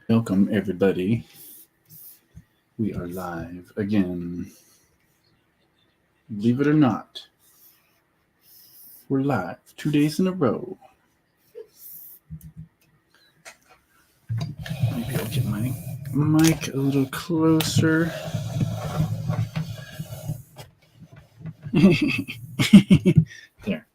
Welcome, everybody. We are live again. Believe it or not, we're live 2 days in a row. Maybe I'll get my mic a little closer. There.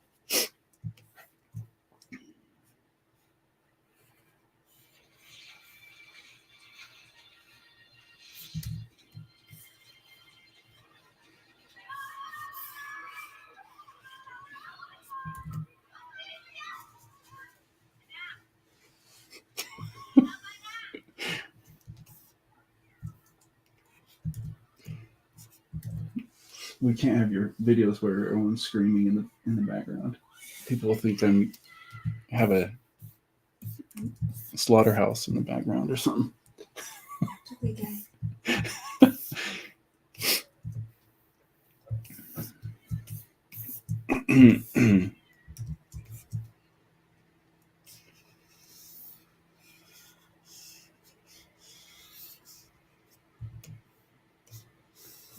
We can't have your videos where everyone's screaming in the background. People will think I have a slaughterhouse in the background or something.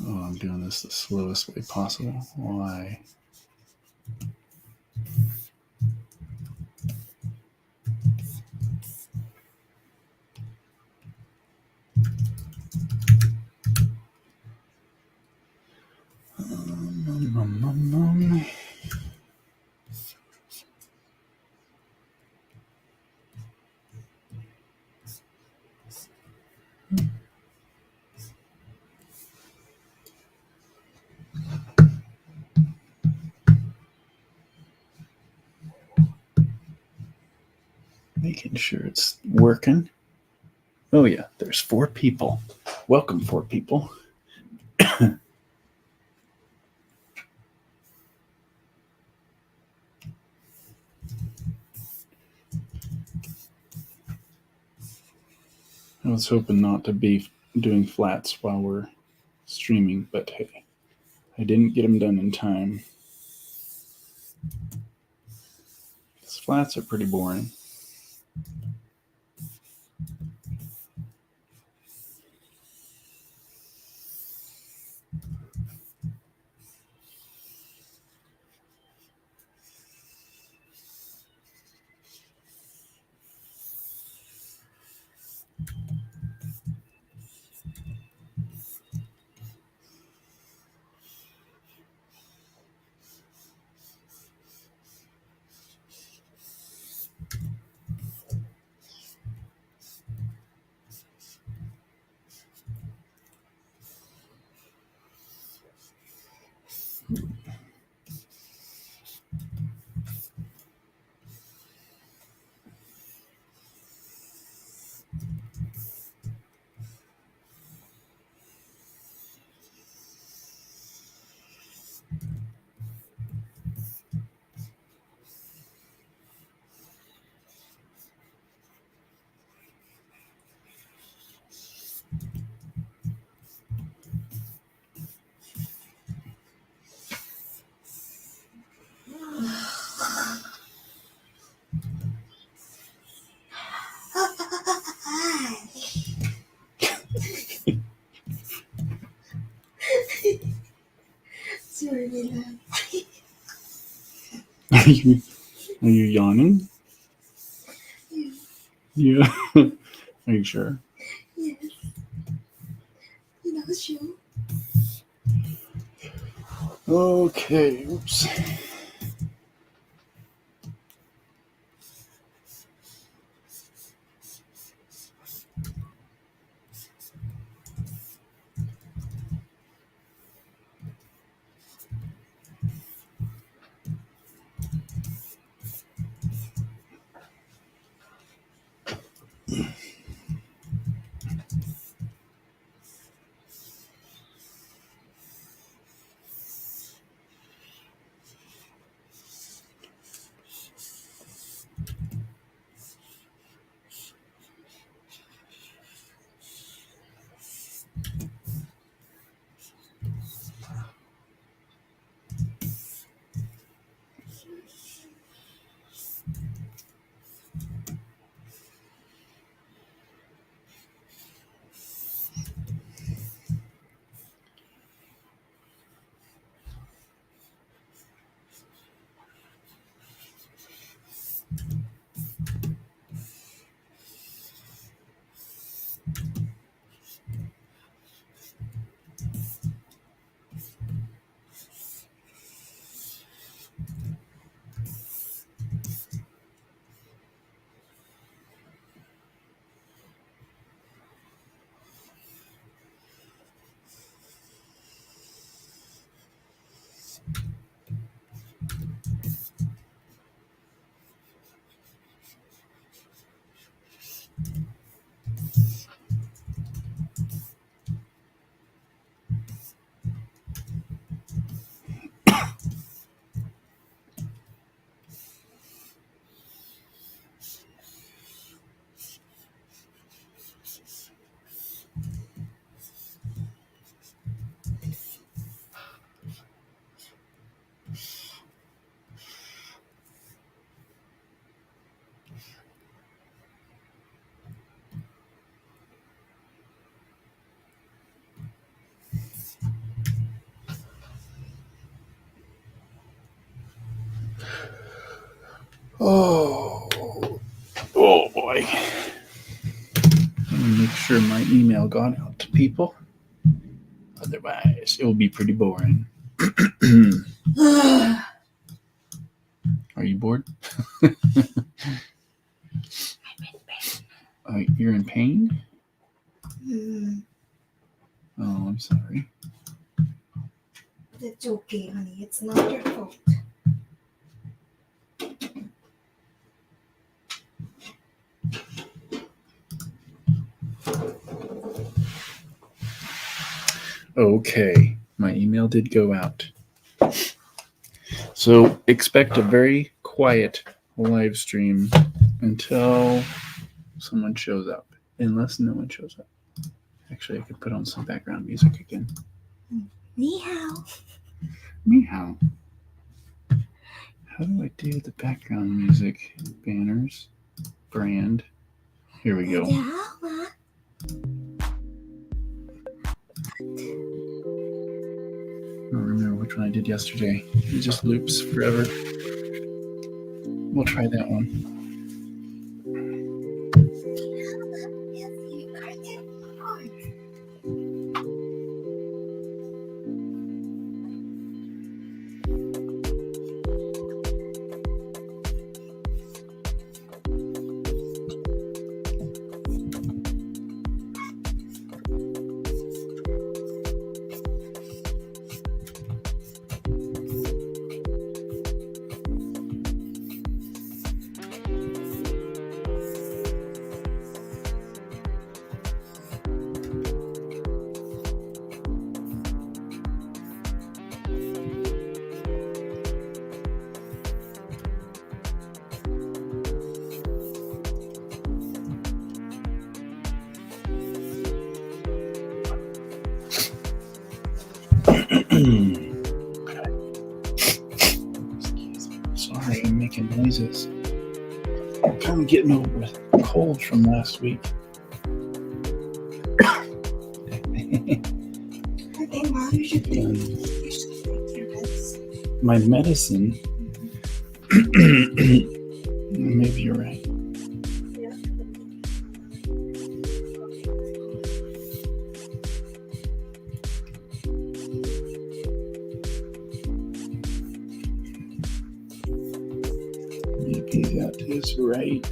Oh, I'm doing this the slowest way possible. Why? Making sure it's working. Oh, yeah, there's 4 people. Welcome, 4 people. I was hoping not to be doing flats while we're streaming, but hey, I didn't get them done in time. These flats are pretty boring. Are you yawning? Yeah. Are you sure? Okay. Oops. Oh boy. Let me make sure my email got out to people. Otherwise, it will be pretty boring. Are you bored? You're in pain? Oh, I'm sorry. It's okay, honey. It's not your fault. Okay, my email did go out. So expect a very quiet live stream until someone shows up, unless no one shows up. Actually, I could put on some background music again. Ni hao. Meow. How do I do the background music? Banners, brand. Here we go. I don't remember which one I did yesterday. It just loops forever. We'll try that one. Sorry, I'm making noises. I'm kind of getting over a cold from last week. My medicine. Maybe you're right. Maybe that is right.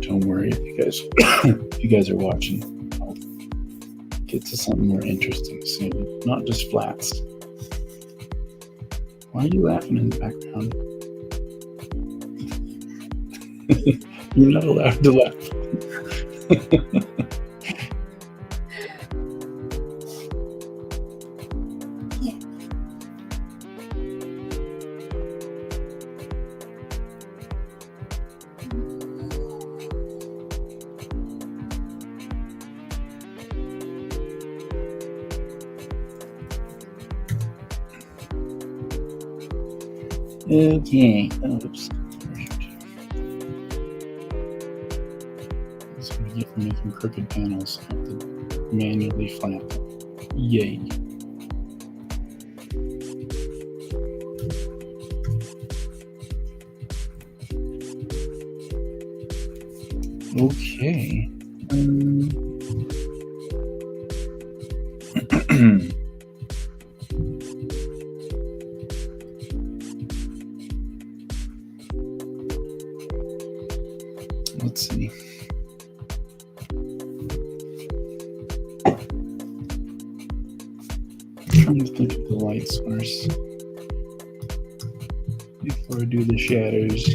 Don't worry if you guys are watching. I'll get to something more interesting soon. Not just flats. Why are you laughing in the background? You're not allowed to laugh. Okay. Oops. That's what I get for making crooked panels. I have to manually flap them. Yay. Okay. Let's see. I'm trying to think of the light source before I do the shadows.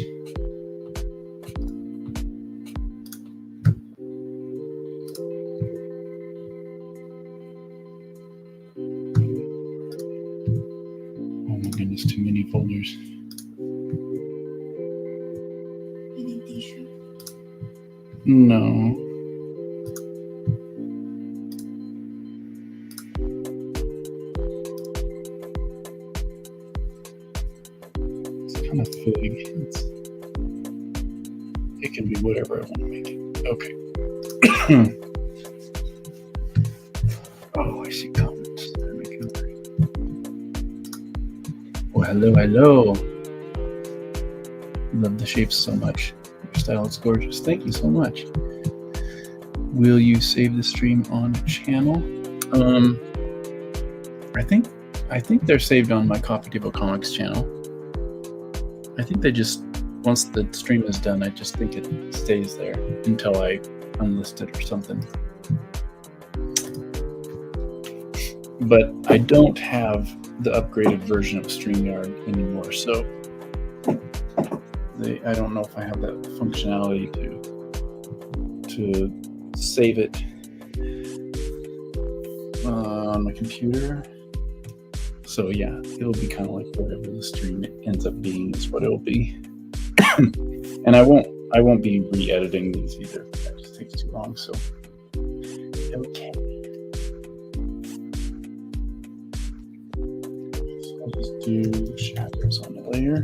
goodness, too many folders. You need tissue? No. It's kind of fig. It can be whatever I want to make it. Okay. Oh, I see comments. They're making it work. Oh, hello. Love the shapes so much. Your style is gorgeous. Thank you so much. Will you save the stream on channel? I think they're saved on my Coffee Table Comics channel. I think they just, once the stream is done, I just think it stays there until I unlist it or something. But I don't have the upgraded version of StreamYard anymore, so I don't know if I have that functionality to save it on my computer. So yeah, it'll be kind of like whatever the stream ends up being is what it'll be. And I won't be re-editing these either. That just takes too long. So okay. So I'll just do shadows on the layer.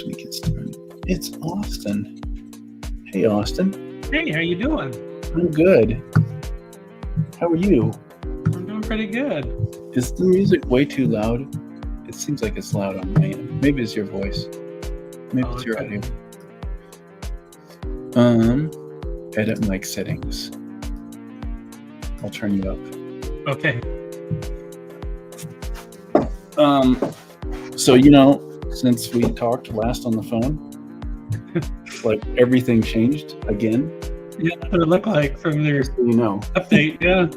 We get started. It's Austin. Hey, Austin. Hey, how you doing? I'm good. How are you? I'm doing pretty good. Is the music way too loud? It seems like it's loud on my end. Maybe it's your voice. Maybe it's your audio. Edit mic settings. I'll turn you up. Okay. So since we talked last on the phone, like everything changed again. Yeah, that's what it looked like from their update. Yeah.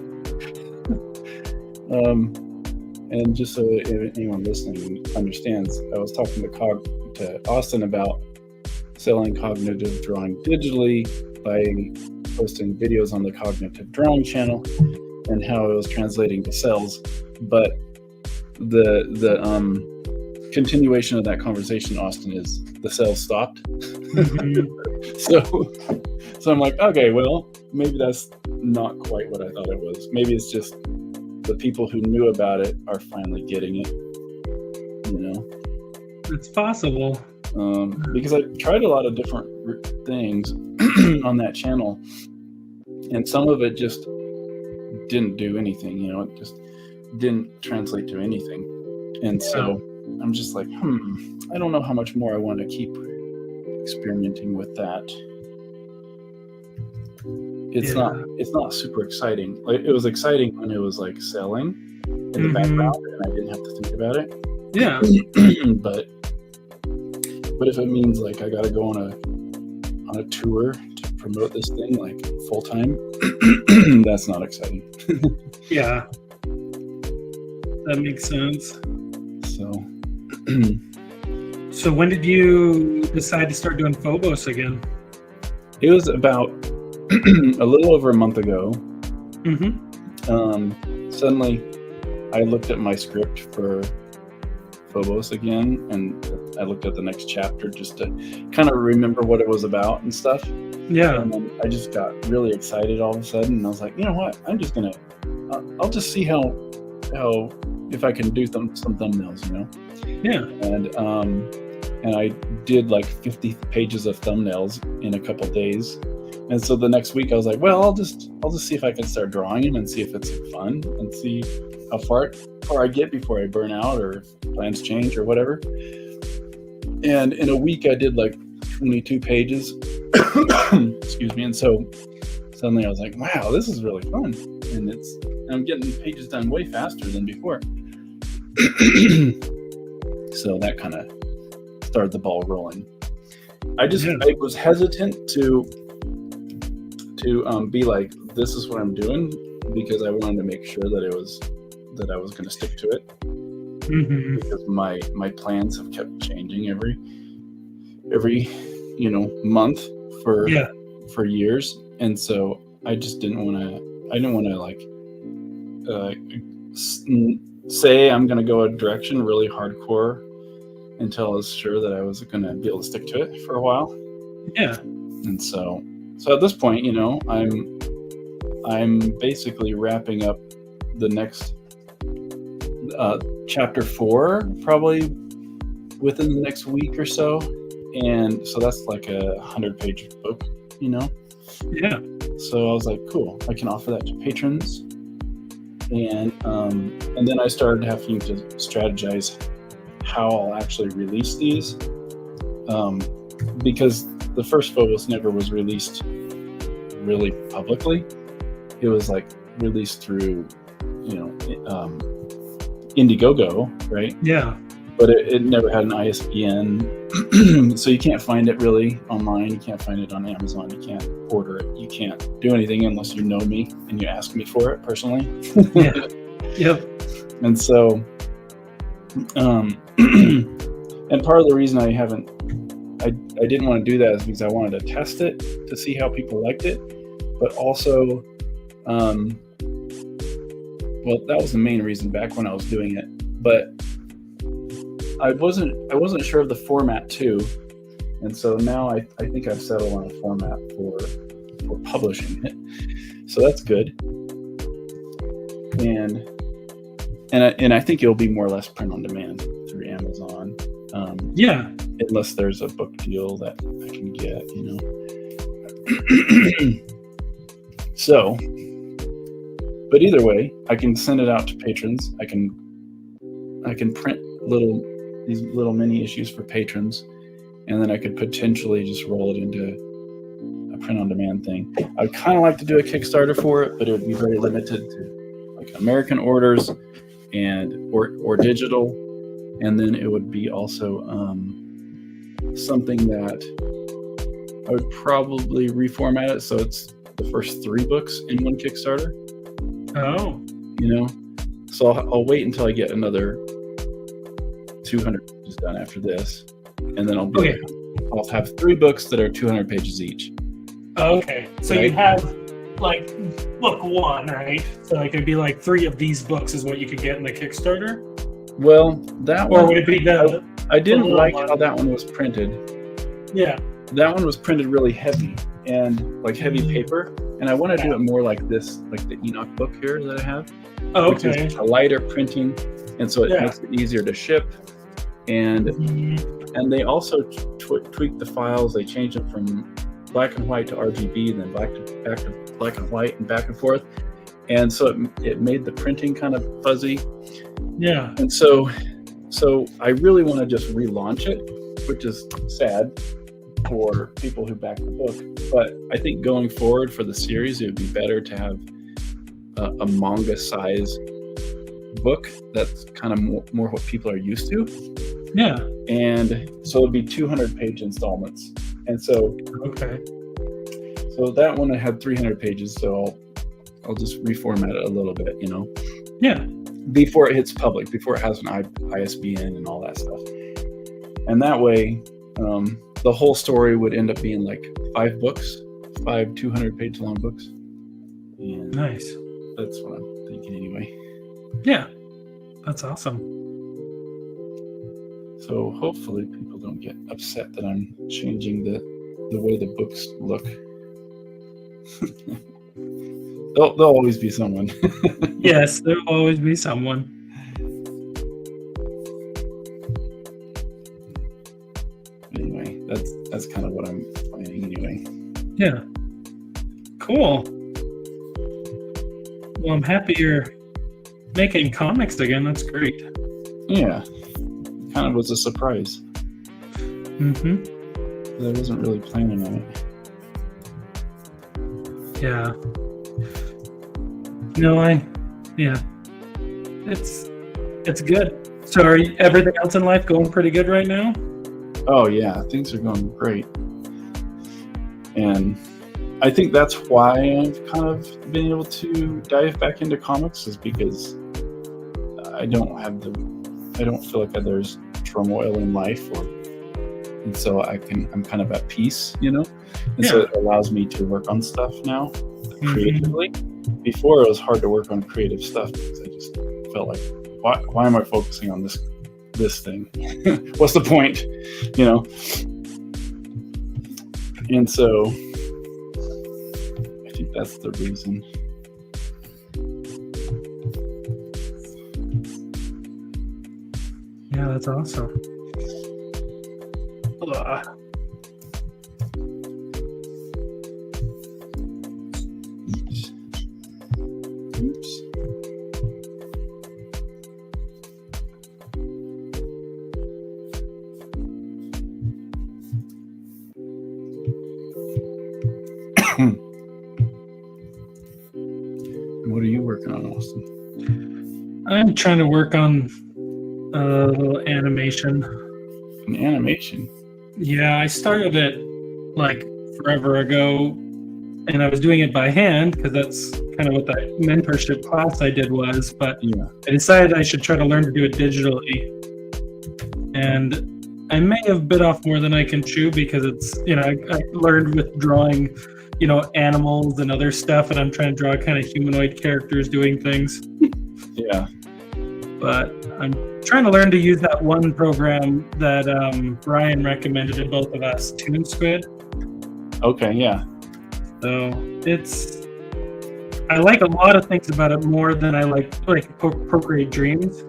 And just so anyone listening understands, I was talking to Austin about selling cognitive drawing digitally by posting videos on the cognitive drawing channel and how it was translating to sales. But the continuation of that conversation, Austin, is the sales stopped. Mm-hmm. So I'm like, okay, well, maybe that's not quite what I thought it was. Maybe it's just the people who knew about it are finally getting it. It's possible. Because I tried a lot of different things on that channel, and some of it just didn't do anything. It just didn't translate to anything. And so I'm just like, I don't know how much more I want to keep experimenting with that. It's not super exciting. Like, it was exciting when it was like selling in the background and I didn't have to think about it. Yeah. but if it means like I gotta go on a tour to promote this thing like full time, that's not exciting. Yeah. That makes sense. So when did you decide to start doing Phobos again? It was about a little over a month ago. Suddenly I looked at my script for Phobos again, and I looked at the next chapter just to kind of remember what it was about and stuff. Yeah. And then I just got really excited all of a sudden, and I was like, you know what? I'll just see how if I can do some thumbnails, Yeah. And I did like 50 pages of thumbnails in a couple days, And so the next week I was like, well, I'll just see if I can start drawing them and see if it's fun and see how far I get before I burn out or if plans change or whatever. And in a week I did like 22 pages. Excuse me. And so suddenly I was like, wow, this is really fun. And I'm getting pages done way faster than before. So that kind of started the ball rolling. I was hesitant to be like, this is what I'm doing, because I wanted to make sure that I was going to stick to it. Mm-hmm. Because my plans have kept changing every month for years, and so I just didn't want to like say I'm going to go a direction really hardcore until I was sure that I was going to be able to stick to it for a while. Yeah. And so at this point, I'm basically wrapping up the next chapter 4 probably within the next week or so, and so that's like a 100-page book. Yeah. So I was like, cool, I can offer that to patrons, and then I started having to strategize how I'll actually release these, because the first Phobos never was released really publicly. It was like released through Indiegogo, right? Yeah. But it never had an ISBN, so you can't find it really online. You can't find it on Amazon. You can't order it. You can't do anything unless you know me and you ask me for it personally. Yeah. Yep. And so, and part of the reason I didn't want to do that is because I wanted to test it to see how people liked it, but also, well, that was the main reason back when I was doing it, but I wasn't sure of the format too, and so now I think I've settled on a format for publishing it, so that's good, and I think it'll be more or less print on demand through Amazon, unless there's a book deal that I can get, So, but either way, I can send it out to patrons. I can print these little mini issues for patrons, and then I could potentially just roll it into a print-on-demand thing. I'd kind of like to do a Kickstarter for it, but it would be very limited to like American orders or digital, and then it would be also something that I would probably reformat it so it's the first 3 books in one Kickstarter. Oh. So I'll wait until I get another 200 pages done after this, and then I'll have 3 books that are 200 pages each. Okay. So right? You have like book 1, right? So like it'd be like 3 of these books is what you could get in the Kickstarter? Well, that one... Or would it be the... I didn't like how that one was printed. Yeah. That one was printed really heavy and like heavy paper, and I want to do it more like this, like the Enoch book here that I have. Oh, which is a lighter printing, and so it makes it easier to ship. And they also tweaked the files. They changed them from black and white to RGB, then back to black and white, and back and forth. And so it made the printing kind of fuzzy. Yeah. And so I really want to just relaunch it, which is sad for people who back the book. But I think going forward for the series, it would be better to have a manga size book that's kind of more what people are used to. Yeah. And so it'd be 200-page installments. And so that one I had 300 pages, so I'll just reformat it a little bit, Yeah. Before it hits public, before it has an ISBN and all that stuff. And that way, the whole story would end up being like 5 books, 5 200-page long books. And nice. That's what I'm thinking anyway. Yeah. That's awesome. So hopefully people don't get upset that I'm changing the way the books look. There'll always be someone. Yes, there'll always be someone. Anyway, that's kind of what I'm planning anyway. Yeah. Cool. Well, I'm happy you're making comics again. That's great. Yeah, kind of was a surprise. Mm-hmm. 'Cause I wasn't really planning on it. Yeah. No, yeah. It's good. So are everything else in life going pretty good right now? Oh yeah, things are going great, and I think that's why I've kind of been able to dive back into comics, is because I don't feel like there's turmoil in life, and so I'm kind of at peace, and so it allows me to work on stuff now creatively. Before, it was hard to work on creative stuff because I just felt like, why am I focusing on this thing? What's the point? And so I think that's the reason. Yeah, that's awesome. Ugh. Oops. What are you working on, Austin? I'm trying to work on a little animation. An animation? Yeah, I started it like forever ago, and I was doing it by hand because that's kind of what that mentorship class I did was. But Yeah. I decided I should try to learn to do it digitally, and I may have bit off more than I can chew because it's I learned with drawing animals and other stuff, and I'm trying to draw kind of humanoid characters doing things. Yeah. But I'm trying to learn to use that one program that Brian recommended to both of us, ToonSquid. Okay. Yeah. So I like a lot of things about it more than I like Procreate Dreams.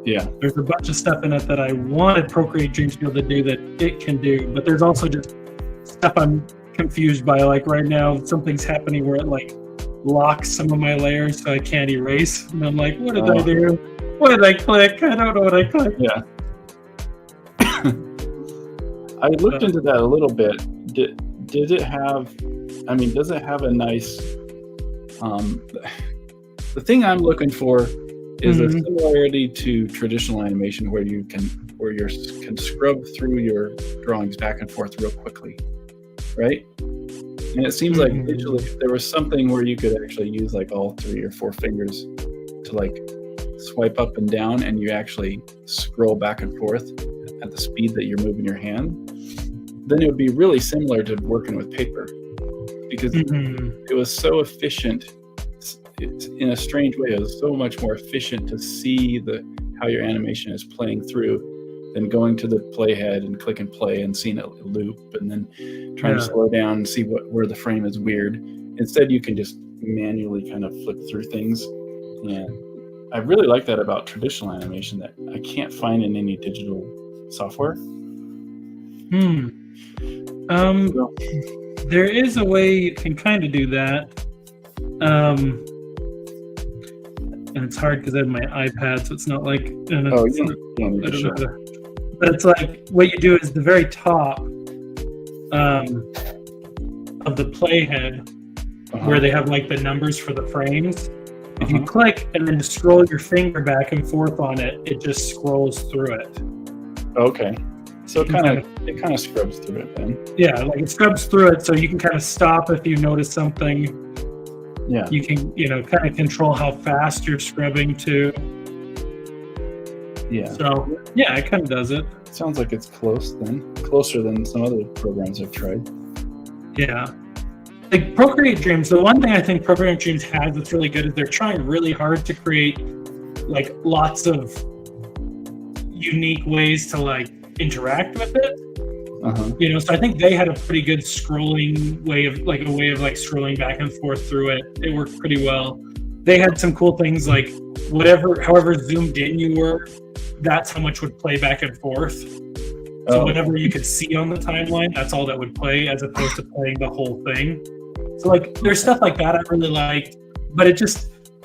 Yeah. There's a bunch of stuff in it that I wanted Procreate Dreams to be able to do that it can do, but there's also just stuff I'm confused by. Like right now, something's happening where it locks some of my layers so I can't erase, and I'm like, what did I do? What did I click? I don't know what I clicked. Yeah. I looked into that a little bit. Did it have? I mean, does it have a nice? The thing I'm looking for is a similarity to traditional animation, where you can scrub through your drawings back and forth real quickly, right? And it seems like digitally, if there was something where you could actually use all 3 or 4 fingers to swipe up and down, and you actually scroll back and forth at the speed that you're moving your hand, then it would be really similar to working with paper, because it was so efficient. In a strange way, it was so much more efficient to see how your animation is playing through than going to the playhead and click and play and seeing it loop and then trying to slow down and see where the frame is weird. Instead, you can just manually kind of flip through things. And I really like that about traditional animation that I can't find in any digital software. There is a way you can kind of do that. And it's hard because I have my iPad, so it's not like. But it's like what you do is the very top of the playhead, where they have the numbers for the frames. If you click and then scroll your finger back and forth on it, it just scrolls through it. Okay. So it kind of scrubs through it then. Yeah, it scrubs through it, so you can kind of stop if you notice something. Yeah. You can, kind of control how fast you're scrubbing too. Yeah. So, yeah, it kind of does it. Sounds like it's closer than some other programs I've tried. Yeah. Procreate Dreams, the one thing I think Procreate Dreams has that's really good is they're trying really hard to create lots of unique ways to interact with it. So I think they had a pretty good scrolling way of scrolling back and forth through it. It worked pretty well. They had some cool things however zoomed in you were, that's how much would play back and forth. So whatever you could see on the timeline, that's all that would play, as opposed to playing the whole thing. So like there's stuff like that I really liked, but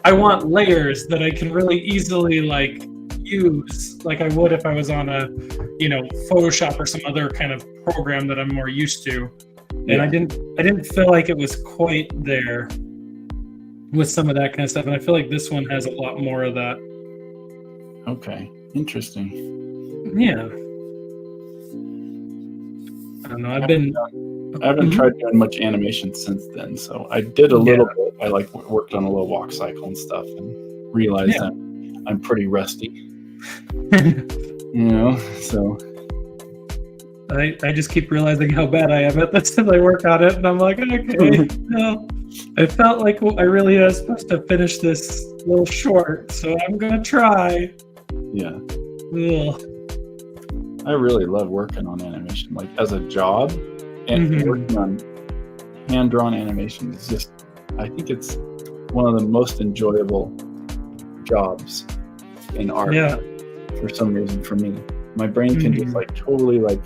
I want layers that I can really easily like use like I would if I was on a, Photoshop or some other kind of program that I'm more used to. And Yeah. I didn't feel like it was quite there with some of that kind of stuff. And I feel like this one has a lot more of that. Okay. Interesting. Yeah. I don't know. I haven't Mhm. tried doing much animation since then, so I did a little bit. I like worked on a little walk cycle and stuff, and realized that I'm pretty rusty. So I just keep realizing how bad I am at this as I work on it, and I'm like, okay, no. I felt like I really was supposed to finish this a little short, so I'm gonna try. yeah, Ugh. I really love working on animation, like as a job, and Mhm. working on hand-drawn animation is just. I think it's one of the most enjoyable jobs in art. Yeah. For some reason, for me, my brain can just Mhm. like totally like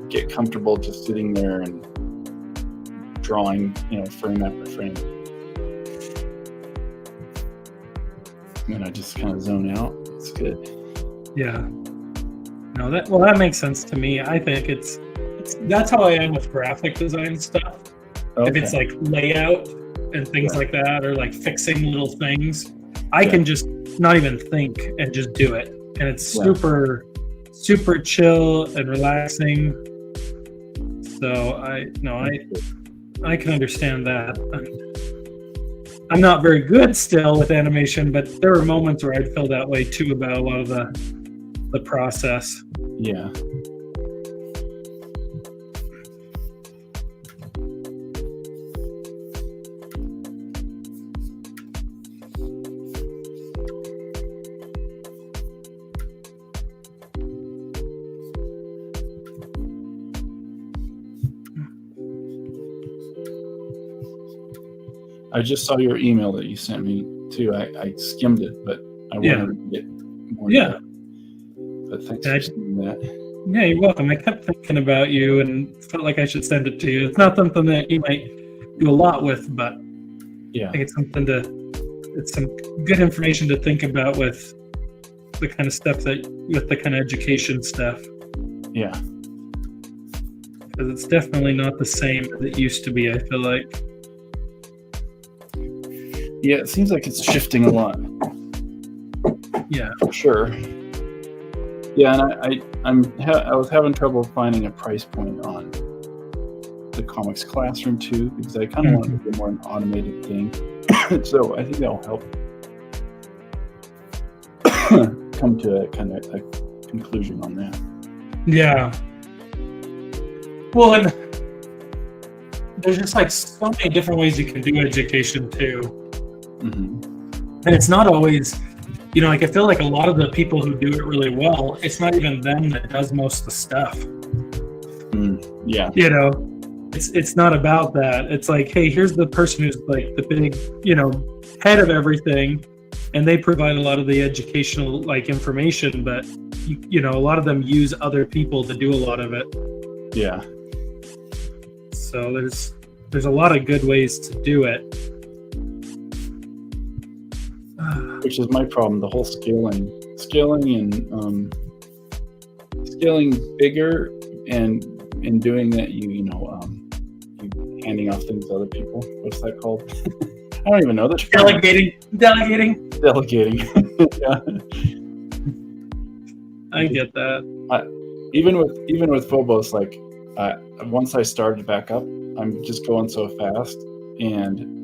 get comfortable just sitting there and drawing, frame after frame. And I just kind of zone out. It's good. Yeah. No, that makes sense to me. I think it's that's how I am with graphic design stuff. If it's like layout and things like that, or like fixing little things, I can just not even think and just do it. And it's super, super chill and relaxing. So I can understand that. I'm not very good still with animation, but there were moments where I'd feel that way too about a lot of the process. Yeah. I just saw your email that you sent me too. I skimmed it, but I wanted to get more. Yeah. depth. But thanks for sending that. Yeah, you're welcome. I kept thinking about you and felt like I should send it to you. It's not something that you might do a lot with, but Yeah. I think it's some good information to think about with the kind of stuff with the kind of education stuff. Yeah. Because it's definitely not the same as it used to be, I feel like. Yeah, it seems like it's shifting a lot. Yeah. For sure. Yeah, and I was having trouble finding a price point on the Comics Classroom too, because I kind of wanted to do more an automated thing. So I think that'll help come to a kind of a conclusion on that. Yeah. Well, and there's just like so many different ways you can do education too. Mm-hmm. And it's not always, like I feel like a lot of the people who do it really well, it's not even them that does most of the stuff. Yeah. It's not about that. It's like, hey, here's the person who's like the big, head of everything, and they provide a lot of the educational like information, but a lot of them use other people to do a lot of it. Yeah. So there's a lot of good ways to do it. Which is my problem, the whole scaling and scaling bigger, and in doing that you handing off things to other people. What's that called? I don't even know. That's Delegating. Delegating. Yeah. I get that. Even with Phobos, like once I started back up, I'm just going so fast, and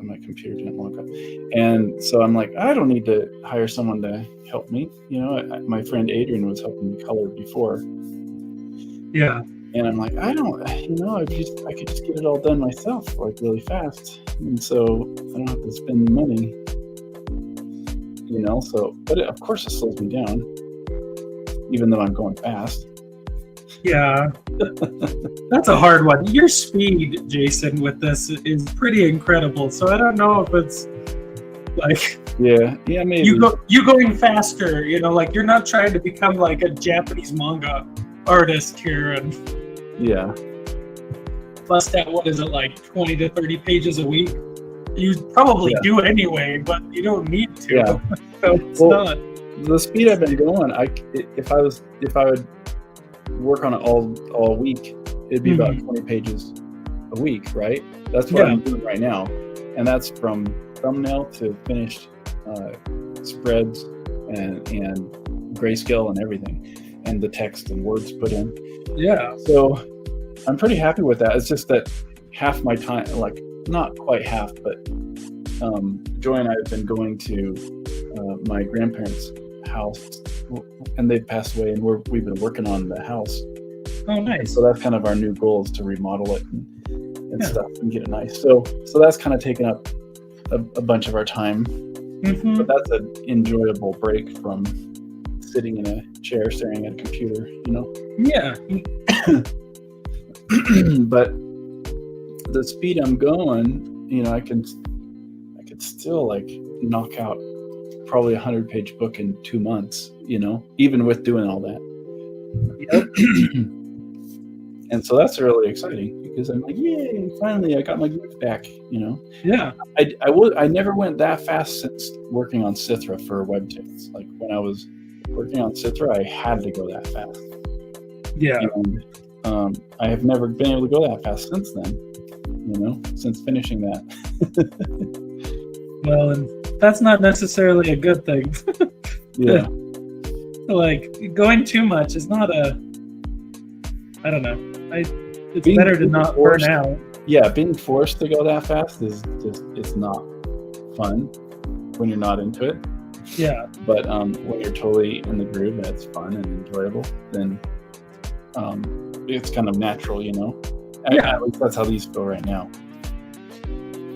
my computer didn't lock up, and so I'm like, I don't need to hire someone to help me. My friend Adrian was helping me color before. Yeah. And I'm like, I could just get it all done myself, like really fast, and so I don't have to spend the money. So, but of course it slows me down, even though I'm going fast. Yeah. That's a hard one. Your speed, Jason, with this is pretty incredible. So I don't know if it's like Yeah, maybe. you going faster, like you're not trying to become like a Japanese manga artist here, and Yeah. bust out, what is it, like 20 to 30 pages a week? You probably Yeah. do anyway, but you don't need to. Yeah. So it's Well, not. The speed I've been going, if I would work on it all week, it'd be about 20 pages a week, right? That's what Yeah. I'm doing right now, and that's from thumbnail to finished spreads and grayscale and everything, and the text and words put in. Yeah. So I'm pretty happy with that. It's just that half my time, like not quite half, but Joy and I have been going to my grandparents' house, and they've passed away, and we've been working on the house. Oh, nice. So that's kind of our new goal, is to remodel it and Yeah. stuff and get it nice. So that's kind of taken up a bunch of our time, Hmm. but that's an enjoyable break from sitting in a chair staring at a computer, you know. Yeah. But the speed I'm going, you know, I could still like knock out probably 100-page book in 2 months, you know, even with doing all that. Yep. And so that's really exciting, because I'm like, yay, finally I got my groove back, you know. Yeah. I never went that fast since working on Cithra for Webtoons. Like when I was working on Cithra, I had to go that fast. Yeah. And I have never been able to go that fast since then, you know, since finishing that. Well, and that's not necessarily a good thing. Yeah. Like, going too much is not a. I don't know. It's Being better to not burn forced- out. Yeah, being forced to go that fast is just, it's not fun when you're not into it. Yeah. But when you're totally in the groove and it's fun and enjoyable, then it's kind of natural, you know. Yeah. At least that's how these feel right now.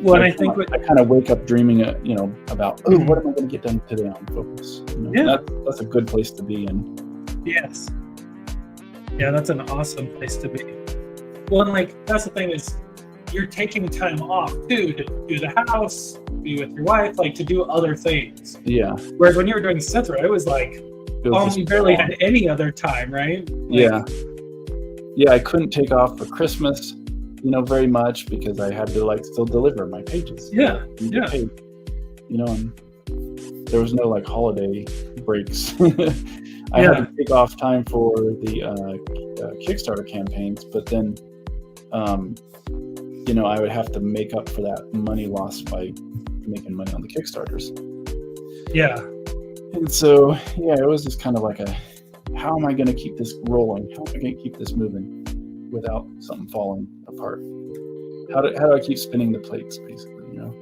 Well, and I I think I kind of wake up dreaming, you know, about what am I going to get done today on Focus? You know, Yeah. that's a good place to be in. yes. Yeah, that's an awesome place to be. Well, and like, that's the thing, is you're taking time off too to do the house, be with your wife, like to do other things. Yeah. Whereas when you were doing Cithra, it was like, It was you just barely long. had any other time, right? Like, Yeah. Yeah, I couldn't take off for Christmas, you know, very much, because I had to like still deliver my pages. Yeah. And get Yeah. paid, you know, and there was no like holiday breaks. I had to take off time for the Kickstarter campaigns, but then, you know, I would have to make up for that money lost by making money on the Kickstarters. Yeah. And so, yeah, it was just kind of like how am I going to keep this rolling? How am I going to keep this moving without something falling apart? How do I keep spinning the plates, basically, you know?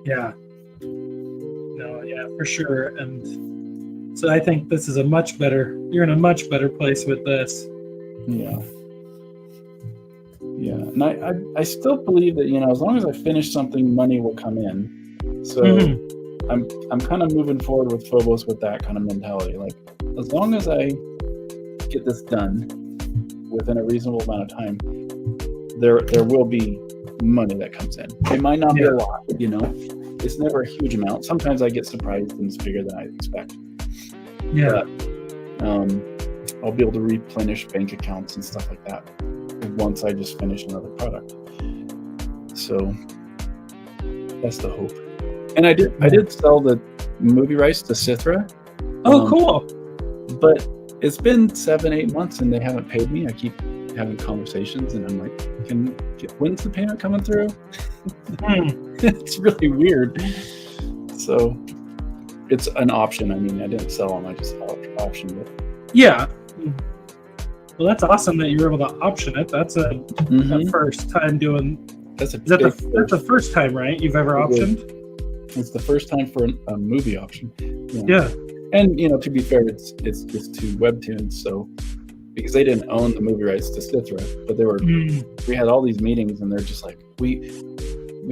Yeah. No, yeah, for sure. And so I think this is you're in a much better place with this. Yeah. Yeah. And I still believe that, you know, as long as I finish something, money will come in. So Mhm. I'm kind of moving forward with Phobos with that kind of mentality. Like, as long as I get this done within a reasonable amount of time, there will be money that comes in. It might not be a lot, you know. It's never a huge amount. Sometimes I get surprised and it's bigger than I expect. Yeah. I'll be able to replenish bank accounts and stuff like that once I just finish another product. So that's the hope. And I did sell the movie rights to Cithra. Oh, cool. But it's been 7-8 months and they haven't paid me. I keep having conversations and I'm like, when's the payment coming through? It's really weird. So it's an option. I mean, I didn't sell them. I just optioned it. Yeah. Well, that's awesome that you were able to option it. That's a first time doing. That's a Is that big that's the first time, right? You've ever It is. optioned? It's the first time for a movie option. Yeah. And, you know, to be fair, it's just to Webtoons. So because they didn't own the movie rights to Cithra, but we had all these meetings and they're just like, we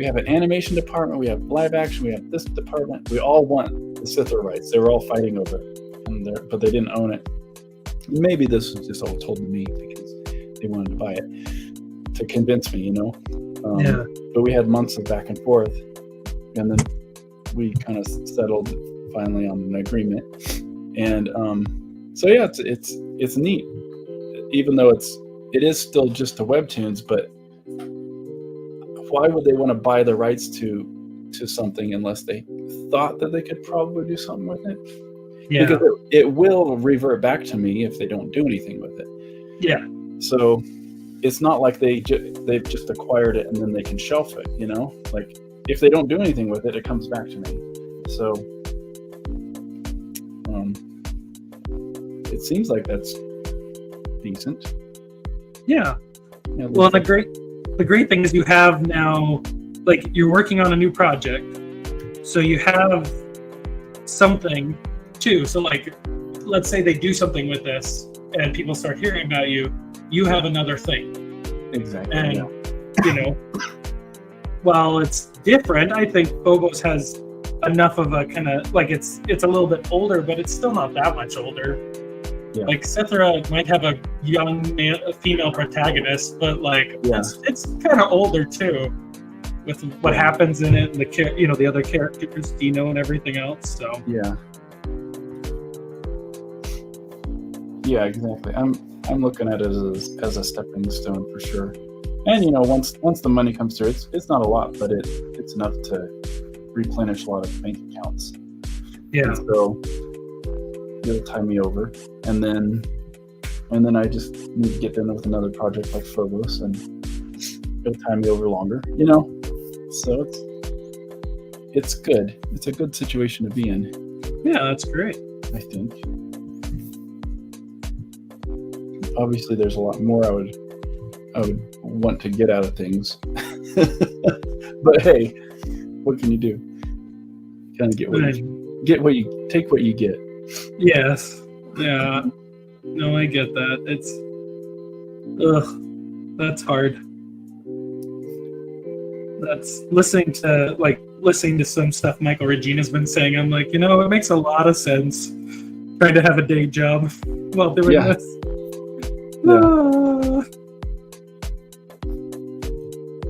have an animation department, we have live action, we have this department, we all want the Cithra rights. They were all fighting over it, but they didn't own it. Maybe this was just all told to me because they wanted to buy it to convince me, you know. Yeah. But we had months of back and forth, and then we kind of settled finally on an agreement. And so yeah, it's neat, even though it is still just the Webtoons, but why would they want to buy the rights to something unless they thought that they could probably do something with it? Yeah. Because it will revert back to me if they don't do anything with it. Yeah. So it's not like they've just acquired it and then they can shelf it, you know? Like, if they don't do anything with it, it comes back to me. So it seems like that's decent. Yeah. Yeah, Well, the great thing is you have now, like, you're working on a new project, so you have something too. So, like, let's say they do something with this and people start hearing about you, you have another thing. exactly. And Yeah. you know, while it's different, I think Phobos has enough of a kind of, like, it's a little bit older, but it's still not that much older. Yeah. Like, Cythera might have a young female protagonist, but like, Yeah. it's kind of older too, with what happens in it and the other characters, Dino and everything else. So Yeah. Yeah, exactly. I'm looking at it as a stepping stone for sure. And once the money comes through, it's not a lot, but it's enough to replenish a lot of bank accounts. yeah, And so it'll tie me over, and then I just need to get done with another project like Phobos, and it'll tie me over longer. So it's good. It's a good situation to be in, yeah, that's great. I think. Obviously, there's a lot more I would want to get out of things, but hey, what can you do? Kind of get what you take what you get. Yes, yeah, no, I get that. That's hard. That's listening to some stuff Michael Regina's been saying. I'm like, it makes a lot of sense trying to have a day job while doing Yeah. this. Yeah. Ah.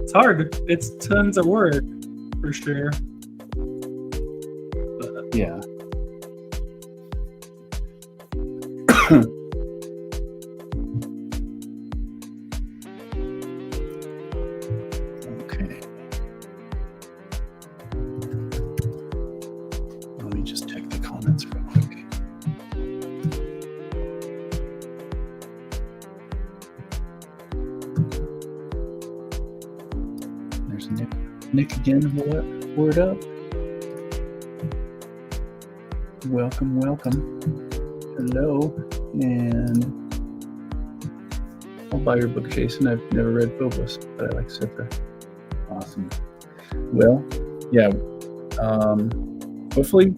It's hard. It's tons of work, for sure. But, Yeah. Okay. Let me just check the comments real quick. There's Nick. Nick again. Word up. Welcome. Hello. And I'll buy your book, Jason. I've never read Phobos, but I like Cythera. Awesome. Well, yeah. Hopefully,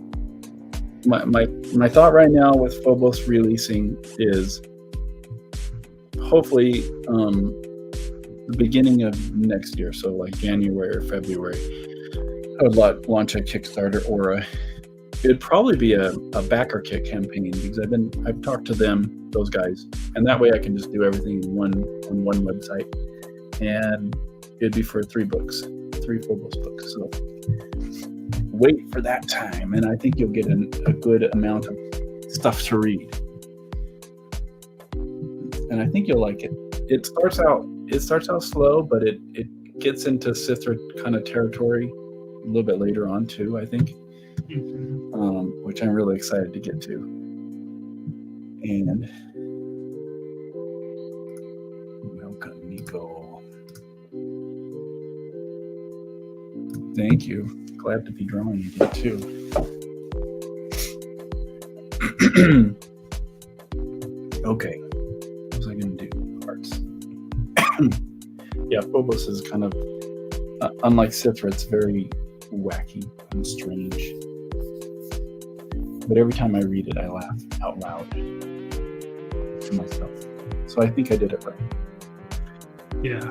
my thought right now with Phobos releasing is hopefully the beginning of next year, so like January or February. I would launch a Kickstarter or it'd probably be a backer kit campaign, because I've talked to those guys, and that way I can just do everything on one website, and it'd be for 3 Phobos books. So wait for that time, and I think you'll get a good amount of stuff to read, and I think you'll like it. It starts out slow, but it gets into Cythera kind of territory a little bit later on too, I think. Which I'm really excited to get to. And welcome, Nico. Thank you. Glad to be drawing again too. Okay, what was I going to do? Arts. Yeah, Phobos is kind of unlike Cythera. It's very wacky and strange. But every time I read it, I laugh out loud to myself. So I think I did it right. yeah.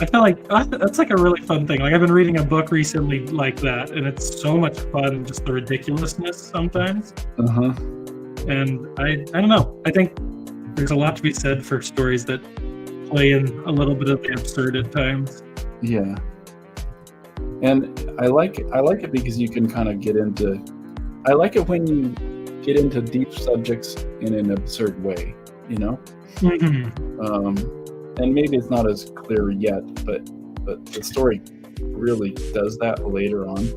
I feel like that's like a really fun thing. Like, I've been reading a book recently like that, and it's so much fun, just the ridiculousness sometimes. Uh-huh. And I don't know. I think there's a lot to be said for stories that play in a little bit of the absurd at times. Yeah. And I like it because you can kind of get into... I like it when you get into deep subjects in an absurd way, Mm-hmm. And maybe it's not as clear yet, but but the story really does that later on.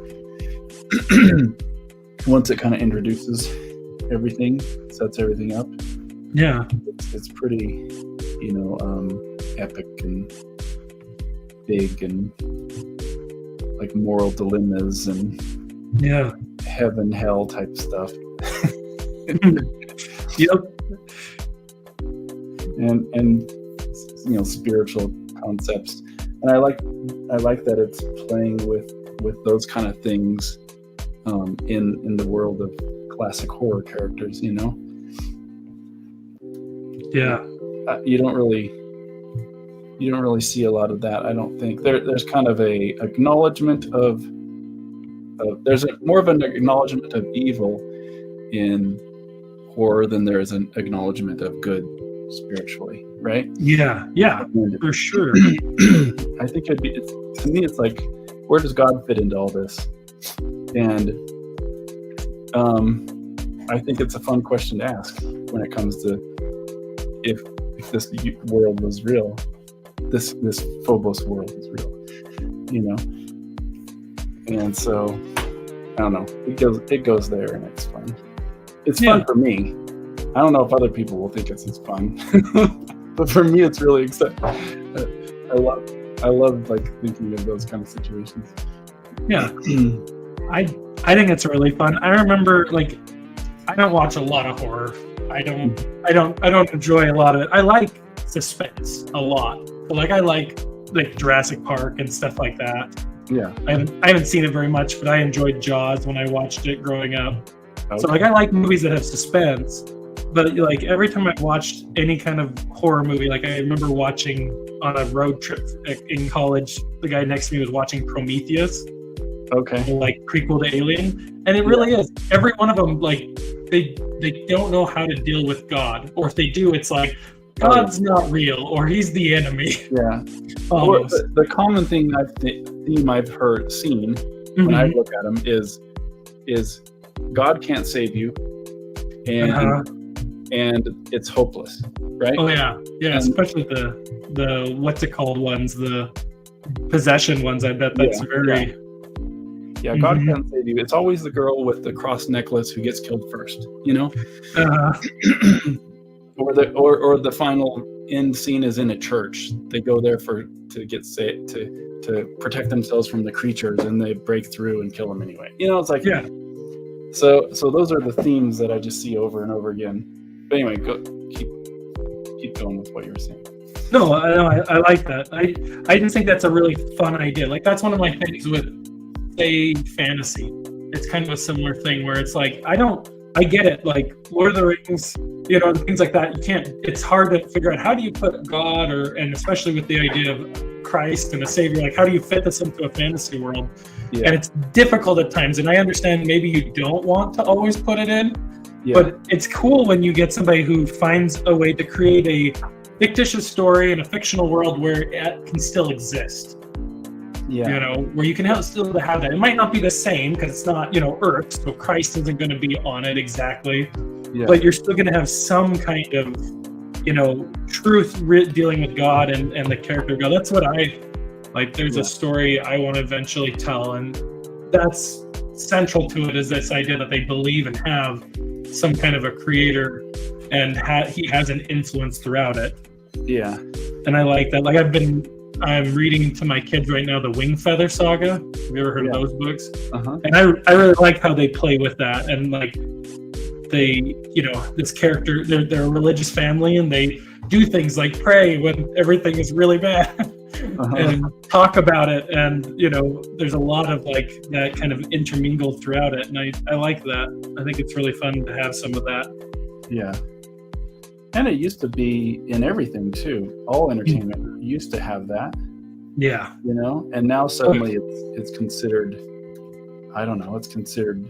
Once it kind of introduces everything, sets everything up, Yeah. it's pretty, epic and big, and like moral dilemmas and Yeah. heaven, hell type stuff. Yep. and spiritual concepts, and I like that it's playing with those kind of things in the world of classic horror characters. Yeah. You don't really see a lot of that. I don't think there's kind of a acknowledgement of there's more of an acknowledgement of evil in horror than there is an acknowledgement of good spiritually, right? Yeah. And For sure. I think to me, it's like, where does God fit into all this? And I think it's a fun question to ask when it comes to if this world was real, this Phobos world is real, And so, I don't know. It goes there, and it's fun. It's fun for me. I don't know if other people will think it's as fun, but for me, it's really exciting. I love like thinking of those kind of situations. Yeah. I think it's really fun. I remember, like, I don't watch a lot of horror. I don't enjoy a lot of it. I like suspense a lot. So, like, I like Jurassic Park and stuff like that. Yeah. I haven't seen it very much, but I enjoyed Jaws when I watched it growing up. Okay. So, like, I like movies that have suspense. But, like, every time I watched any kind of horror movie, like, I remember watching on a road trip in college, the guy next to me was watching Prometheus. Okay. Like, prequel to Alien. And it really is. Every one of them, like, they don't know how to deal with God. Or if they do, it's like, God's not real, or he's the enemy. Yeah. Well, the common theme I've seen when I look at them is God can't save you, and it's hopeless, right? Oh yeah, and especially the what's it called ones, the possession ones. I bet that's very. Yeah, God can't save you. It's always the girl with the cross necklace who gets killed first, or the final end scene is in a church. They go there to get saved, to protect themselves from the creatures, and they break through and kill them anyway. It's like So those are the themes that I just see over and over again. But anyway, keep going with what you were saying. No, I like that. I just think that's a really fun idea. Like, that's one of my things with, say, fantasy. It's kind of a similar thing where it's like, I get it. Like, Lord of the Rings, things like that. It's hard to figure out, how do you put God, and especially with the idea of Christ and a savior, like, how do you fit this into a fantasy world? Yeah. And it's difficult at times, and I understand maybe you don't want to always put it in, but it's cool when you get somebody who finds a way to create a fictitious story in a fictional world where it can still exist. Where you can still have that. It might not be the same because it's not, Earth, so Christ isn't going to be on it exactly, but you're still going to have some kind of, truth dealing with God and the character of God. That's what I like. There's a story I want to eventually tell, and that's central to it, is this idea that they believe and have some kind of a creator, and he has an influence throughout it. Yeah. And I like that. Like, I'm reading to my kids right now the Wingfeather Saga. Have you ever heard of those books? And I really like how they play with that, and like they, this character, they're a religious family, and they do things like pray when everything is really bad, and talk about it, and there's a lot of like that kind of intermingled throughout it, and I like that. I think it's really fun to have some of that. Yeah. And it used to be in everything too. All entertainment used to have that. Yeah. And now suddenly it's considered, I don't know, it's considered,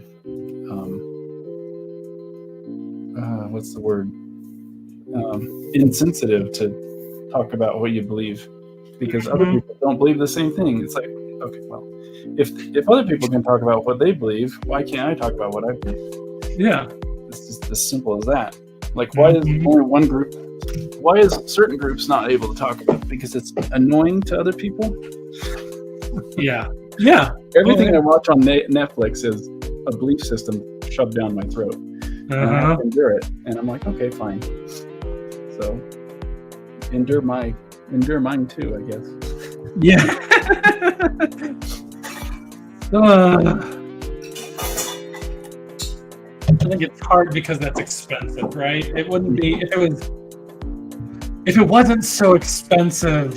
what's the word? Insensitive to talk about what you believe, because other people don't believe the same thing. It's like, okay, well, if other people can talk about what they believe, why can't I talk about what I believe? Yeah. It's just as simple as that. Like, why is only one group? Why is certain groups not able to talk about it? Because it's annoying to other people? Yeah. Everything I watch on Netflix is a belief system shoved down my throat. And I have to endure it. And I'm like, okay, fine. So endure mine too, I guess. Yeah. I think it's hard because that's expensive, right? It wouldn't be if it wasn't so expensive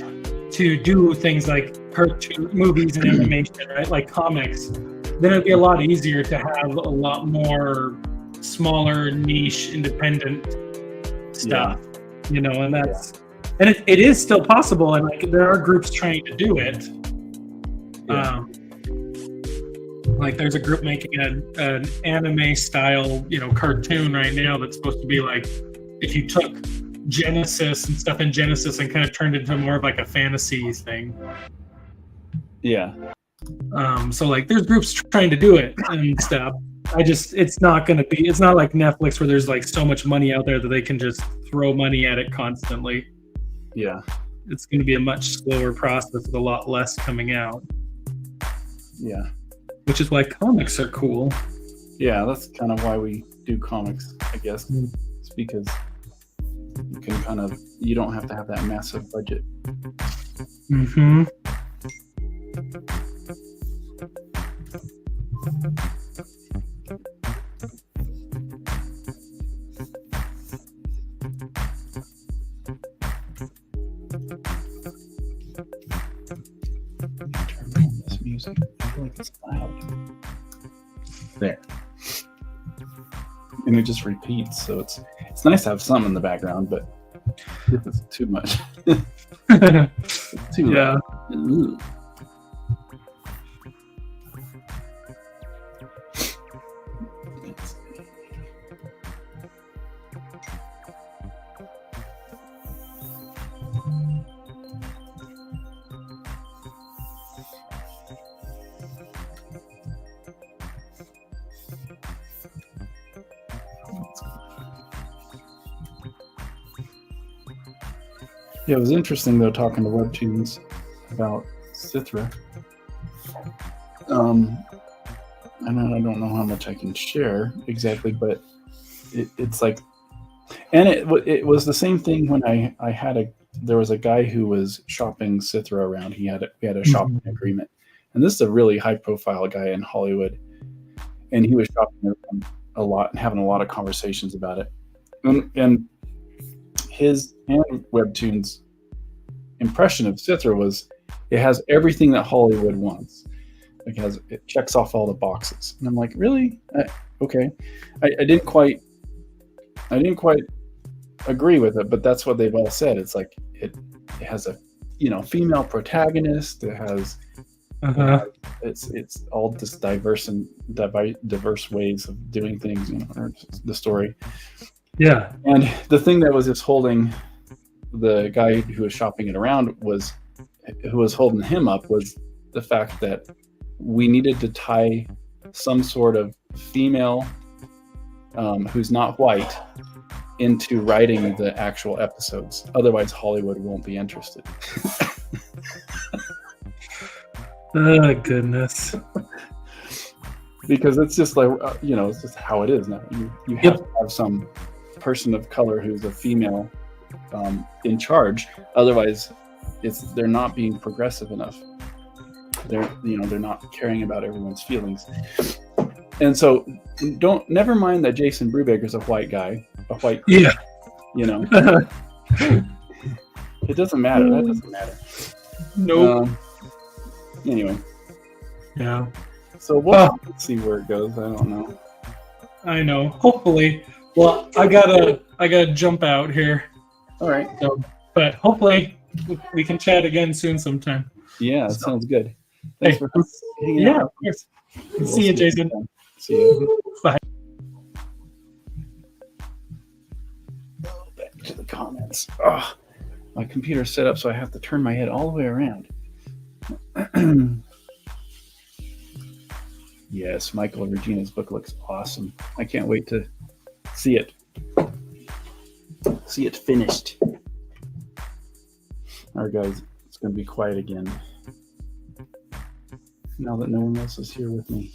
to do things like cartoon movies and animation, right? Like comics, then it'd be a lot easier to have a lot more smaller, niche, independent stuff. You know, and that's and it is still possible, and like there are groups trying to do it. Like there's a group making an anime style, cartoon right now that's supposed to be like if you took Genesis and stuff in Genesis and kind of turned it into more of like a fantasy thing. Yeah. So like there's groups trying to do it and stuff. It's not like Netflix where there's like so much money out there that they can just throw money at it constantly. Yeah. It's going to be a much slower process with a lot less coming out. Yeah. Which is why comics are cool. Yeah, that's kind of why we do comics, I guess. It's because you don't have to have that massive budget. Mm-hmm. Turn on this music. I feel like it's loud. There. And it just repeats, so it's nice to have some in the background, but if it's too much. It's too loud. Ooh. Yeah, it was interesting though talking to Webtoons about Cithra. And I don't know how much I can share exactly, but it's like, and it was the same thing when there was a guy who was shopping Cithra around. We had a shopping agreement, and this is a really high profile guy in Hollywood, and he was shopping around a lot and having a lot of conversations about it, and his and Webtoons impression of Cithra was it has everything that Hollywood wants. It checks off all the boxes, and I'm like, really? Okay. I didn't quite agree with it, but that's what they've all said. It's like it has a female protagonist. It has it's all just diverse ways of doing things. Or the story. Yeah. And the thing that was just holding the guy who was shopping it around who was holding him up was the fact that we needed to tie some sort of female who's not white into writing the actual episodes. Otherwise, Hollywood won't be interested. Oh, goodness. Because it's just like, it's just how it is now. You have to have some person of color who's a female in charge. Otherwise, they're not being progressive enough. They're not caring about everyone's feelings. And so never mind that Jason Brubaker's a white guy, Yeah. It doesn't matter. That doesn't matter. Nope. Anyway. Yeah. So we'll see where it goes. I don't know. I know. Hopefully. Well, I gotta jump out here. All right. So, but hopefully we can chat again soon sometime. Yeah, that sounds good. Thanks for hanging out. Of course. See you, Jason. See you. Bye. Back to the comments. Oh, my computer's set up so I have to turn my head all the way around. Yes, Michael Regina's book looks awesome. I can't wait to see it. See it finished. All right, guys, it's going to be quiet again. now that no one else is here with me.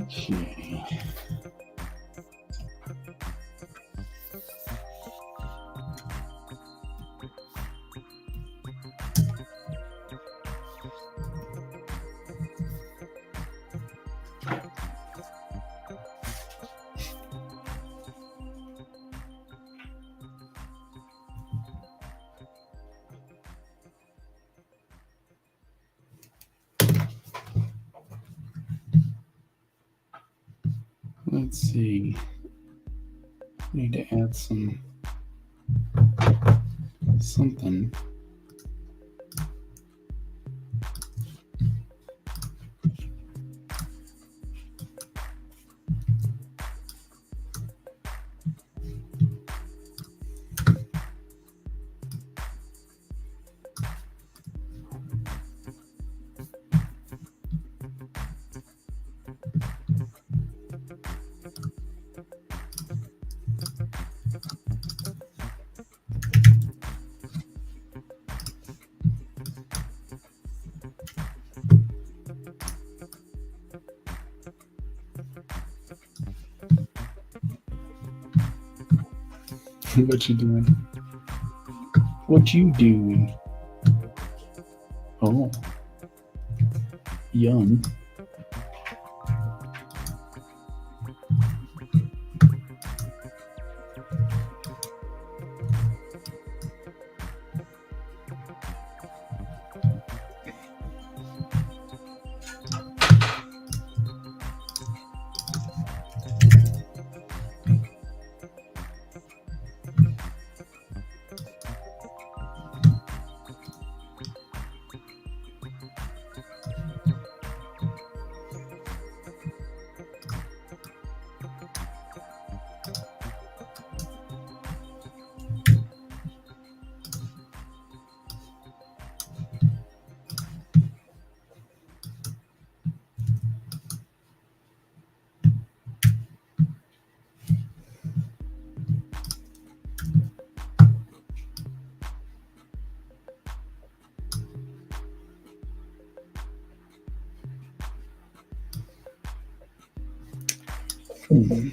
Okay. Let's see. Need to add something. What you doing? What you doing? Oh. Yum. Hmm.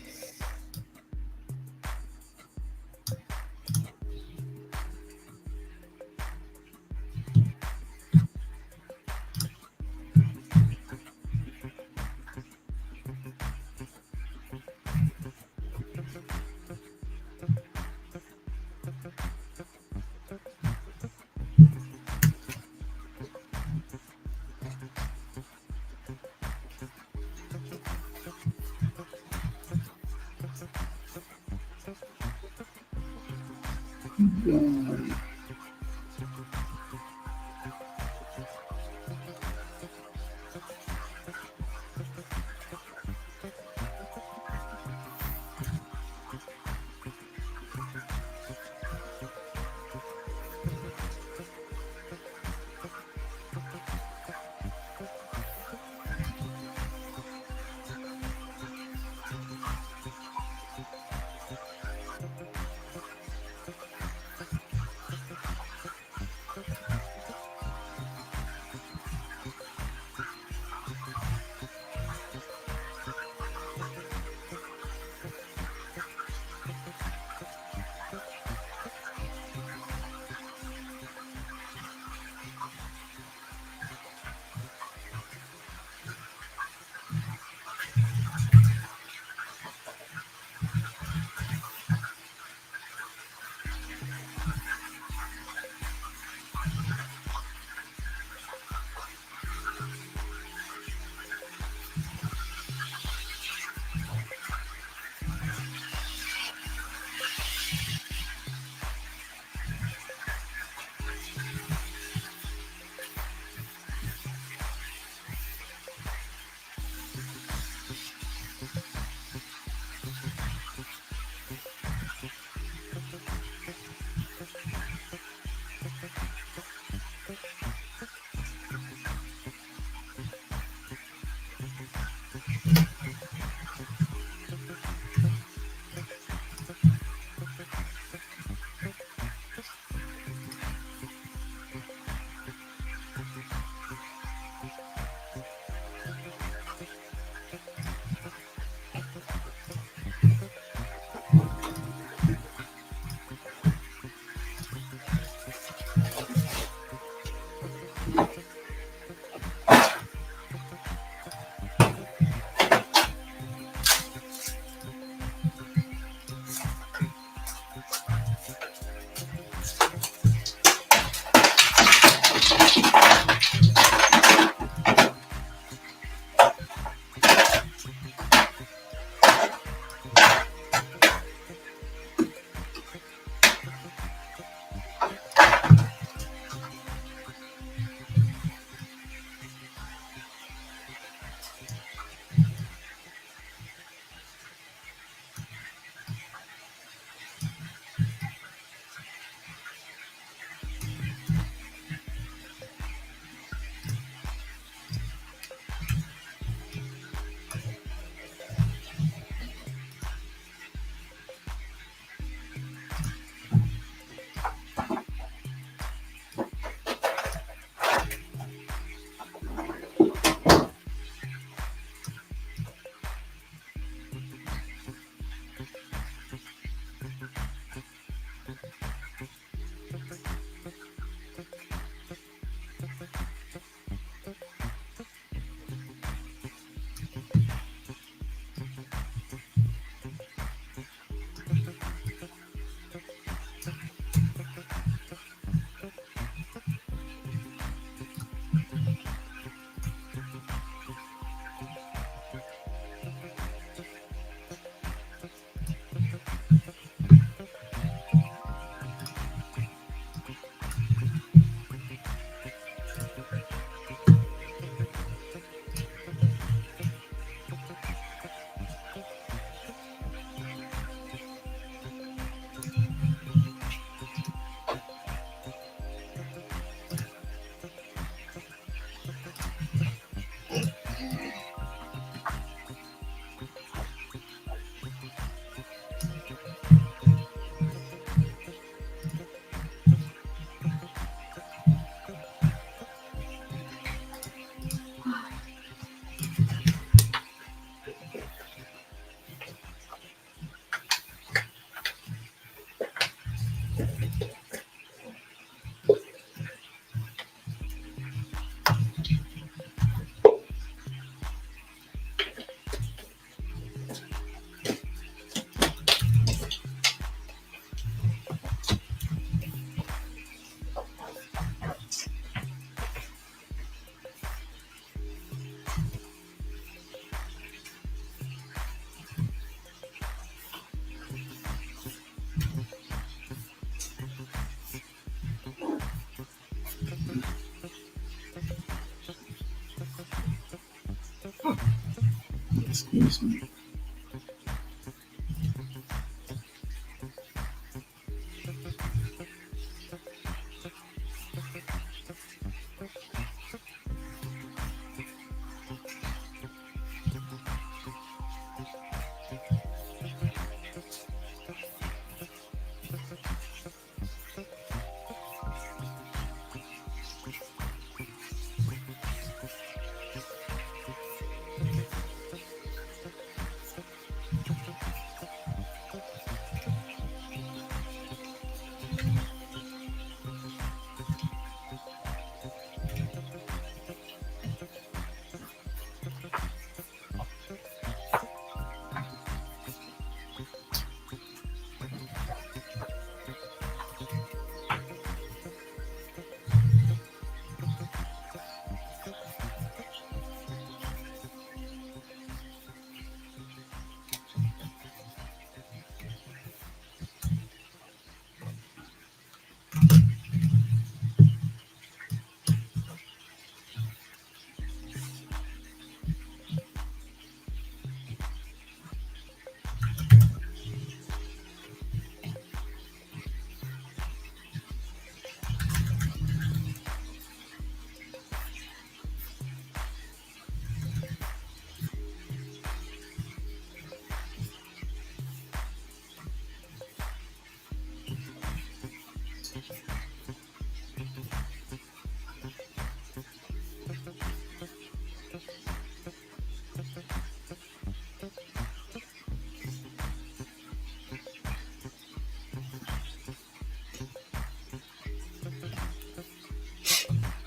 Excuse me.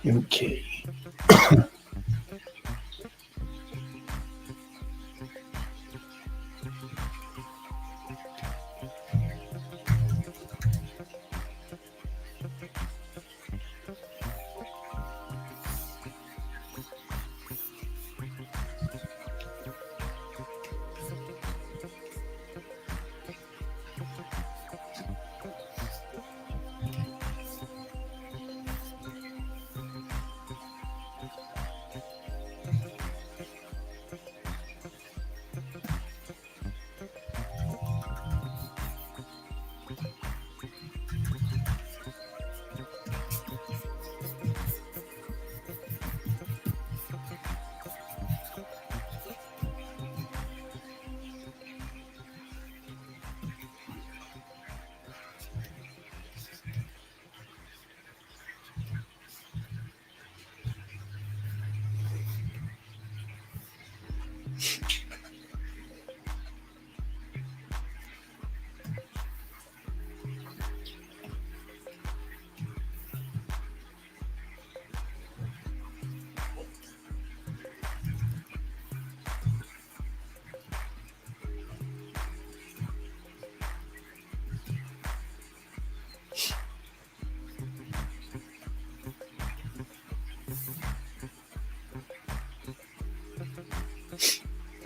Okay.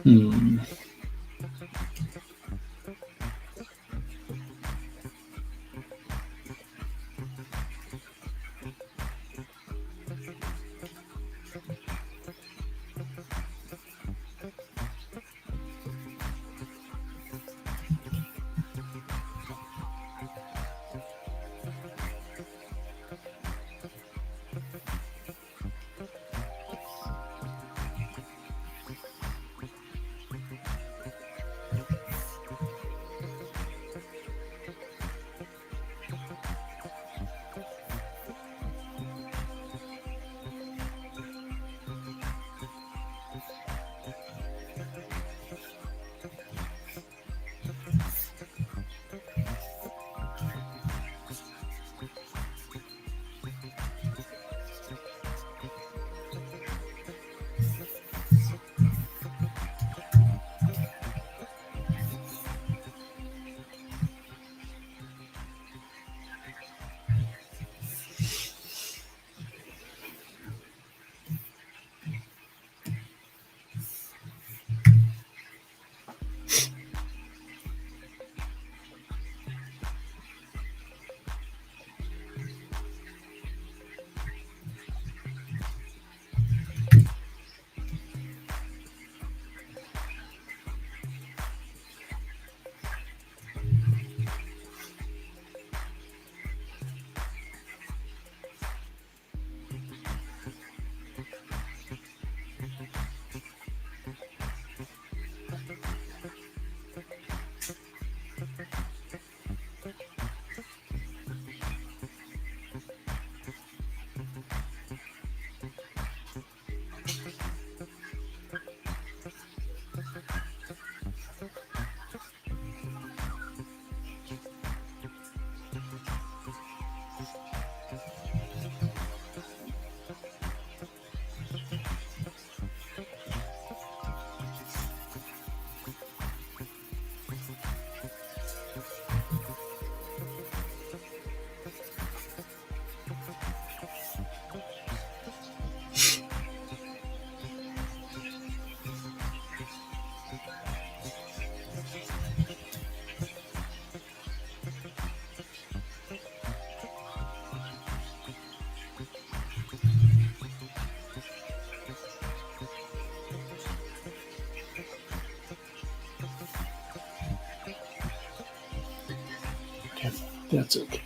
Hmm. That's okay.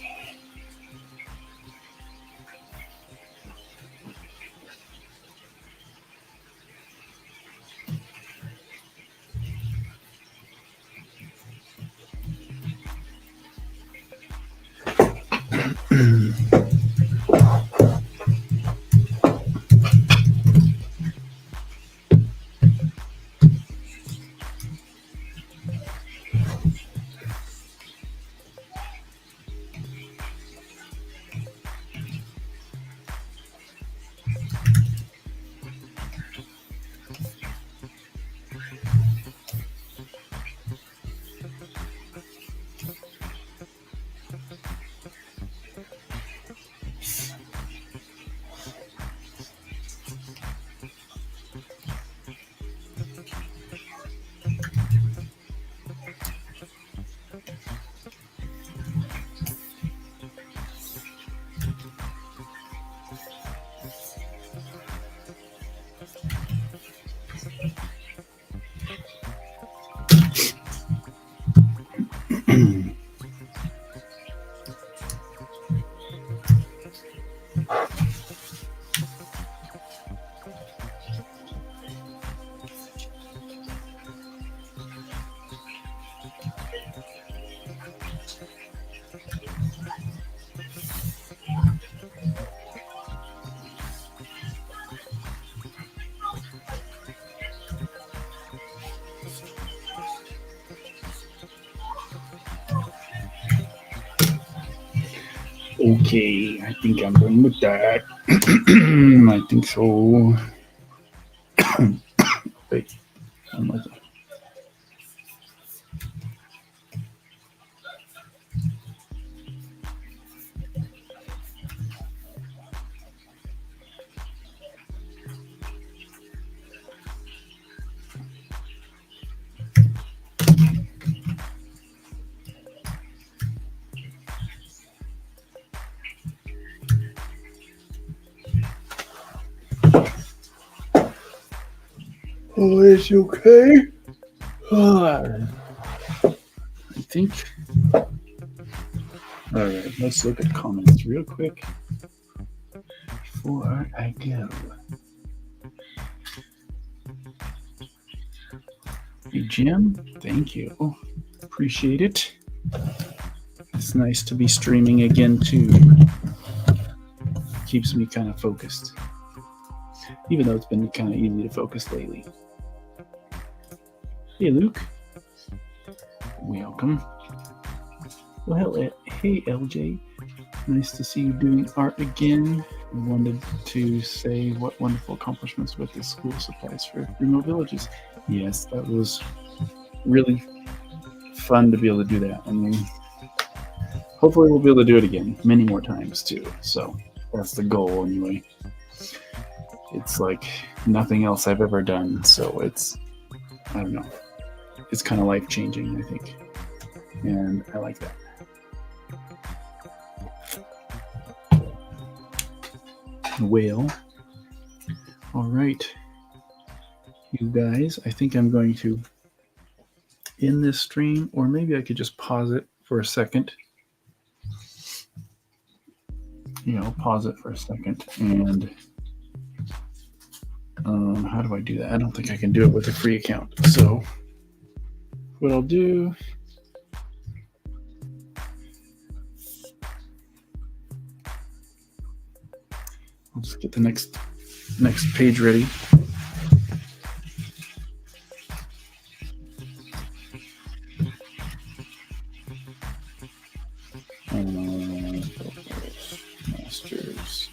Okay, I think I'm done with that. I think so. Wait, one more thing. Oh, it's okay. I think. All right, let's look at comments real quick before I go. Hey, Jim, thank you. Appreciate it. It's nice to be streaming again, too. Keeps me kind of focused. Even though it's been kind of easy to focus lately. Hey, Luke. Welcome. Well, hey, LJ. Nice to see you doing art again. I wanted to say what wonderful accomplishments with the school supplies for remote villages. Yes, that was really fun to be able to do that. I mean, hopefully we'll be able to do it again many more times, too. So that's the goal, anyway. It's like nothing else I've ever done, so it's, I don't know, it's kind of life-changing, I think, and I like that. Well, all right, you guys, I think I'm going to end this stream, or maybe I could just pause it for a second. Pause it for a second, and how do I do that? I don't think I can do it with a free account. So what I'll do, I'll just get the next page ready. Masters.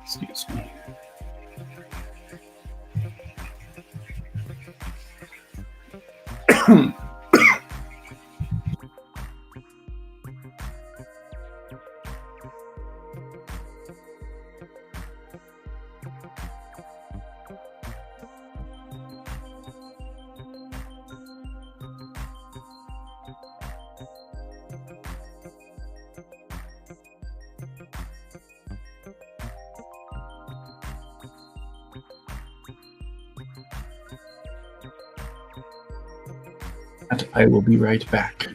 Excuse me. I will be right back.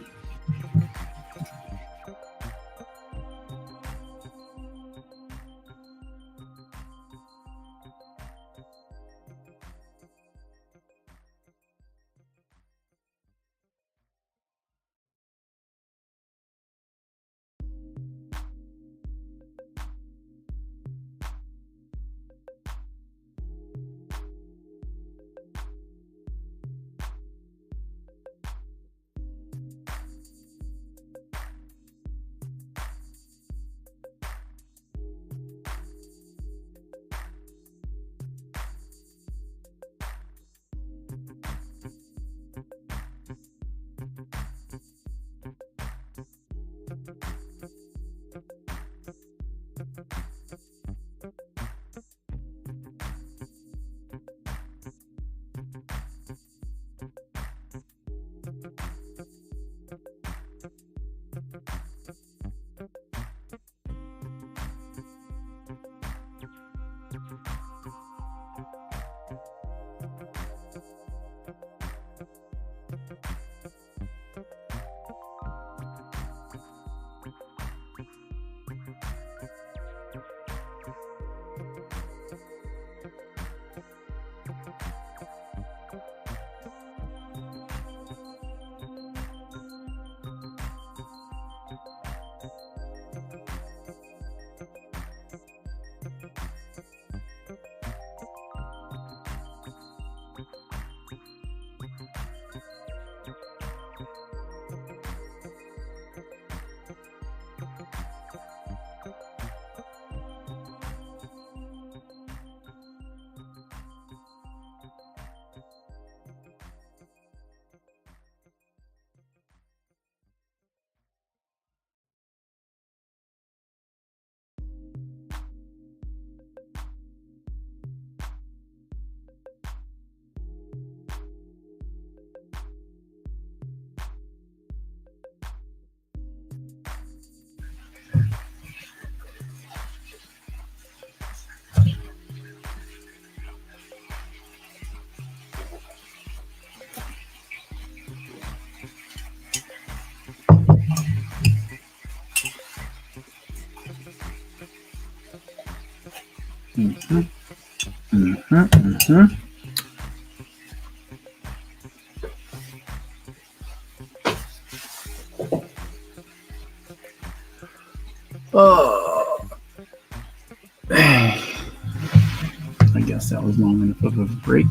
Mm-hmm. Mm-hmm. Mm-hmm. Oh, I guess that was long enough of a break.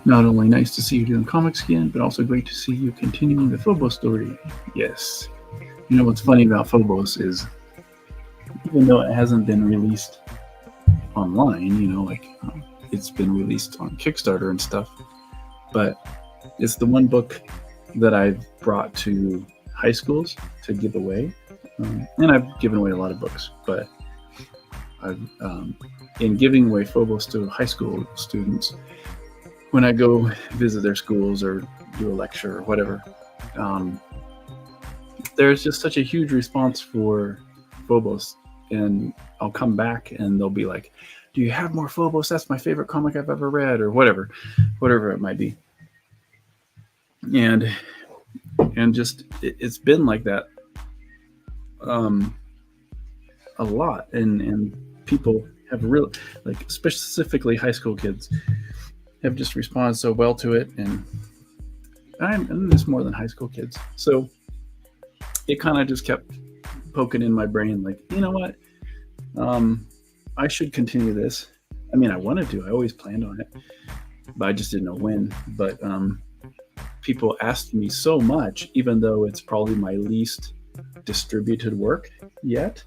Not only nice to see you doing comics again, but also great to see you continuing the Phobos story. Yes. You know what's funny about Phobos is, even though it hasn't been released online, it's been released on Kickstarter and stuff, but it's the one book that I've brought to high schools to give away. And I've given away a lot of books, but I've in giving away Phobos to high school students, when I go visit their schools or do a lecture or whatever, there's just such a huge response for Phobos. And I'll come back and they'll be like, do you have more Phobos? That's my favorite comic I've ever read, or whatever it might be. And just, it's been like that a lot. And people have really, like, specifically high school kids, have just responded so well to it, and it's more than high school kids. So it kind of just kept poking in my brain, like, you know what? I should continue this. I mean, I wanted to. I always planned on it, but I just didn't know when. But people asked me so much, even though it's probably my least distributed work yet.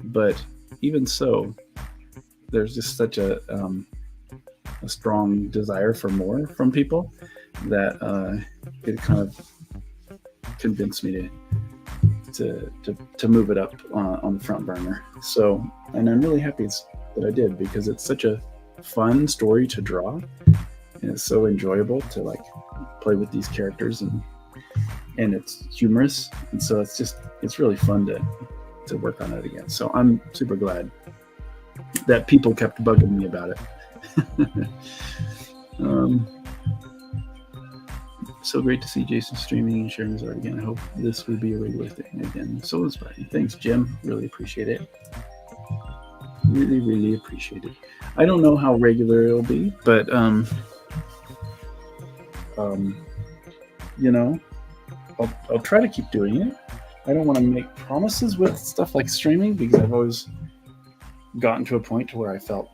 But even so, there's just such a strong desire for more from people that it kind of convinced me to move it up on the front burner. So, and I'm really happy that I did, because it's such a fun story to draw, and it's so enjoyable to like play with these characters, and it's humorous, and so it's really fun to work on it again. So I'm super glad that people kept bugging me about it. So great to see Jason streaming and sharing his art again. I hope this will be a regular thing again. So inspiring. Thanks, Jim. Really appreciate it. Really, really appreciate it. I don't know how regular it'll be, but you know, I'll try to keep doing it. I don't want to make promises with stuff like streaming because I've always gotten to a point to where I felt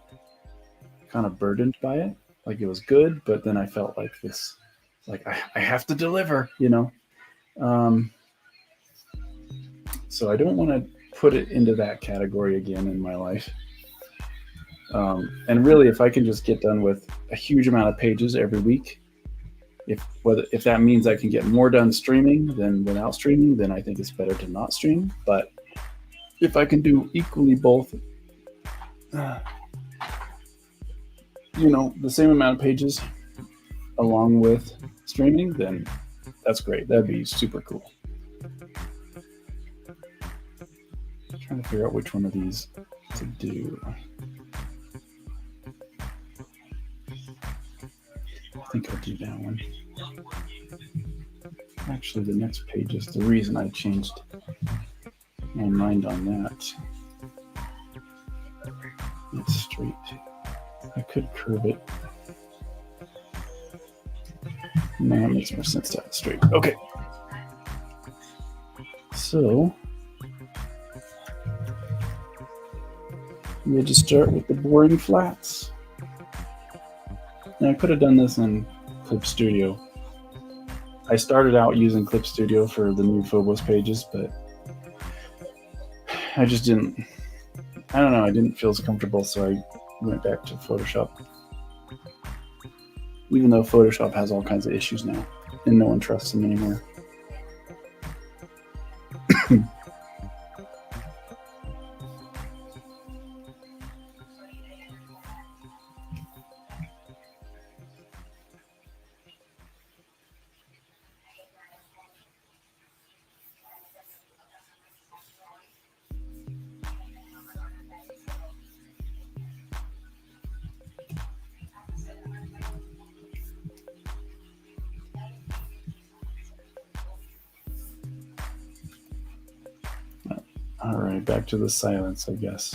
kind of burdened by it. Like it was good, but then I felt like this, like I have to deliver, you know? So I don't want to put it into that category again in my life. And really, if I can just get done with a huge amount of pages every week, if that means I can get more done streaming than without streaming, then I think it's better to not stream. But if I can do equally both, you know, the same amount of pages along with streaming, then that's great. That'd be super cool. I'm trying to figure out which one of these to do. I think I'll do that one. Actually, the next page is the reason I changed my mind on that. It's straight. I could curve it. No, it makes more sense to have it straight. Okay. So we'll just start with the boring flats. Now I could have done this in Clip Studio. I started out using Clip Studio for the new Phobos pages, but I just didn't, I don't know, I didn't feel as comfortable, so I went back to Photoshop. Even though Photoshop has all kinds of issues now, and no one trusts them anymore. All right, back to the silence, I guess.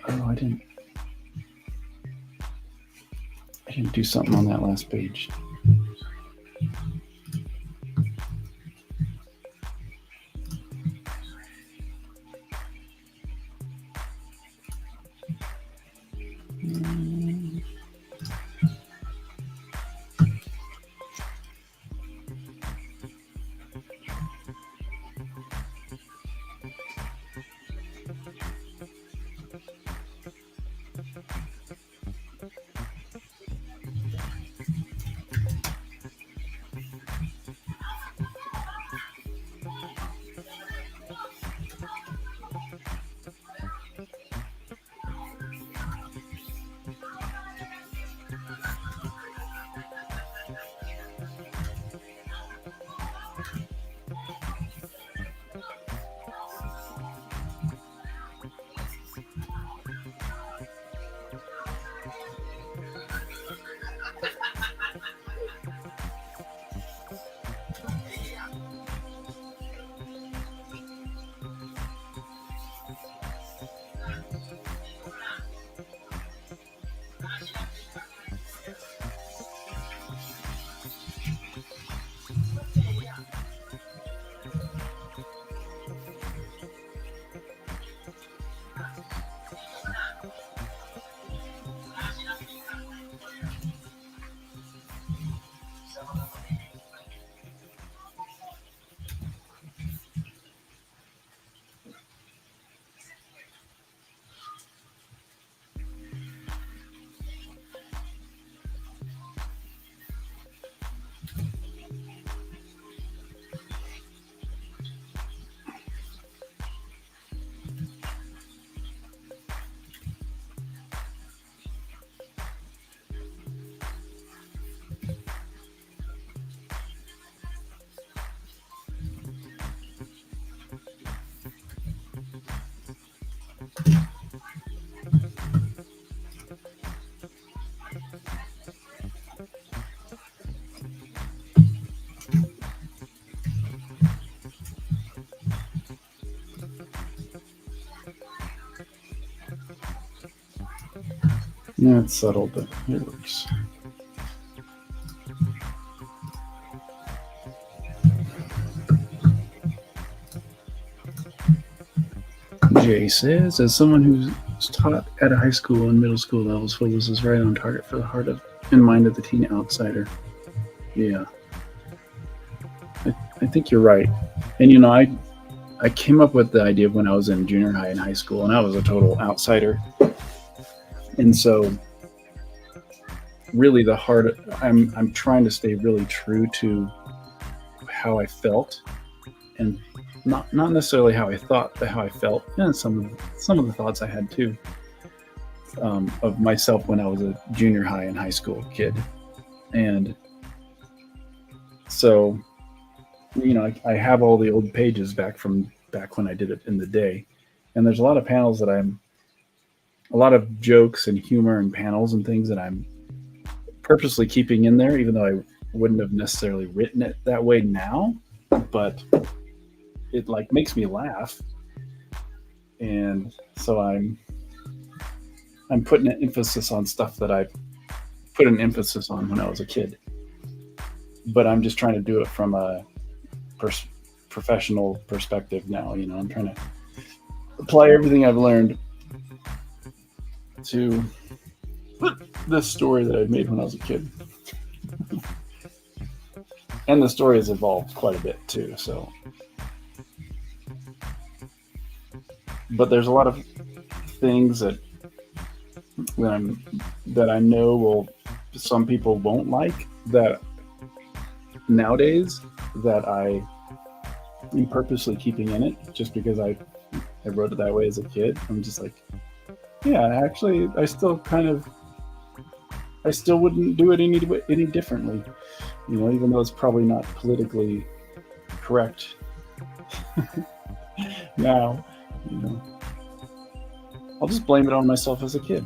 Oh, I didn't do something on that last page. Yeah, it's subtle, but it works. Jay says, as someone who's taught at a high school and middle school levels, Phobos is right on target for the heart of and mind of the teen outsider. Yeah. I think you're right. And, you know, I came up with the idea when I was in junior high and high school, and I was a total outsider. And so really the heart, I'm trying to stay really true to how I felt, and not necessarily how I thought, but how I felt, and some of the thoughts I had too, of myself when I was a junior high and high school kid. And so, you know, I have all the old pages back when I did it in the day, and there's a lot of panels that a lot of jokes and humor and panels and things that I'm purposely keeping in there, even though I wouldn't have necessarily written it that way now, but it like makes me laugh. And so I'm putting an emphasis on stuff that I put an emphasis on when I was a kid, but I'm just trying to do it from a professional perspective now. You know, I'm trying to apply everything I've learned to this story that I made when I was a kid. And the story has evolved quite a bit too, so. But there's a lot of things that I know some people won't like, that nowadays that I am purposely keeping in it just because I wrote it that way as a kid. I'm just like, yeah, actually I still wouldn't do it any differently, you know, even though it's probably not politically correct now, you know. I'll just blame it on myself as a kid.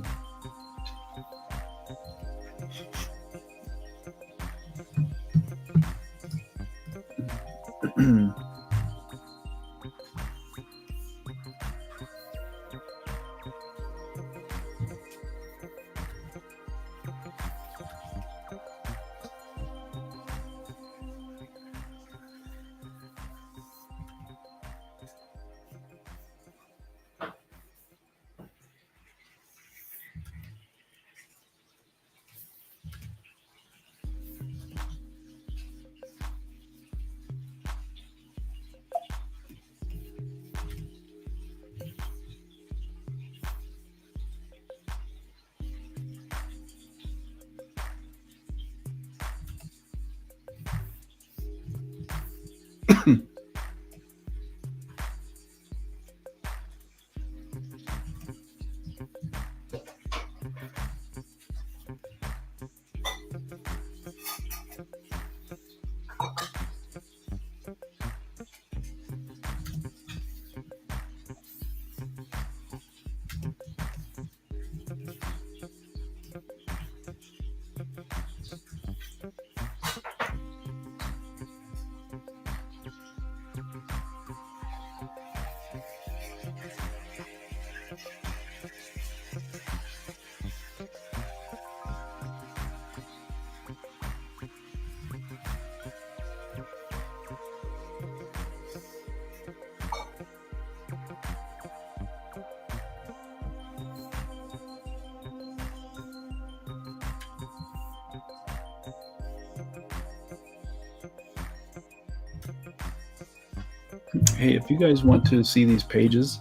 Hey, if you guys want to see these pages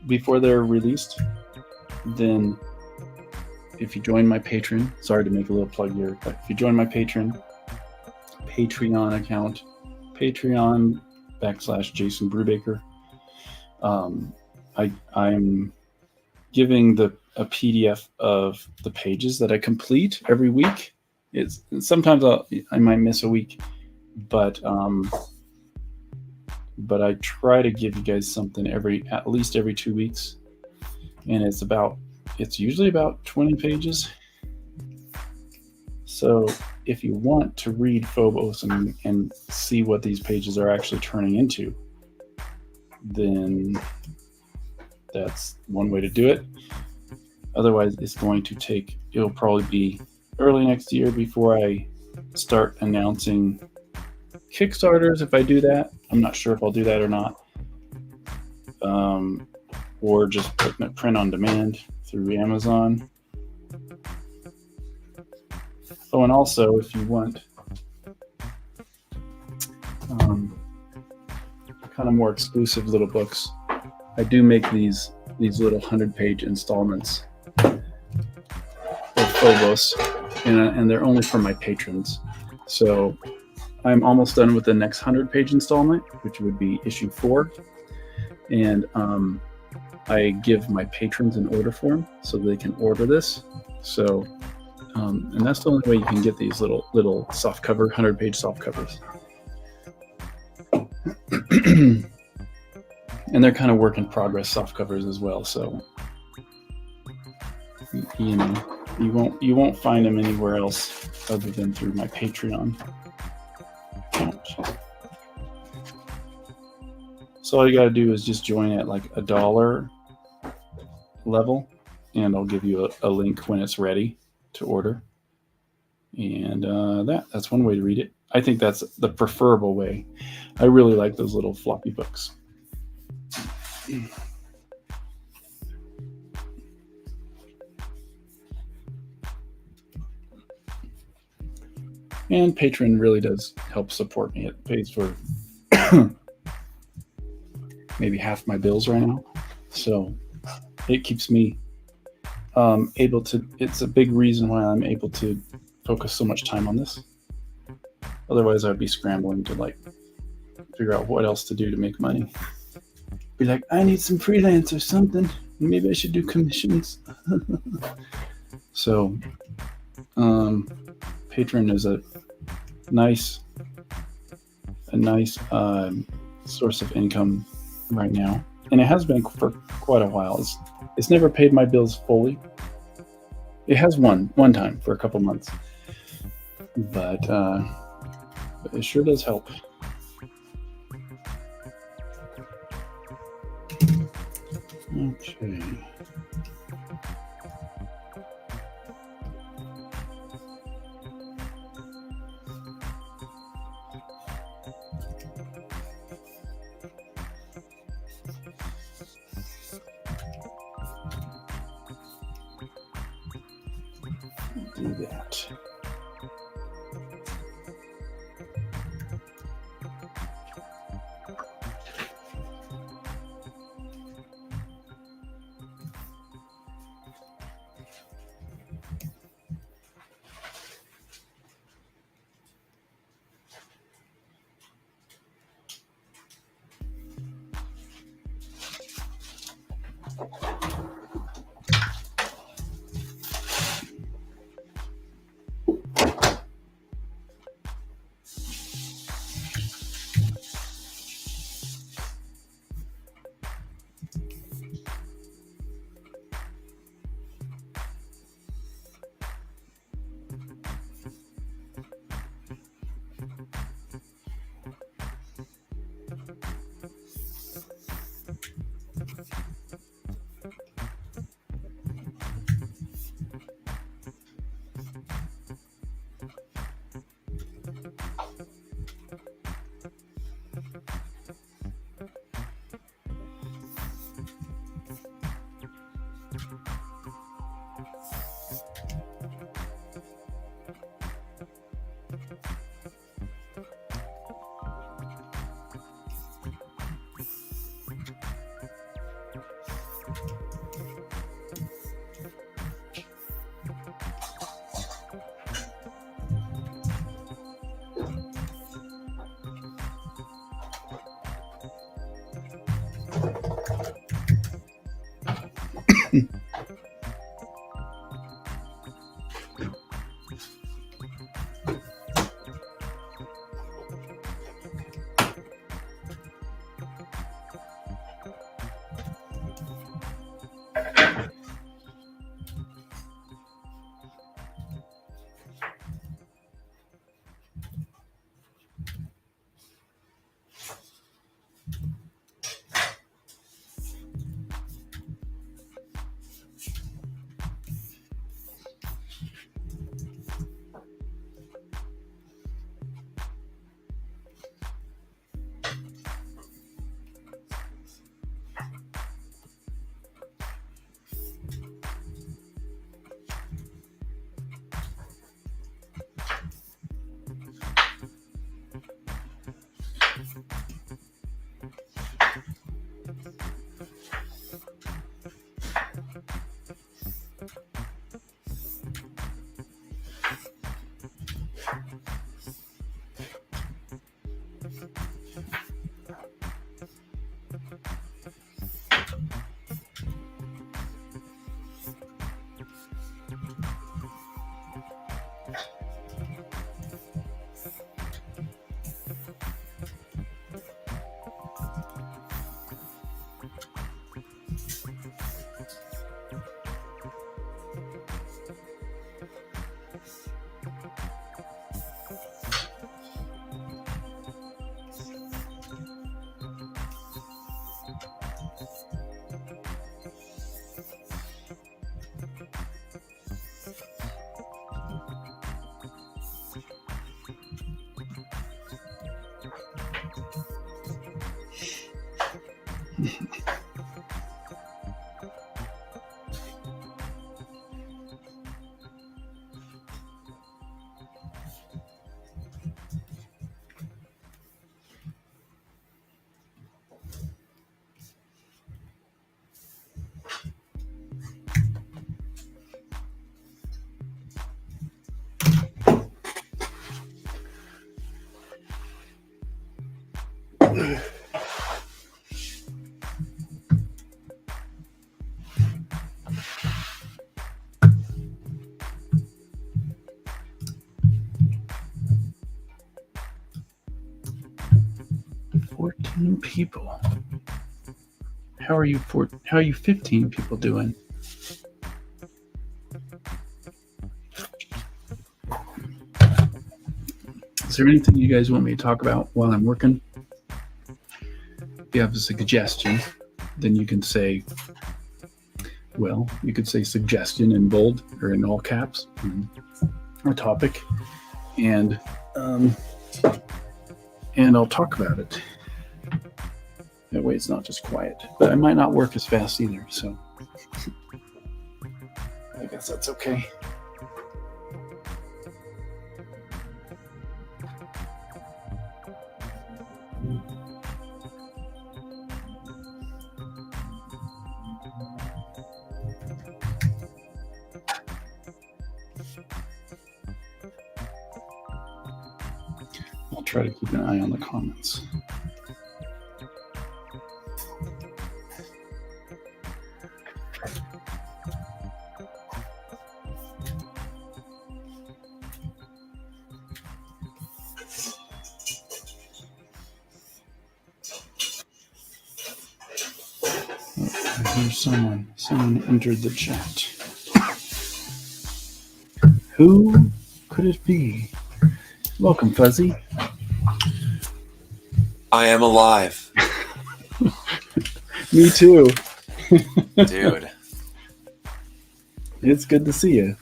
before they're released, then if you join my Patreon, sorry to make a little plug here, but if you join my Patreon account, Patreon.com/Jason Brubaker, I'm giving a PDF of the pages that I complete every week. Sometimes I might miss a week, but I try to give you guys something at least every 2 weeks, and it's usually about 20 pages. So if you want to read Phobos and see what these pages are actually turning into, then that's one way to do it. Otherwise, it'll probably be early next year before I start announcing Kickstarters. If I do that, I'm not sure if I'll do that or not. Or just putting it print on demand through Amazon. Oh, and also, if you want kind of more exclusive little books, I do make these little 100-page installments of Phobos, and they're only for my patrons. So I'm almost done with the next 100-page installment, which would be issue 4. And I give my patrons an order form so they can order this. So, and that's the only way you can get these little soft cover, 100-page soft covers. And they're kind of work in progress soft covers as well. So, you won't find them anywhere else other than through my Patreon account. So all you got to do is just join at like $1 level, and I'll give you a link when it's ready to order. And that's one way to read it. I think that's the preferable way. I really like those little floppy books. And Patreon really does help support me. It pays for maybe half my bills right now. So it keeps me able to, it's a big reason why I'm able to focus so much time on this. Otherwise I'd be scrambling to figure out what else to do to make money. Be like, I need some freelance or something. Maybe I should do commissions. So Patreon is a nice source of income right now, and it has been for quite a while. It's never paid my bills fully. It has one time for a couple months, but it sure does help. Okay. Do that. People. How are you 15 people doing? Is there anything you guys want me to talk about while I'm working? If you have a suggestion, then you can say, well, you could say suggestion in bold or in all caps, or topic, and I'll talk about it. That way it's not just quiet. But I might not work as fast either, so I guess that's okay. I'll try to keep an eye on the comments. Here's someone entered the chat. Who could it be? Welcome, Fuzzy. I am alive. Me too. Dude. It's good to see you.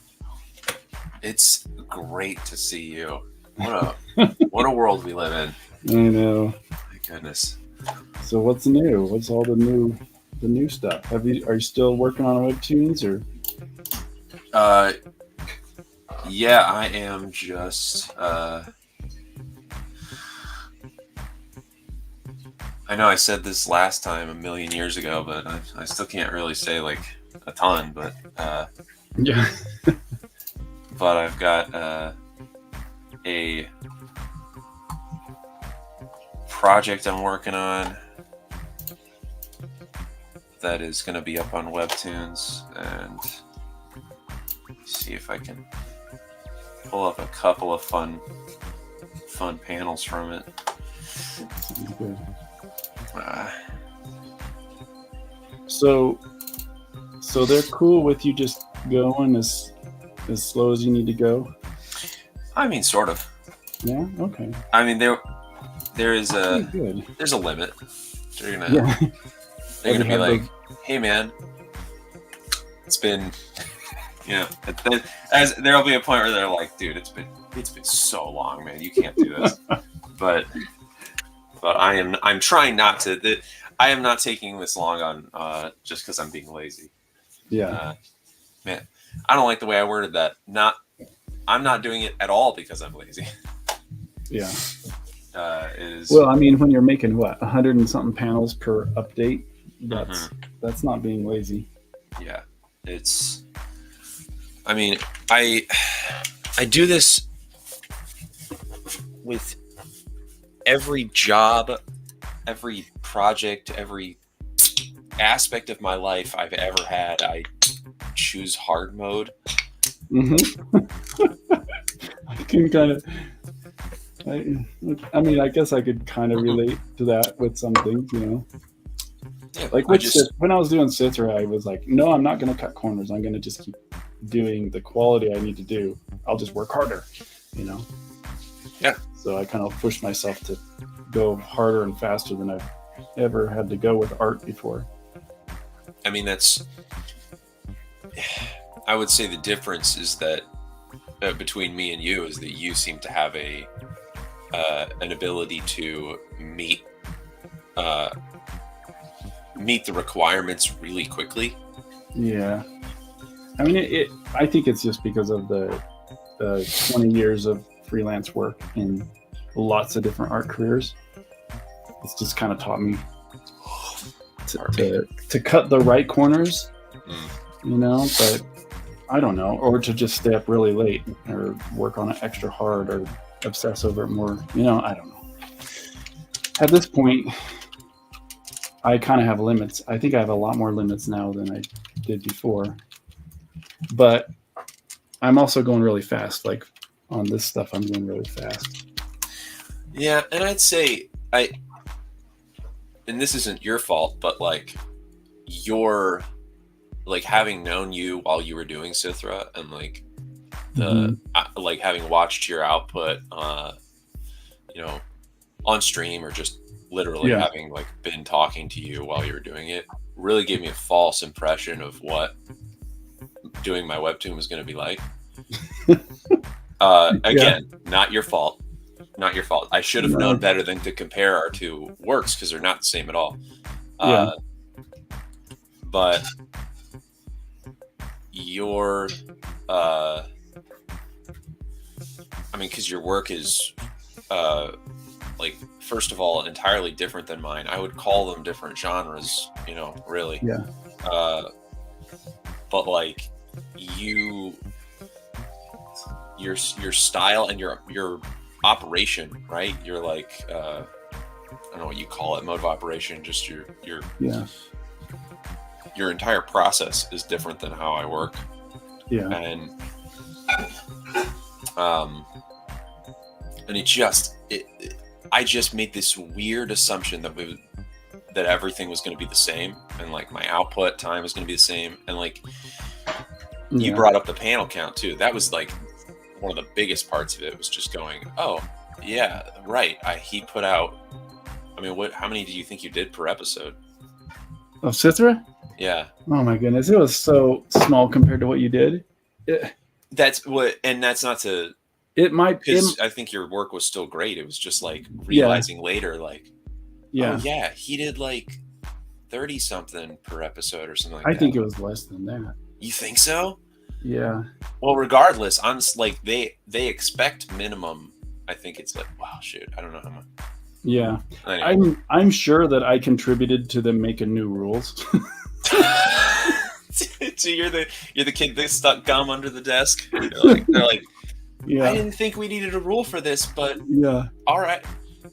It's great to see you. What a world we live in. I know. My goodness. So what's new? What's all the new stuff? Are you still working on Webtoons or? Yeah, I am just I know I said this last time a million years ago, but I still can't really say like a ton, but yeah. But I've got a project I'm working on that is going to be up on Webtoons, and see if I can pull up a couple of fun panels from it. Sounds good. Uh, So they're cool with you just going as slow as you need to go. I mean, sort of. Yeah. Okay. I mean, there is Pretty good. there's a limit. They're gonna Yeah. they're gonna be Have like, hey man, it's been, as there'll be a point where they're like, dude, it's been so long, man, you can't do this. but I'm trying not to. I am not taking this long on just because I'm being lazy. Yeah. Man, I don't like the way I worded that. I'm not doing it at all because I'm lazy. Yeah. Well, I mean, when you're making 100 and something panels per update, that's not being lazy. Yeah, I mean, I do this with every job, every project, every aspect of my life I've ever had. I choose hard mode. I can kind of. I mean, I guess I could kind of relate to that with some things, Yeah, Like when I was doing Citra, I was like, no, I'm not going to cut corners. I'm going to just keep doing the quality I need to do. I'll just work harder, Yeah. So I kind of pushed myself to go harder and faster than I've ever had to go with art before. I mean, I would say the difference is that between me and you is that you seem to have an ability to meet the requirements really quickly. Yeah. I mean, I think it's just because of the 20 years of freelance work in lots of different art careers. It's just kind of taught me to cut the right corners, but I don't know, or to just stay up really late or work on it extra hard or obsess over it more. I don't know. At this point, I kind of have limits. I think I have a lot more limits now than I did before. But I'm also going really fast. Like on this stuff, I'm going really fast. Yeah, and I'd say and this isn't your fault, but like you're like having known you while you were doing Citra and like like having watched your output, on stream or just literally having like been talking to you while you were doing it really gave me a false impression of what doing my webtoon was going to be like. Again, not your fault. I should have known better than to compare our two works because they're not the same at all. But your because your work is like, first of all, entirely different than mine. I would call them different genres, really. Yeah. But like your style and your operation, right? You're like I don't know what you call it, mode of operation, just your entire process is different than how I work. Yeah. And I just made this weird assumption that everything was going to be the same, and like my output time was going to be the same, and like you brought up the panel count too. That was like one of the biggest parts of it, was just going, oh yeah, right. He put out. I mean, how many do you think you did per episode? Of Citra? Yeah. Oh my goodness, it was so small compared to what you did. That's not to. It might, because I think your work was still great. It was just like realizing later, like, oh yeah, he did like 30 something per episode or something like that. I think it was less than that. You think so? Yeah. Well, regardless, I'm like they expect minimum. I think it's like, wow, shoot, I don't know how much. Yeah, anyway. I'm sure that I contributed to them making new rules. So you're the kid that stuck gum under the desk. They're like, yeah. I didn't think we needed a rule for this, but yeah. All right.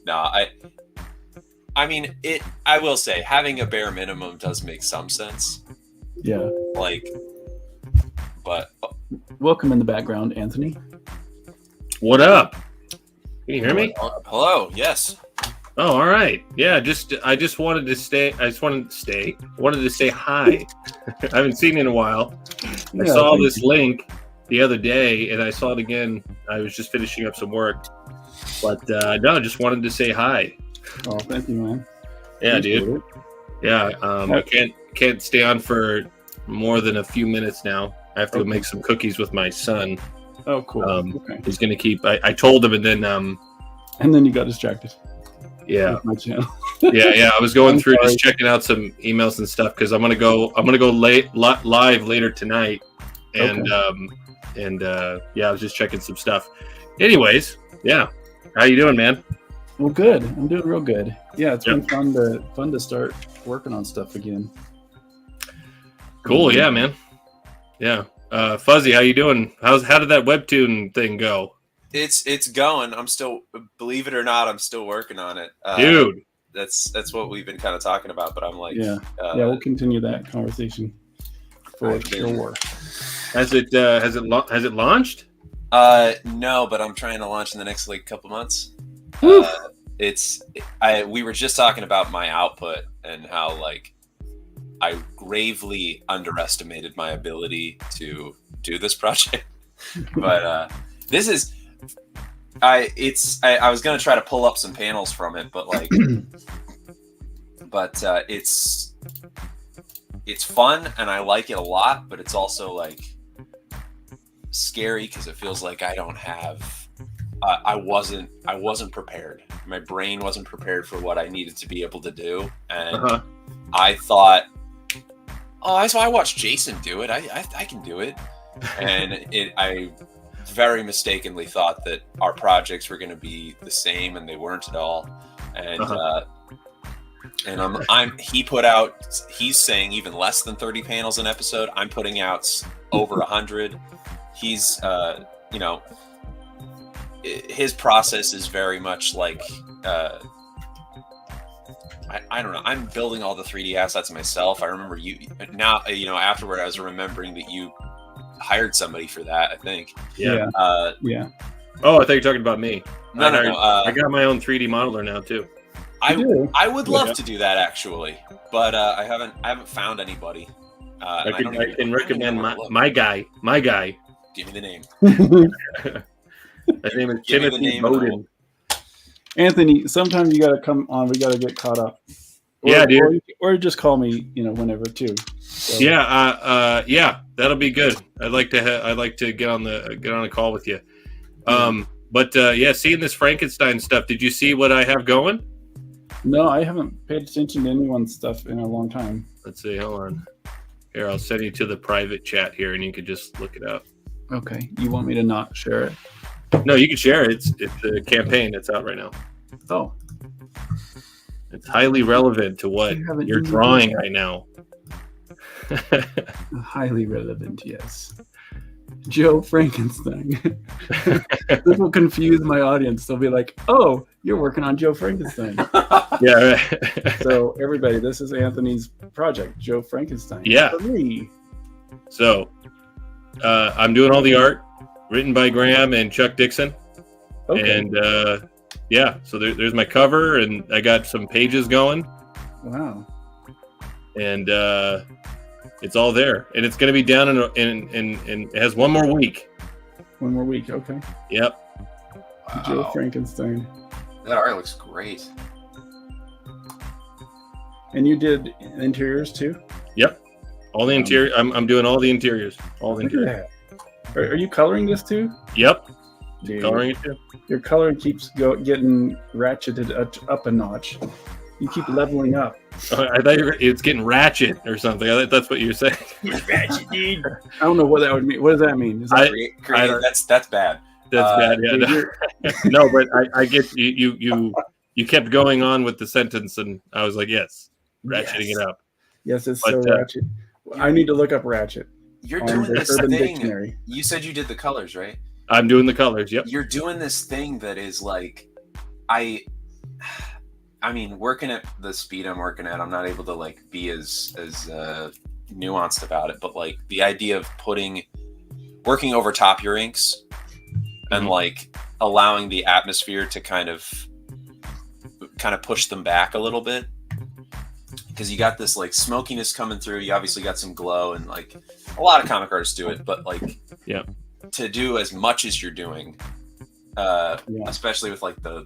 No, I mean, I will say having a bare minimum does make some sense. Yeah. Like, but Welcome in the background, Anthony. What up? Can you hear me? Hello. Yes. Oh, all right. Yeah, I just wanted to stay. Wanted to say hi. I haven't seen you in a while. I saw this link the other day, and I saw it again. I was just finishing up some work, but no, just wanted to say hi. Oh, thank you, man. Yeah, Appreciate dude. it. Yeah, I can't stay on for more than a few minutes now. I have to go make some cookies with my son. Oh, cool. Okay. He's gonna keep. I told him, and then And then you got distracted. yeah. With my channel. yeah. I was going I'm through sorry. just checking out some emails and stuff because I'm gonna go live later tonight, and yeah, I was just checking some stuff. Anyways, yeah, how you doing, man? Well, good. I'm doing real good. Yeah, it's been fun to start working on stuff again. Cool, yeah, man. Yeah, Fuzzy, how you doing? How did that webtoon thing go, It's going. I'm still, believe it or not, I'm still working on it, dude? That's what we've been kind of talking about. But I'm like, Yeah, we'll continue that conversation for sure. Has it launched? No, but I'm trying to launch in the next like couple months. Woo. We were just talking about my output and how like I gravely underestimated my ability to do this project. But this is I was gonna try to pull up some panels from it, but like it's fun and I like it a lot, but it's also like scary because it feels like I don't have I wasn't prepared. My brain wasn't prepared for what I needed to be able to do, and I thought, so I watched Jason do it. I can do it, and I very mistakenly thought that our projects were going to be the same, and they weren't at all. And he's saying even less than 30 panels an episode. I'm putting out over 100. He's his process is very much like I don't know. I'm building all the 3D assets myself. I remember afterward I was remembering that you hired somebody for that, I think. Yeah. Yeah. Oh, I thought you were talking about me. No. I got my own 3D modeler now too. I would love to do that actually, but I haven't found anybody. I can recommend my guy. Give me the name. His name is Give me the Timothy name Bowden. Anthony, sometime you got to come on. We got to get caught up. Yeah, dude. Or just call me, whenever too. So. Yeah, that'll be good. I'd like to get on a call with you. But seeing this Frankenstein stuff, did you see what I have going? No, I haven't paid attention to anyone's stuff in a long time. Let's see. Hold on. Here, I'll send you to the private chat here, and you can just look it up. Okay. You want me to not share it? No, you can share it. It's a campaign that's out right now. Oh. It's highly relevant to what you're drawing right now. Highly relevant, yes. Joe Frankenstein. This will confuse my audience. They'll be like, "Oh, you're working on Joe Frankenstein." Yeah, right. So everybody, this is Anthony's project, Joe Frankenstein. Yeah. 3. So I'm doing all the art, written by Graham and Chuck Dixon. Okay. And so there's my cover, and I got some pages going. Wow. And it's all there, and it's going to be down in it has one more week. One more week. Okay. Yep. Wow. Joe Frankenstein. That art looks great. And you did interiors too? Yep. All the interior. I'm doing all the interiors. All the Look at interiors. that. Are you coloring this too? Yep. Dude, Coloring it too. your color keeps getting ratcheted up a notch. You keep leveling up. I thought it's getting ratchet or something. I thought that's what you were saying. Ratchet, dude. I don't know what that would mean. What does that mean? Is that That's bad. That's bad. Yeah. dude, No, but I get you kept going on with the sentence, and I was like, yes, ratcheting it up. Yes, it's But, so ratchet. I need to look up ratchet. You're on doing the this Urban thing. Dictionary. You said you did the colors, right? I'm doing the colors. Yep. You're doing this thing that is like, I I mean, working at the speed I'm working at, I'm not able to like be as nuanced about it, but like the idea of working over top your inks and like allowing the atmosphere to kind of push them back a little bit, because you got this like smokiness coming through. You obviously got some glow, and like a lot of comic artists do it, but like to do as much as you're doing, especially with like the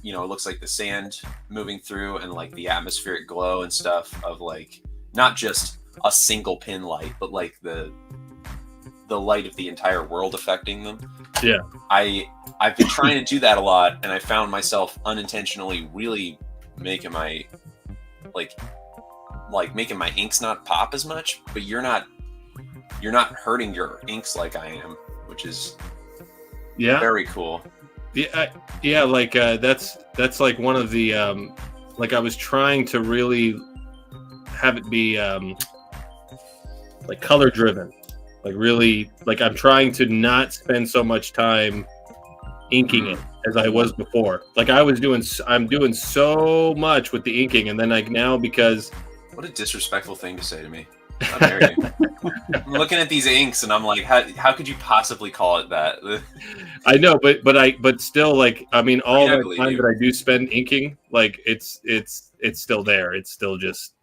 it looks like the sand moving through and like the atmospheric glow and stuff of like not just a single pin light, but like the light of the entire world affecting them. Yeah. I've been trying to do that a lot, and I found myself unintentionally really making my making my inks not pop as much, but you're not hurting your inks like I am, which is very cool. Yeah, like that's like one of the like I was trying to really have it be like color driven. Like really, like I'm trying to not spend so much time inking it as I was before. Like I'm doing so much with the inking, and then like now, because what a disrespectful thing to say to me. How dare you? I'm looking at these inks and I'm like, how could you possibly call it that? I know, but still, like, I mean, all the time that I do spend inking, like it's still there. It's still just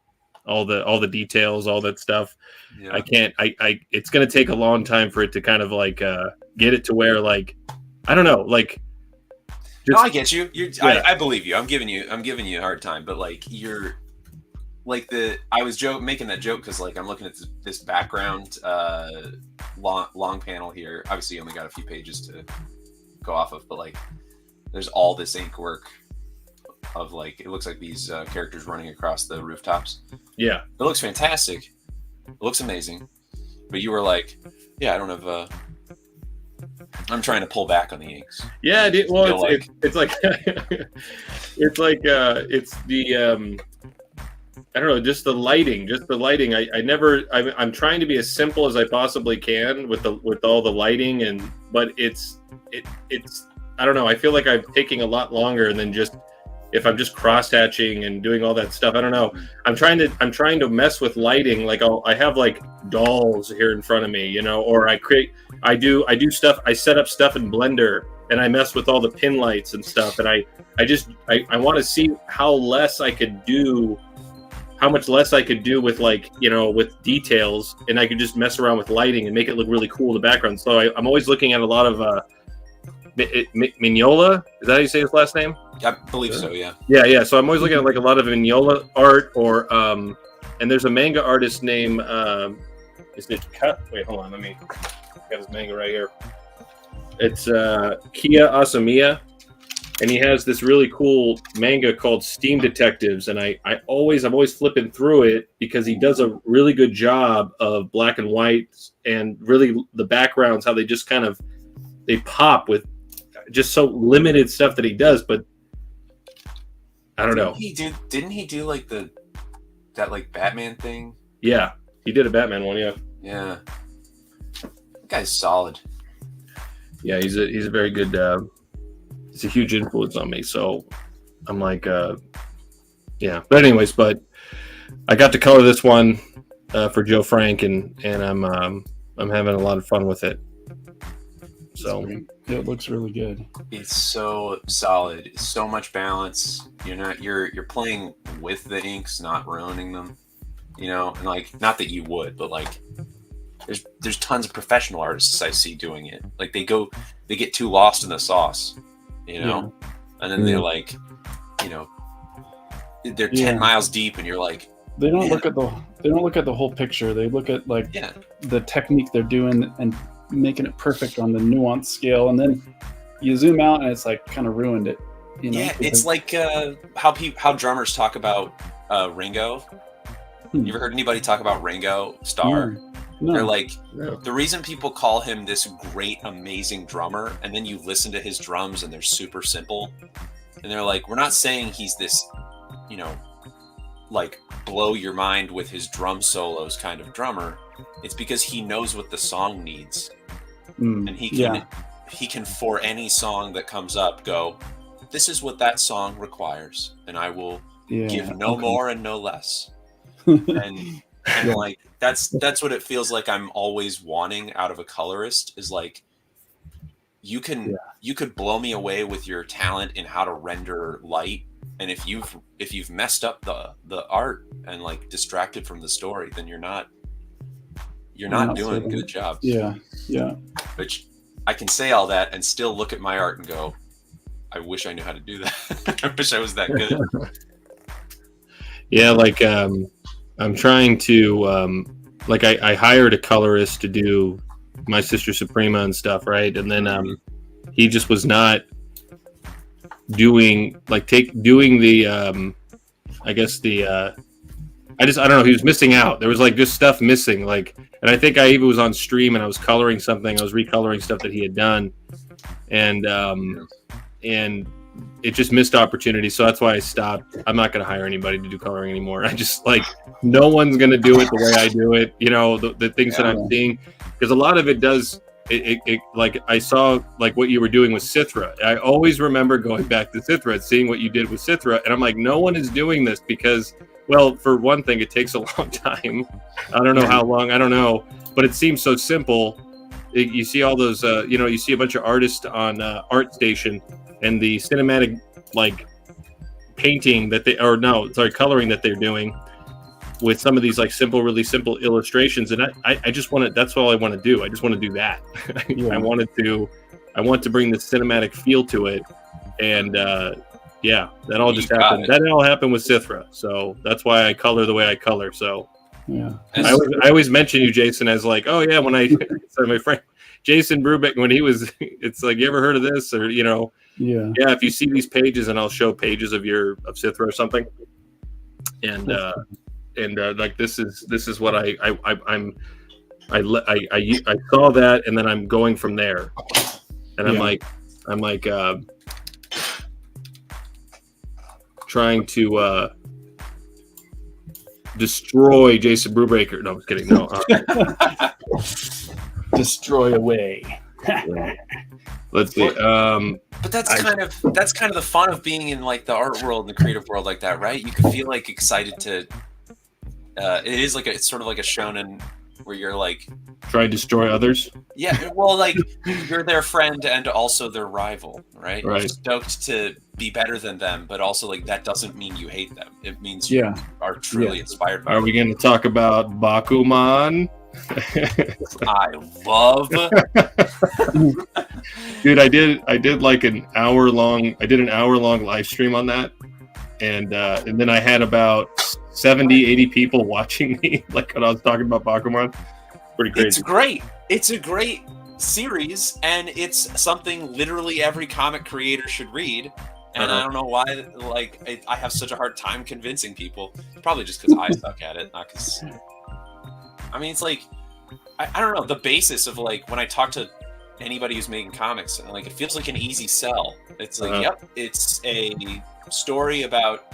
all the details, all that stuff. Yeah. I can't. It's gonna take a long time for it to kind of like get it to where, like, I don't know, like. No, I get you. I believe you. I'm giving you a hard time, but like you're like I was making that joke because like I'm looking at this background long panel here. Obviously, you only got a few pages to go off of, but like there's all this ink work of like it looks like these characters running across the rooftops. Yeah, it looks fantastic. It looks amazing. But you were like, yeah, I don't have. I'm trying to pull back on the inks. Yeah, it's like it's like it's the I don't know, just the lighting. I'm trying to be as simple as I possibly can with all the lighting, but it's I don't know. I feel like I'm taking a lot longer than just if I'm just cross hatching and doing all that stuff. I don't know. I'm trying to mess with lighting. Like I have like dolls here in front of me, or I do stuff. I set up stuff in Blender and I mess with all the pin lights and stuff. And I want to see how much less I could do with like, with details, and I could just mess around with lighting and make it look really cool in the background. So I'm always looking at a lot of Mignola. Is that how you say his last name? I believe so, yeah. Yeah. So I'm always looking at like a lot of Mignola art, or and there's a manga artist named is it Cut? Wait, hold on. Let me got his manga right here. It's Kiya Asamiya, and he has this really cool manga called Steam Detectives, and I'm always flipping through it because he does a really good job of black and white and really the backgrounds, how they just kind of they pop with just so limited stuff that he does, but I don't know. Didn't he do like that like Batman thing? Yeah, he did a Batman one. Yeah. Yeah. That guy's solid. Yeah, he's a very good. He's a huge influence on me. So I'm like, yeah. But anyways, I got to color this one for Joe Frank, and I'm having a lot of fun with it. So it looks really good. It's so solid. It's so much balance. You're playing with the inks, not ruining them. And like, not that you would, but like there's tons of professional artists I see doing it. Like they get too lost in the sauce, and then they're like, they're 10 miles deep, and you're like, they don't look at the whole picture. They look at like the technique they're doing and making it perfect on the nuance scale, and then you zoom out and it's like kind of ruined it. It's like how drummers talk about Ringo. You ever heard anybody talk about Ringo Starr? No. They're like, the reason people call him this great, amazing drummer, and then you listen to his drums and they're super simple, and they're like, we're not saying he's this, like blow your mind with his drum solos kind of drummer. It's because he knows what the song needs, and he can for any song that comes up go, this is what that song requires, and I will Yeah. give no okay. more and no less. And Yeah. like that's what it feels like I'm always wanting out of a colorist is like you could blow me away with your talent in how to render light, and if you've messed up the art and like distracted from the story, then you're not doing a serving. good job. Yeah. Which I can say all that and still look at my art and go, I wish I knew how to do that. I wish I was that good. Yeah, like I'm trying to like I hired a colorist to do my Sister Suprema and stuff, right? And then he just was not doing the I guess the I don't know, he was missing out. There was like just stuff missing, like, and I think I even was on stream and I was coloring something. I was recoloring stuff that he had done, and it just missed opportunity. So that's why I stopped. I'm not going to hire anybody to do coloring anymore. I just like, no one's going to do it the way I do it. You know, the things that I'm seeing, because a lot of it does. It like I saw like what you were doing with Sithra. I always remember going back to Sithra and seeing what you did with Sithra, and I'm like, no one is doing this because, well, for one thing, it takes a long time. I don't know how long. I don't know, but it seems so simple. You see all those, you see a bunch of artists on ArtStation, and the cinematic like painting that coloring that they're doing with some of these like really simple illustrations, and I just want to. That's all I want to do. I just want to do that. Yeah. I want to bring the cinematic feel to it, and that all just happened. That all happened with Sithra, so that's why I color the way I color. So Yeah. I always mention you, Jason, as like, oh yeah, when I so my friend Jason Brubeck, when he was, it's like, you ever heard of this, or Yeah. if you see these pages, and I'll show pages of Sithra or something, and like this is what I saw that, and then I'm going from there, and I'm like trying to destroy Jason Brubaker. No, I'm just kidding. No, Destroy away. let's see. But that's kind of the fun of being in like the art world and the creative world like that, right? You can feel like excited to. It is like it's sort of like a shonen where you're like try to destroy others. Yeah, well, like you're their friend and also their rival, right? Right. You're stoked to be better than them, but also like that doesn't mean you hate them. It means you are truly inspired by Are them. we going to talk about Bakuman? I love. Dude, I did like an hour long live stream on that, and then I had about 70-80 people watching me like when I was talking about Bakuman. Pretty crazy. It's a great series, and it's something literally every comic creator should read. And I don't know why, like, I have such a hard time convincing people. It's probably just because I suck at it, not because. I mean, it's like, I don't know, the basis of like when I talk to anybody who's making comics, like it feels like an easy sell. It's like, yep, it's a story about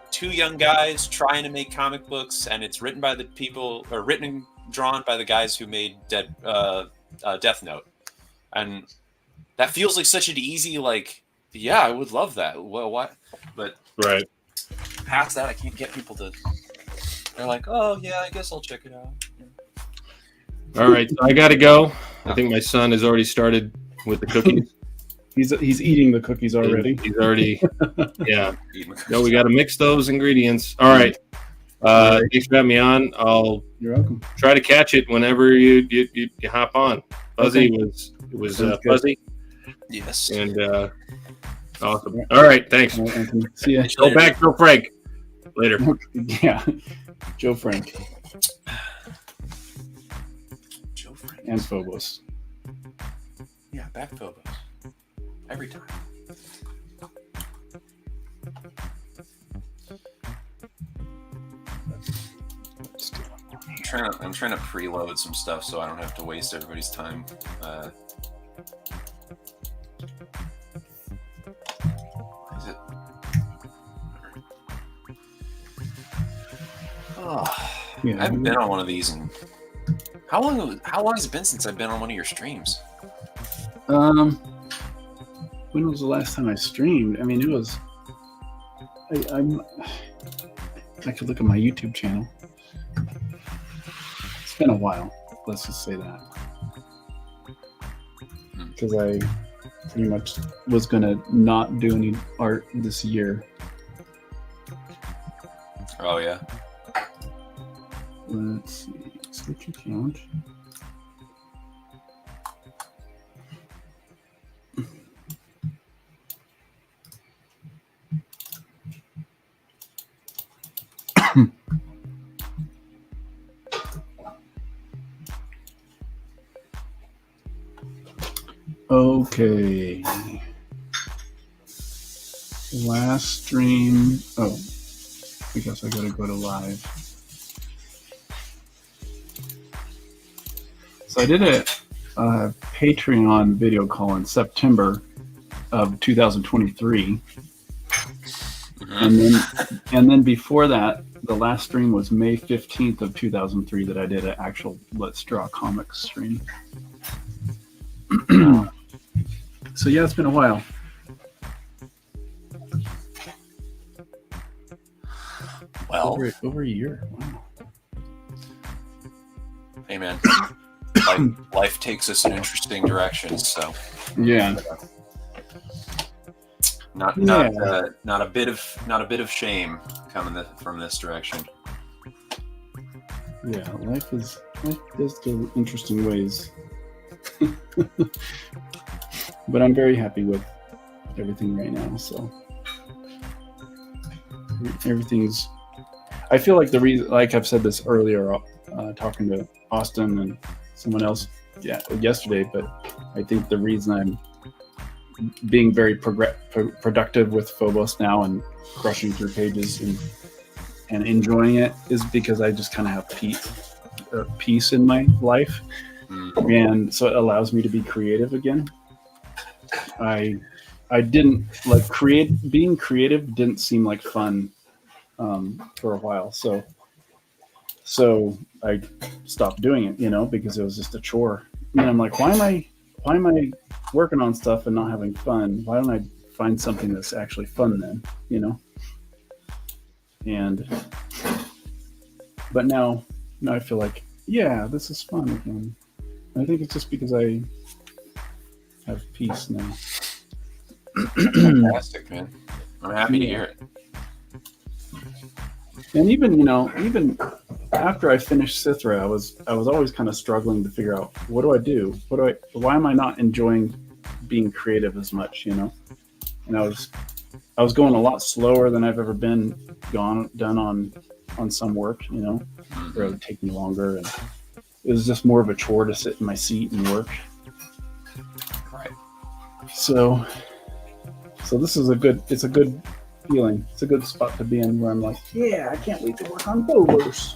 two young guys trying to make comic books, and it's written by the people, or written and drawn by the guys who made Death Note, and that feels like such an easy, like, yeah, I would love that. Well, what? But right past that, I can't get people to. They're like, oh yeah, I guess I'll check it out. All right, so I gotta go. I think my son has already started with the cookies. He's eating the cookies already. He's already, yeah. No, we got to mix those ingredients. All right. Thanks for having me on. You're welcome. Try to catch it whenever you hop on. Fuzzy was Fuzzy. Yes. And awesome. All right. Thanks. See ya. Go back, Joe Frank. Later. Yeah. Joe Frank. Joe Frank. And Phobos. Yeah, back Phobos. Every time. I'm trying to preload some stuff so I don't have to waste everybody's time. Is it? Oh, Yeah. I haven't been on one of these in how long has it been since I've been on one of your streams? when was the last time I streamed? I mean, it was. I could look at my YouTube channel. It's been a while. Let's just say that. Because I pretty much was gonna not do any art this year. Oh yeah. Let's see. Switch account. Okay. Last stream. Oh, I guess I gotta go to live. So I did a Patreon video call in September of 2023. And then before that, the last stream was May 15th of 2003 that I did an actual Let's Draw Comics stream. So yeah, it's been a while. Well, over a year. Wow. hey man, life takes us in interesting directions. So Yeah. not a bit of shame coming from this direction. Yeah, life does go interesting ways. But I'm very happy with everything right now, so everything's. I feel like the reason, like I've said this earlier, talking to Austin and someone else, yesterday. But I think the reason I'm being very productive with Phobos now and crushing through pages and enjoying it is because I just kind of have peace in my life, and so it allows me to be creative again. I didn't like being creative didn't seem like fun for a while, so I stopped doing it, because it was just a chore. And I'm like, why am I working on stuff and not having fun? Why don't I find something that's actually fun then, but now I feel like, yeah, this is fun again. I think it's just because I have peace now. Fantastic, man. I'm happy to hear it. And even after I finished Sithra, I was always kind of struggling to figure out, what do I do? Why am I not enjoying being creative as much, And I was going a lot slower than I've ever done on some work, where it would take me longer, and it was just more of a chore to sit in my seat and work. Right. So this is a good feeling. It's a good spot to be in where I'm like, yeah, I can't wait to work on Phobos.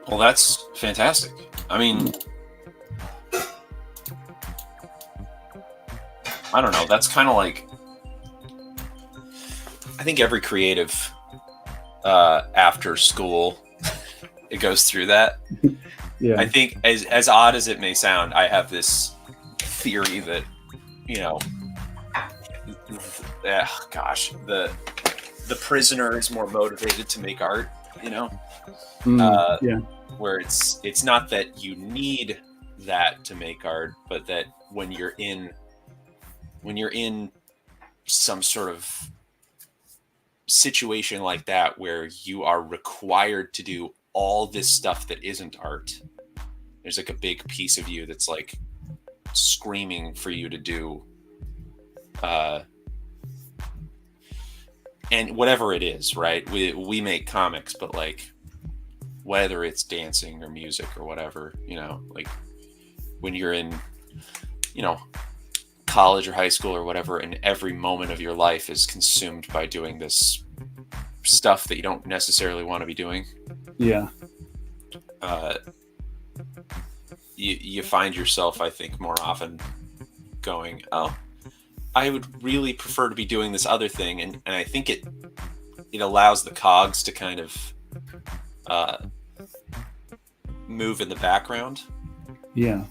Well, that's fantastic. I mean, I don't know. That's kind of like, I think every creative after school, it goes through that. Yeah. I think as odd as it may sound, I have this theory that, the prisoner is more motivated to make art, Yeah. where it's not that you need that to make art, but that when you're in some sort of situation like that where you are required to do all this stuff that isn't art, there's like a big piece of you that's like screaming for you to do and whatever it is, right? We make comics, but like whether it's dancing or music or whatever, like when you're in college or high school or whatever, and every moment of your life is consumed by doing this stuff that you don't necessarily want to be doing. Yeah. You find yourself, I think, more often going, oh, I would really prefer to be doing this other thing. And I think it allows the cogs to kind of move in the background. Yeah.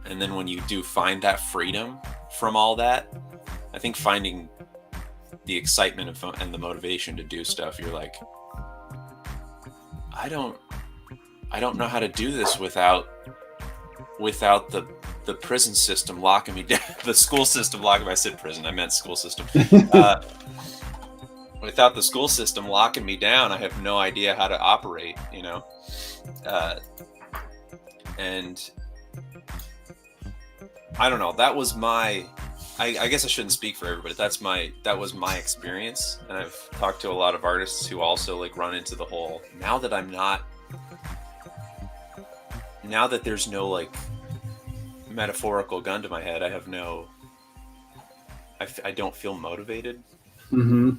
And then when you do find that freedom from all that, I think finding the excitement and the motivation to do stuff, you're like, I don't know how to do this without the prison system locking me down. The school system locking me. I said prison, I meant school system. Without the school system locking me down, I have no idea how to operate, you know? And I don't know, that was my, I guess I shouldn't speak for everybody. That was my experience. And I've talked to a lot of artists who also like run into the whole, now that there's no like metaphorical gun to my head, I don't feel motivated. Mm-hmm.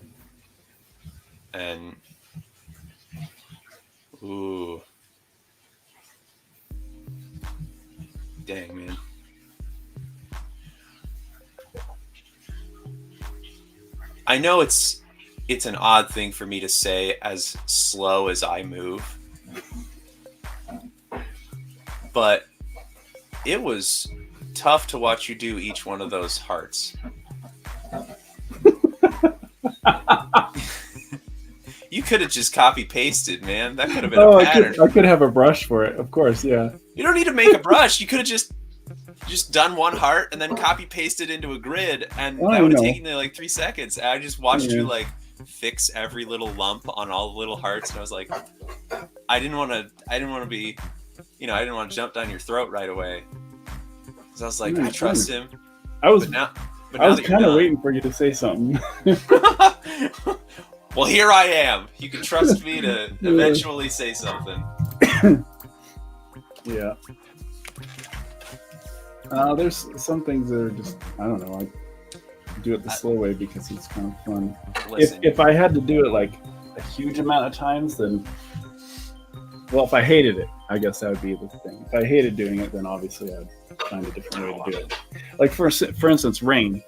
And ooh, dang, man. I know it's an odd thing for me to say as slow as I move, but it was tough to watch you do each one of those hearts. You could have just copy pasted, man. That could have been a pattern. I could have a brush for it, of course. Yeah. You don't need to make a brush. You could have just done one heart and then copy pasted into a grid, and that would have taken you like 3 seconds. I just watched you like fix every little lump on all the little hearts, and I was like, I didn't want to be, you know, I didn't want to jump down your throat right away. So I was like, I trust him. I was kind of waiting for you to say something. Well, here I am. You can trust me to eventually say something. Yeah. There's some things that are just, I don't know, I do it the slow way because it's kind of fun. If I had to do it like a huge amount of times, then, well, if I hated it, I guess that would be the thing. If I hated doing it, then obviously I'd find a different way to do it. Like for instance, rain.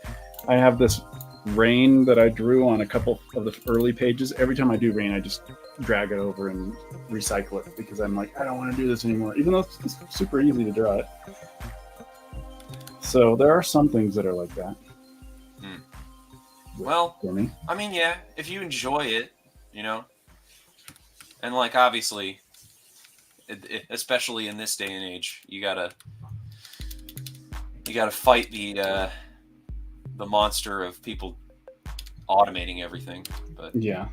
I have this rain that I drew on a couple of the early pages. Every time I do rain, I just drag it over and recycle it because I'm like, I don't want to do this anymore, even though it's super easy to draw it. So there are some things that are like that. Well, I mean, yeah, if you enjoy it, you know, and like obviously, especially in this day and age, you gotta fight the monster of people automating everything. But yeah,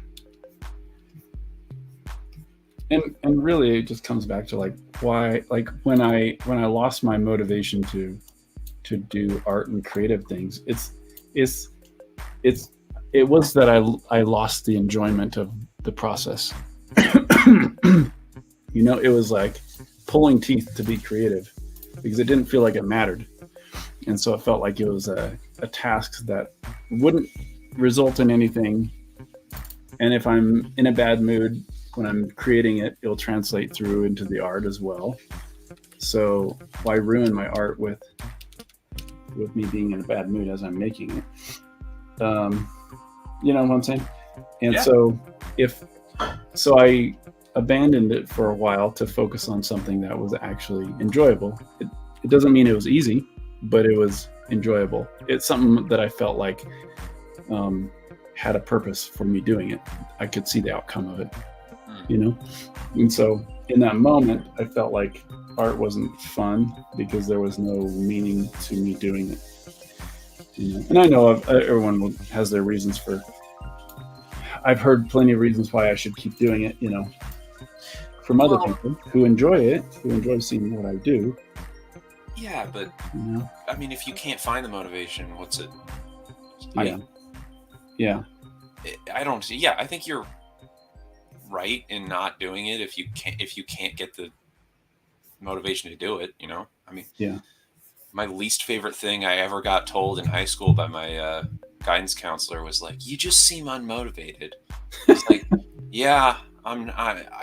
and really, it just comes back to like why, like when I lost my motivation to do art and creative things, it was that I lost the enjoyment of the process. You know, it was like pulling teeth to be creative because it didn't feel like it mattered. And so it felt like it was a task that wouldn't result in anything. And if I'm in a bad mood when I'm creating it, it'll translate through into the art as well. So why ruin my art with me being in a bad mood as I'm making it? You know what I'm saying? And so I abandoned it for a while to focus on something that was actually enjoyable. It doesn't mean it was easy, but it was enjoyable. It's something that I felt like had a purpose for me doing it. I could see the outcome of it, you know? And so in that moment, I felt like art wasn't fun because there was no meaning to me doing it. You know? And I know everyone has their reasons for. I've heard plenty of reasons why I should keep doing it, you know, from other people who enjoy it, who enjoy seeing what I do. Yeah, but you know? I mean, if you can't find the motivation, what's it? Yeah. I think you're right in not doing it if you can't get the motivation to do it, you know? I mean, yeah. My least favorite thing I ever got told in high school by my guidance counselor was like, "You just seem unmotivated." It's like, yeah,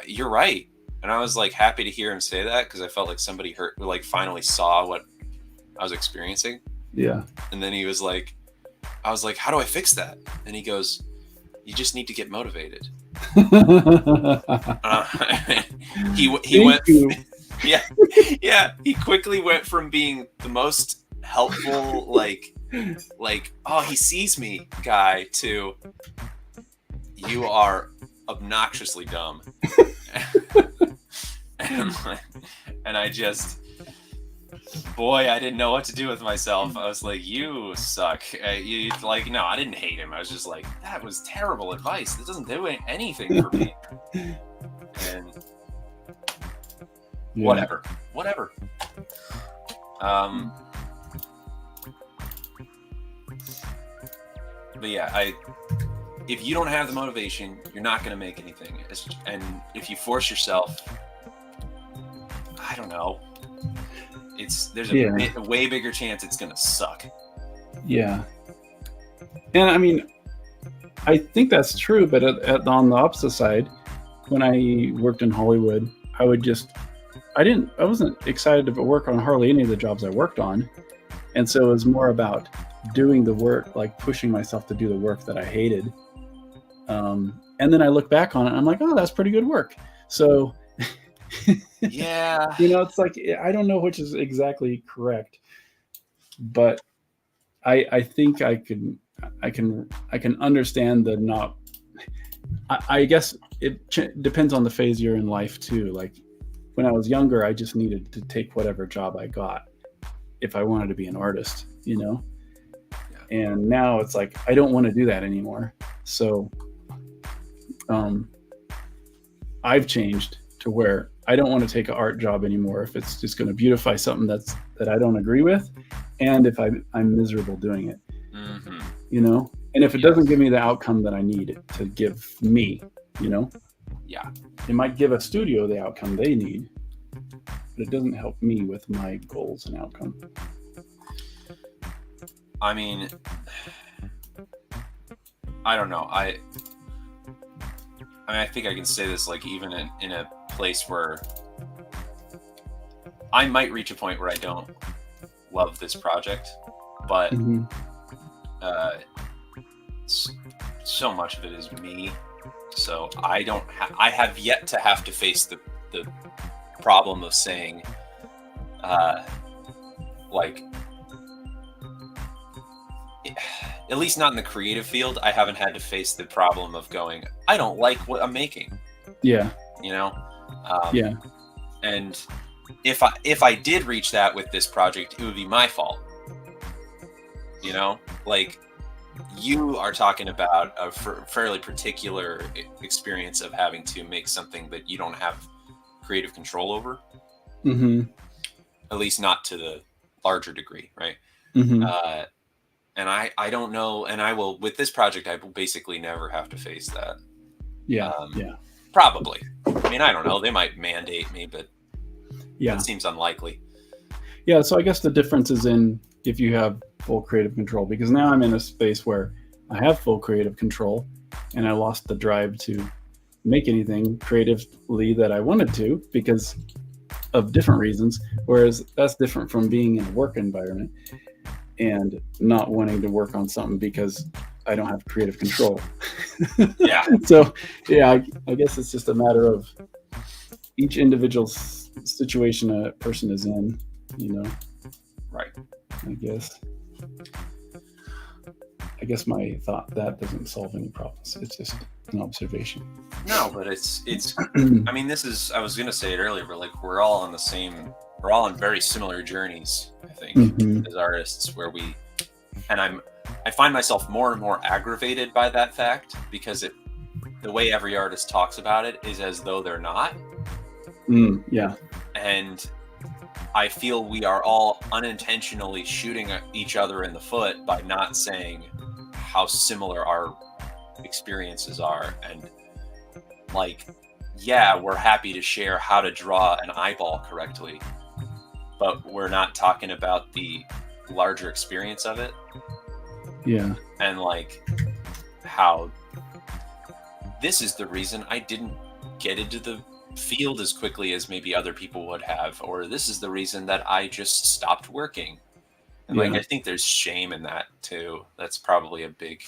you're right. And I was like happy to hear him say that because I felt like somebody finally saw what I was experiencing. Yeah. And then I was like, how do I fix that? And he goes, you just need to get motivated. He went. Yeah. He quickly went from being the most helpful, like, oh, he sees me guy to you are obnoxiously dumb. and I just, boy, I didn't know what to do with myself. I was like, you suck. No, I didn't hate him. I was just like, that was terrible advice. This doesn't do anything for me. And whatever. But yeah, if you don't have the motivation, you're not going to make anything. And if you force yourself, I don't know. There's a way bigger chance it's going to suck. Yeah. And I mean, I think that's true, but on the opposite side, when I worked in Hollywood, I wasn't excited to work on hardly any of the jobs I worked on. And so it was more about doing the work, like pushing myself to do the work that I hated. And then I look back on it and I'm like, oh, that's pretty good work. So yeah, it's like, I don't know which is exactly correct, but I think I can understand the not. I guess it depends on the phase you're in life too. Like when I was younger, I just needed to take whatever job I got if I wanted to be an artist, And now it's like I don't want to do that anymore. So I've changed to where I don't want to take an art job anymore if it's just going to beautify something that I don't agree with, and if I'm miserable doing it. Mm-hmm. And if it doesn't give me the outcome that I need to give me, yeah, it might give a studio the outcome they need, but it doesn't help me with my goals and outcome. I mean, I don't know. I think I can say this, like, even in a place where I might reach a point where I don't love this project, but so much of it is me. So I have yet to have to face the problem of saying, like, at least not in the creative field, I haven't had to face the problem of going, I don't like what I'm making. Yeah. Yeah. And if I did reach that with this project, it would be my fault. Like, you are talking about a fairly particular experience of having to make something that you don't have creative control over. Mm-hmm. At least not to the larger degree, right? Mm-hmm. And I don't know, and I will, with this project, I will basically never have to face that. Yeah. Probably. I mean, I don't know. They might mandate me, but that seems unlikely. Yeah. So I guess the difference is in if you have full creative control, because now I'm in a space where I have full creative control and I lost the drive to make anything creatively that I wanted to because of different reasons. Whereas that's different from being in a work environment and not wanting to work on something because I don't have creative control. Yeah. So, I guess it's just a matter of each individual situation a person is in, Right. I guess my thought that doesn't solve any problems. It's just an observation. No, but it's I mean, I was going to say it earlier, but like we're all on very similar journeys, I think, as artists, where I find myself more and more aggravated by that fact because the way every artist talks about it is as though they're not. Yeah. And I feel we are all unintentionally shooting each other in the foot by not saying how similar our experiences are. And like, yeah, we're happy to share how to draw an eyeball correctly, but we're not talking about the larger experience of it. Yeah. And like how this is the reason I didn't get into the field as quickly as maybe other people would have, or this is the reason that I just stopped working. And like, I think there's shame in that too. That's probably a big,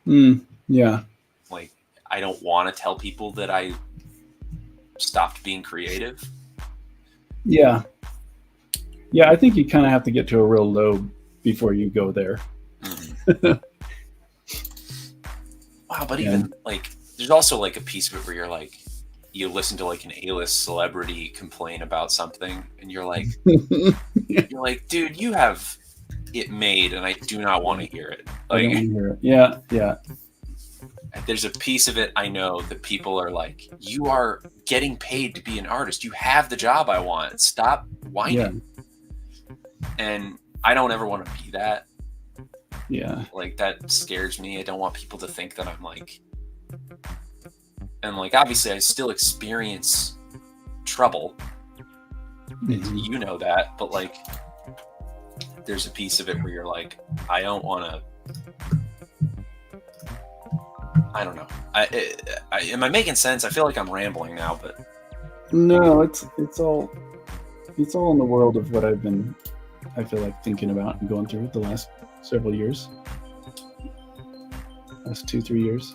like, I don't want to tell people that I stopped being creative. Yeah. Yeah, I think you kind of have to get to a real low before you go there. Wow, but Yeah. even like, there's also like a piece of it where you're like, you listen to like an A-list celebrity complain about something, and you're like, dude, you have it made, and I do not want to hear it. I don't Like, wanna hear it. Yeah, yeah, there's a piece of it I know that people are like, you are getting paid to be an artist. You have the job I want. Stop whining. And I don't ever want to be that. yeah. Like, that scares me. I don't want people to think that I'm like, and like, obviously I still experience trouble. Mhm. You know that, but like, there's a piece of it where you're like, I don't want to, I don't know. Am I making sense? I feel like I'm rambling now, but No, it's all in the world of what I feel like thinking about and going through the last several years. Last 2-3 years.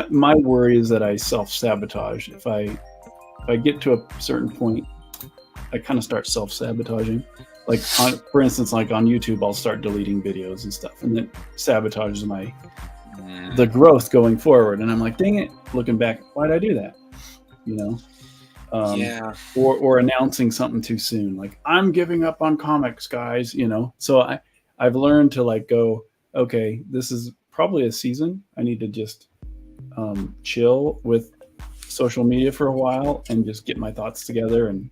My worry is that I self-sabotage. If I get to a certain point, I kind of start self-sabotaging. Like, for instance, like on YouTube, I'll start deleting videos and stuff, and it sabotages the growth going forward. And I'm like, dang it! Looking back, why'd I do that? You know. yeah. Or announcing something too soon, like, I'm giving up on comics, guys. You know. So I've learned to like go, okay, this is probably a season. I need to just chill with social media for a while and just get my thoughts together and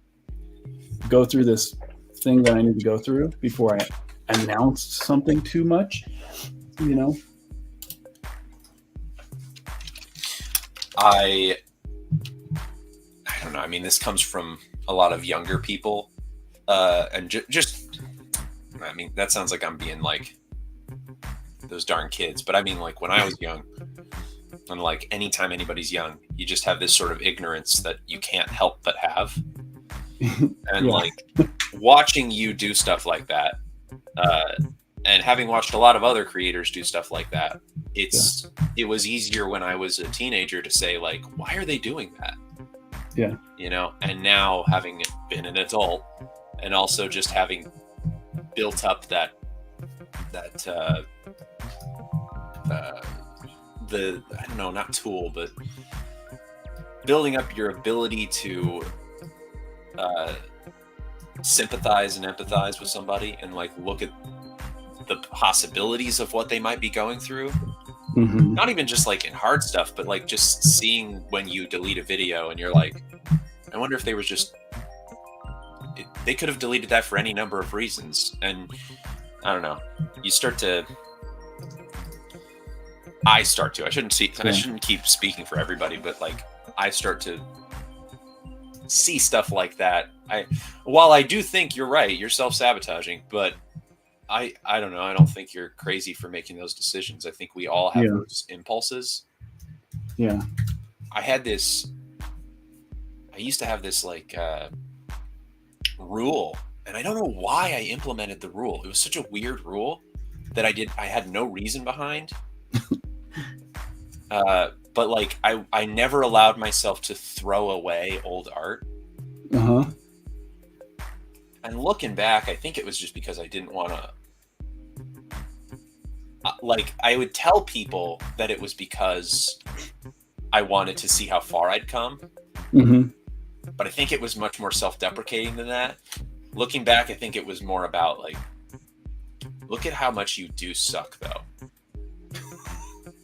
go through this thing that I need to go through before I announce something too much, you know? I don't know. I mean, this comes from a lot of younger people, and just, I mean, that sounds like I'm being like those darn kids, but I mean, like, when I was young, and like anytime anybody's young, you just have this sort of ignorance that you can't help but have. And Yeah. like, watching you do stuff like that, and having watched a lot of other creators do stuff like that, it was easier when I was a teenager to say, like, why are they doing that? Yeah. You know, and now having been an adult, and also just having built up the I don't know, not tool, but building up your ability to sympathize and empathize with somebody, and like look at the possibilities of what they might be going through. Mhm. Not even just like in hard stuff, but like just seeing when you delete a video and you're like, I wonder if they was just, they could have deleted that for any number of reasons. And I don't know, I shouldn't keep speaking for everybody, but like, I start to see stuff like that. While I do think you're right, you're self-sabotaging, but I don't know. I don't think you're crazy for making those decisions. I think we all have those impulses. Yeah. I used to have this like rule, and I don't know why I implemented the rule. It was such a weird rule that I had no reason behind. But like, I never allowed myself to throw away old art. Uh-huh. And looking back, I think it was just because I didn't want to. Like, I would tell people that it was because I wanted to see how far I'd come. Mm-hmm. But I think it was much more self-deprecating than that. Looking back, I think it was more about like, look at how much you do suck, though.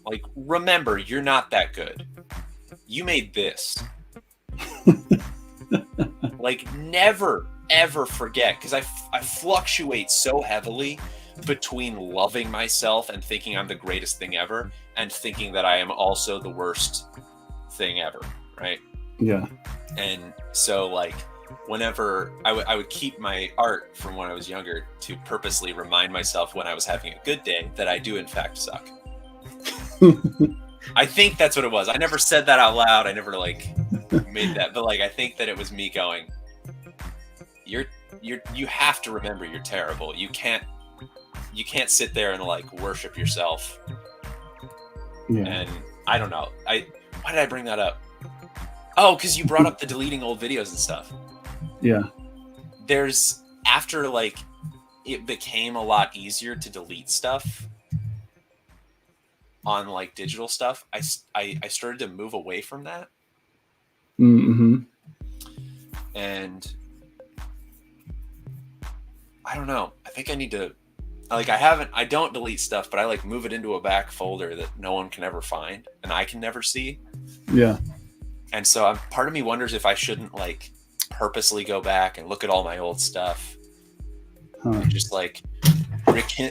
Like, remember, you're not that good. You made this. Like, never, ever forget, because I fluctuate so heavily between loving myself and thinking I'm the greatest thing ever, and thinking that I am also the worst thing ever, right? Yeah. And so, like, whenever I would keep my art from when I was younger to purposely remind myself when I was having a good day that I do in fact suck. I think that's what it was. I never said that out loud. I never like made that, but like, I think that it was me going, you have to remember you're terrible. You can't sit there and like worship yourself. Yeah. And I don't know. Why did I bring that up? Oh, because you brought up the deleting old videos and stuff. Yeah. There's after like it became a lot easier to delete stuff on like digital stuff. I started to move away from that, Mm-hmm. and I don't know. I think I need to like I don't delete stuff, but I like move it into a back folder that no one can ever find and I can never see. Yeah. And so part of me wonders if I shouldn't like purposely go back and look at all my old stuff Huh. and just like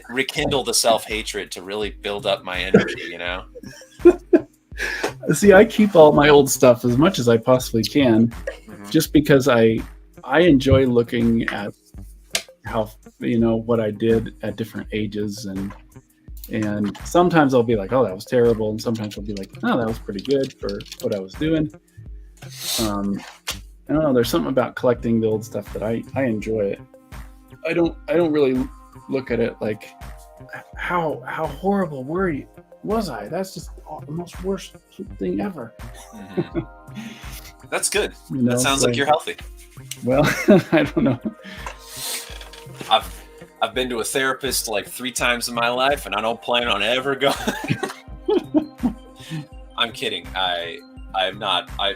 rekindle the self-hatred to really build up my energy, you know? See, I keep all my old stuff as much as I possibly can, Mhm. just because I enjoy looking at how, you know, what I did at different ages, and sometimes I'll be like, oh, that was terrible, and sometimes I'll be like, oh, that was pretty good for what I was doing. I don't know. There's something about collecting the old stuff that I enjoy it. I don't really look at it like how horrible was I? That's just the most worst thing ever. Mhm. That's good. You know, That sounds so- like you're healthy. Well, I don't know. I've been to a therapist like 3 times in my life, and I don't plan on ever going. I'm kidding. I'm not. I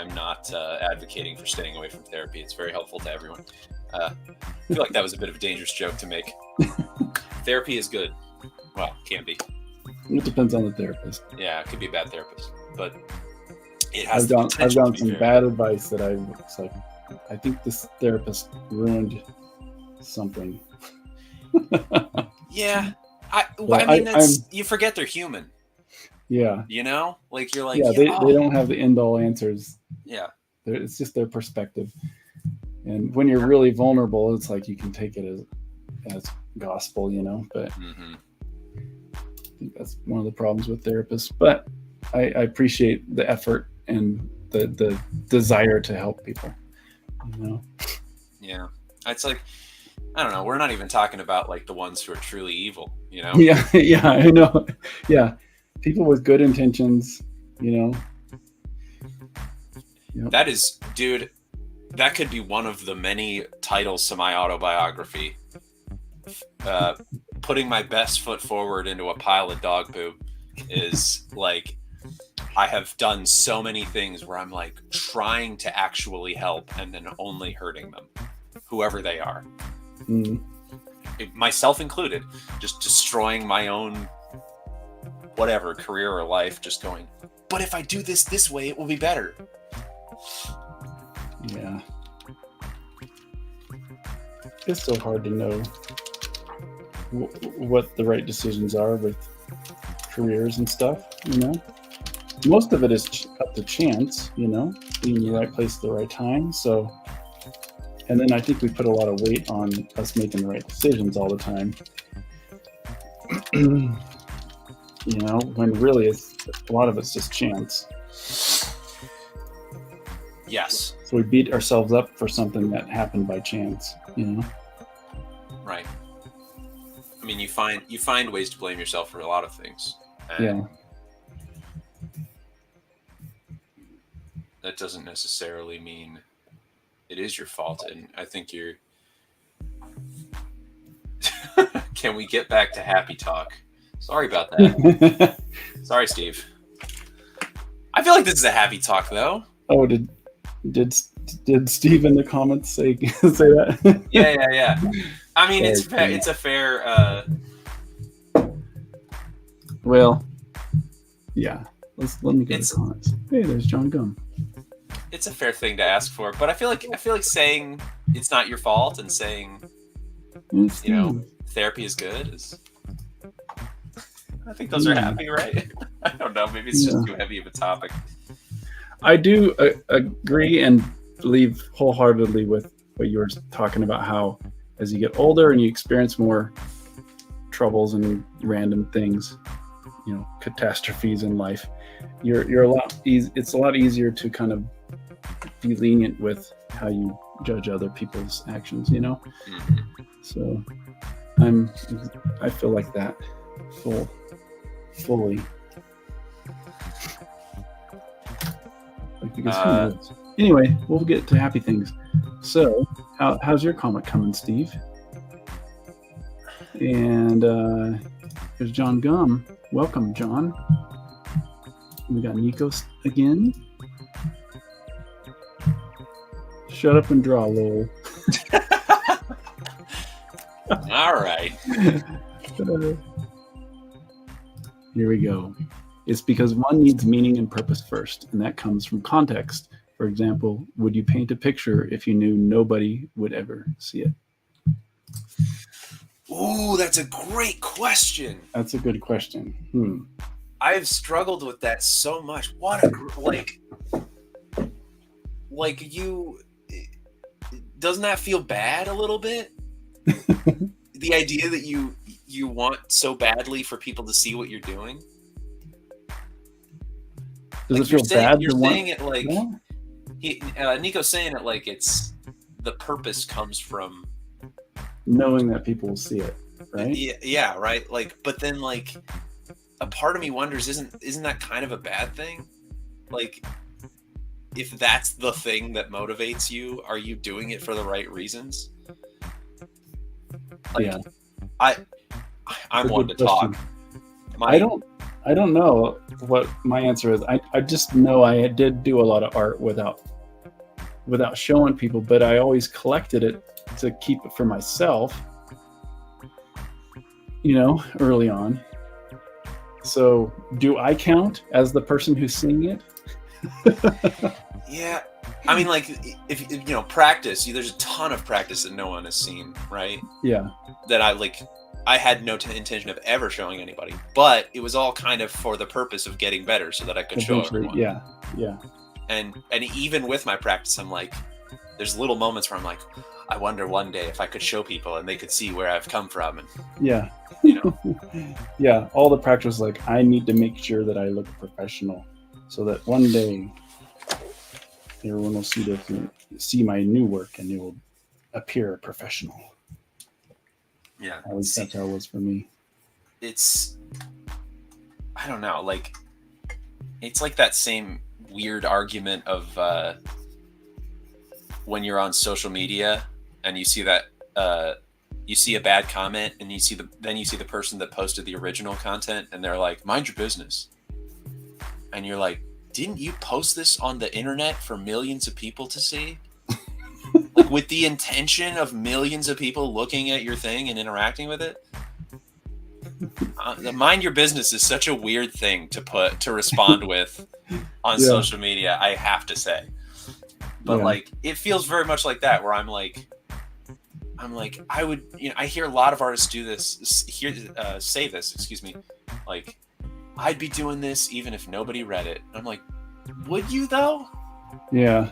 am not advocating for staying away from therapy. It's very helpful to everyone. I feel like that was a bit of a dangerous joke to make. Therapy is good. Well, can be. It depends on the therapist. Yeah, it could be a bad therapist, but it has I've the gotten potential to be some very bad advice that it's like, I think this therapist ruined something. Yeah, Well, I mean, you forget they're human. Yeah. You know, like you're like, Yeah, they don't have the end all answers. Yeah, It's just their perspective. And when you're really vulnerable, it's like you can take it as gospel, you know. But hmm I think that's one of the problems with therapists. But I appreciate the effort and the desire to help people. You know. yeah. It's like, I don't know. We're not even talking about like the ones who are truly evil. You know. Yeah, yeah, I know. Yeah, people with good intentions, you know. Yep. That is, dude, that could be one of the many titles to my autobiography. Putting my best foot forward into a pile of dog poop is like, I have done so many things where I'm like trying to actually help and then only hurting them, whoever they are, Mm. myself included, just destroying my own whatever career or life, just going, but if I do this way, it will be better. Yeah. It's so hard to know what the right decisions are with careers and stuff, you know. Most of it is up to chance, you know, being in the right place at the right time. So, and then I think we put a lot of weight on us making the right decisions all the time. You know, when really a lot of it's just chance. Yes. So we beat ourselves up for something that happened by chance, you know. Right. I mean, you find ways to blame yourself for a lot of things. And Yeah. that doesn't necessarily mean it is your fault. And I think you're... Can we get back to happy talk? Sorry about that. Sorry, Steve. I feel like this is a happy talk, though. Oh, did Steve in the comments say that? Yeah. I mean, Sorry, it's a fair... Well, yeah. Let me go It's- to comments. Hey, there's John Gum. it's a fair thing to ask for, but I feel like saying it's not your fault and saying, It's you know, Steve. therapy is good is... I think those are happy, right? I don't know. Maybe it's just too heavy of a topic. I do agree and believe wholeheartedly with what you were talking about. How as you get older and you experience more troubles and random things, you know, catastrophes in life, you're a lot it's a lot easier to kind of be lenient with how you judge other people's actions, you know. Mhm. So I feel like that fully. Like because who knows? Anyway, we'll get to happy things. So, how's your comic coming, Steve? And there's John Gum. Welcome, John. We got Nico again. Shut up and draw, lol. All right. Here we go. It's because one needs meaning and purpose first, and that comes from context. For example, would you paint a picture if you knew nobody would ever see it? Ooh, that's a great question. That's a good question. I've struggled with that so much. What a like you. Doesn't that feel bad a little bit? The idea that you want so badly for people to see what you're doing. Does like it feel bad? You're saying it like yeah. Nico's saying it like it's the purpose comes from knowing that people will see it, right? Yeah, right. Like, but then like a part of me wonders, isn't that kind of a bad thing? Like, if that's the thing that motivates you, are you doing it for the right reasons? Like, yeah. I'm one to talk. I don't know what my answer is. I just know I did do a lot of art without showing people, but I always collected it to keep it for myself, early on. So do I count as the person who's seeing it? Yeah. I mean, like, if practice, there's a ton of practice that no one has seen, right? Yeah. That I had no intention of ever showing anybody, but it was all kind of for the purpose of getting better so that I could show everyone. Yeah. And even with my practice, I'm like, there's little moments where I'm like, I wonder one day if I could show people and they could see where I've come from. And yeah, yeah. All the practice was like, I need to make sure that I look professional, so that one day everyone will see my new work and it will appear professional. Yeah, at least that's how it was for me. It's, I don't know, like, it's like that same weird argument of when you're on social media and you see that you see a bad comment and you see the person that posted the original content and they're like, mind your business, and you're like, didn't you post this on the internet for millions of people to see? Like, with the intention of millions of people looking at your thing and interacting with it? The mind your business is such a weird thing to respond with on social media, I have to say. But like, it feels very much like that, where I'm like, I would, I hear a lot of artists say this, excuse me, like, I'd be doing this even if nobody read it. I'm like, would you though? Yeah.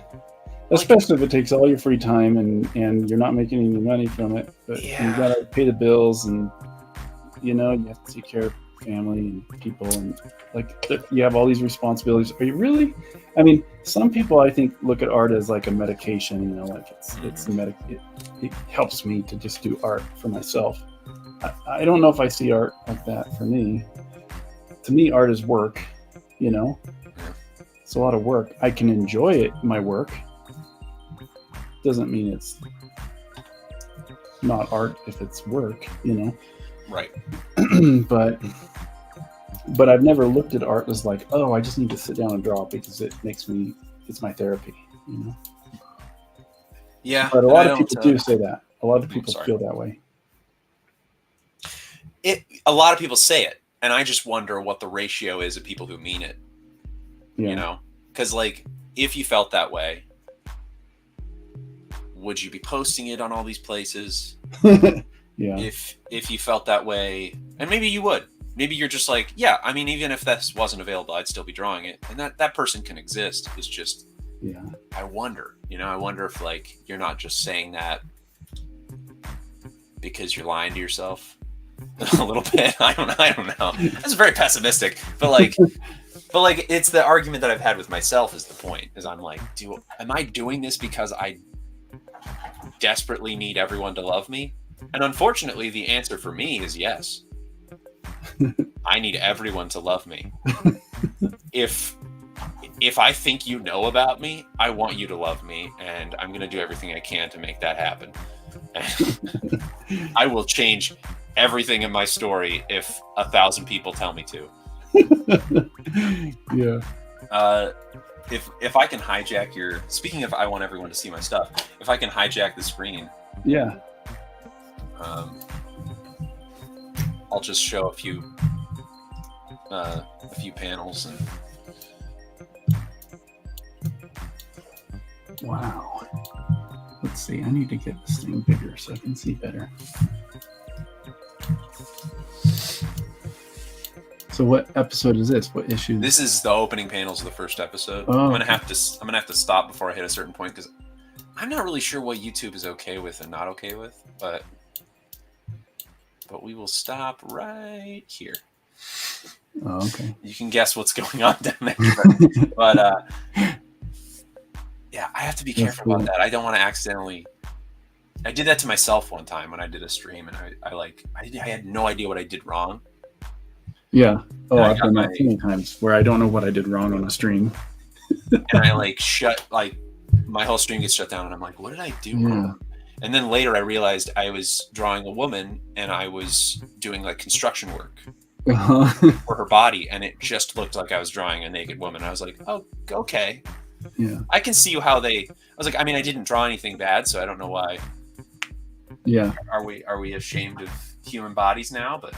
Especially if it takes all your free time and you're not making any money from it. But you gotta pay the bills and you have to take care of family and people, and like you have all these responsibilities. Are you really? I mean, some people I think look at art as like a medication, like it helps me to just do art for myself. I don't know if I see art like that for me. To me, art is work, It's a lot of work. I can enjoy it, my work. Doesn't mean it's not art if it's work, Right. But I've never looked at art as like, oh, I just need to sit down and draw because it's my therapy, Yeah. But a lot of people do say that. A lot of people feel that way. A lot of people say it, and I just wonder what the ratio is of people who mean it. Yeah. Because like, if you felt that way, would you be posting it on all these places? Yeah. If you felt that way, and maybe you would. Maybe you're just like, yeah, I mean, even if this wasn't available, I'd still be drawing it. And that person can exist. It's just, I wonder, I wonder if like, you're not just saying that because you're lying to yourself a little bit. I don't know. That's very pessimistic, but like, it's the argument that I've had with myself is the point, is I'm like, am I doing this because I desperately need everyone to love me? And unfortunately, the answer for me is yes. I need everyone to love me. If if I think you know about me, I want you to love me, and I'm going to do everything I can to make that happen. And I will change everything in my story if 1,000 people tell me to. Yeah. If I can hijack your, speaking of, I want everyone to see my stuff. If I can hijack the screen, Yeah. I'll just show a few panels and. Wow. Let's see. I need to get this thing bigger so I can see better. So what episode is this? What issue? This is the opening panels of the first episode. Oh. I'm gonna have to stop before I hit a certain point because I'm not really sure what YouTube is okay with and not okay with, but we will stop right here. Oh, okay. You can guess what's going on down there, but yeah, I have to be That's careful about cool. that. I don't want to accidentally. I did that to myself one time when I did a stream, and I had no idea what I did wrong. Yeah. Oh, And I I've got done that my- so many times where I don't know what I did wrong on a stream. And I my whole stream gets shut down, and I'm like, what did I do wrong? And then later I realized I was drawing a woman, and I was doing like construction work for her body, and it just looked like I was drawing a naked woman. I was like, oh, okay. Yeah. I can see how I was like, I mean, I didn't draw anything bad, so I don't know why. Yeah. Are we ashamed of human bodies now? But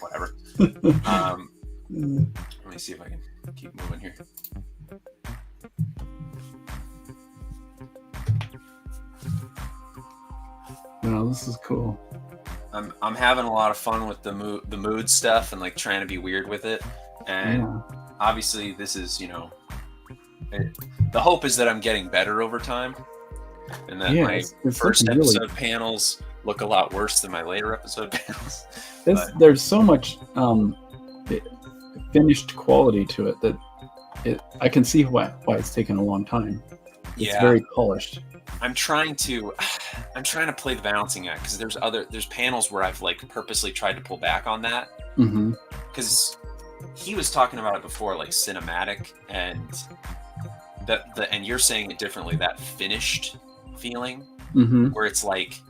whatever. Let me see if I can keep moving here. No, this is cool. I'm having a lot of fun with the mood stuff and like trying to be weird with it. And Yeah. obviously this is, the hope is that I'm getting better over time, and that Yeah, my it's first looking really- episode panels look a lot worse than my later episode panels. There's so much finished quality to it that I can see why it's taken a long time. It's Yeah. very polished. I'm trying to play the balancing act because there's panels where I've like purposely tried to pull back on that, Mm-hmm. because he was talking about it before, like cinematic, and and you're saying it differently, that finished feeling Mm-hmm. where it's like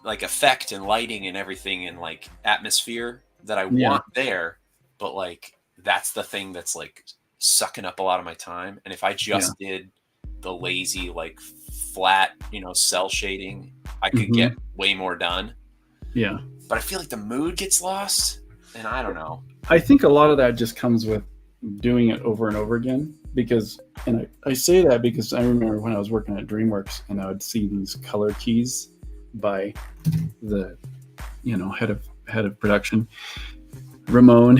effect and lighting and everything and like atmosphere that I Yeah. want there, but like that's the thing that's like sucking up a lot of my time. And if I just did the lazy like flat, cell shading, I could Mhm. get way more done. Yeah. But I feel like the mood gets lost, and I don't know. I think a lot of that just comes with doing it over and over again and I say that because I remember when I was working at DreamWorks and I would see these color keys by the head of production, Ramon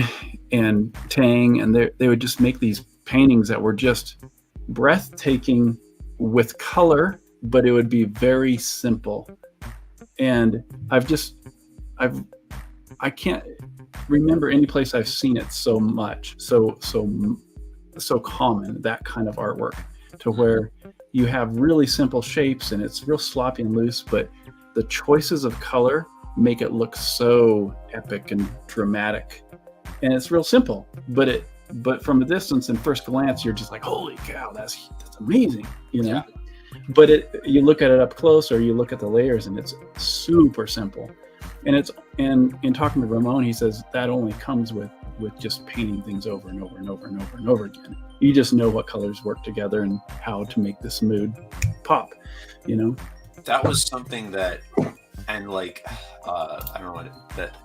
and Tang, and they would just make these paintings that were just breathtaking with color, but it would be very simple. And I can't remember any place I've seen it so much, so common, that kind of artwork, to where you have really simple shapes and it's real sloppy and loose, but the choices of color make it look so epic and dramatic. And it's real simple, but from a distance and first glance, you're just like, holy cow, that's amazing, Yeah. But you look at it up close, or you look at the layers, and it's super simple. And in talking to Ramon, he says that only comes with just painting things over and over and over and over and over again. You just know what colors work together and how to make this mood pop, That was something that, and like, I don't know what that,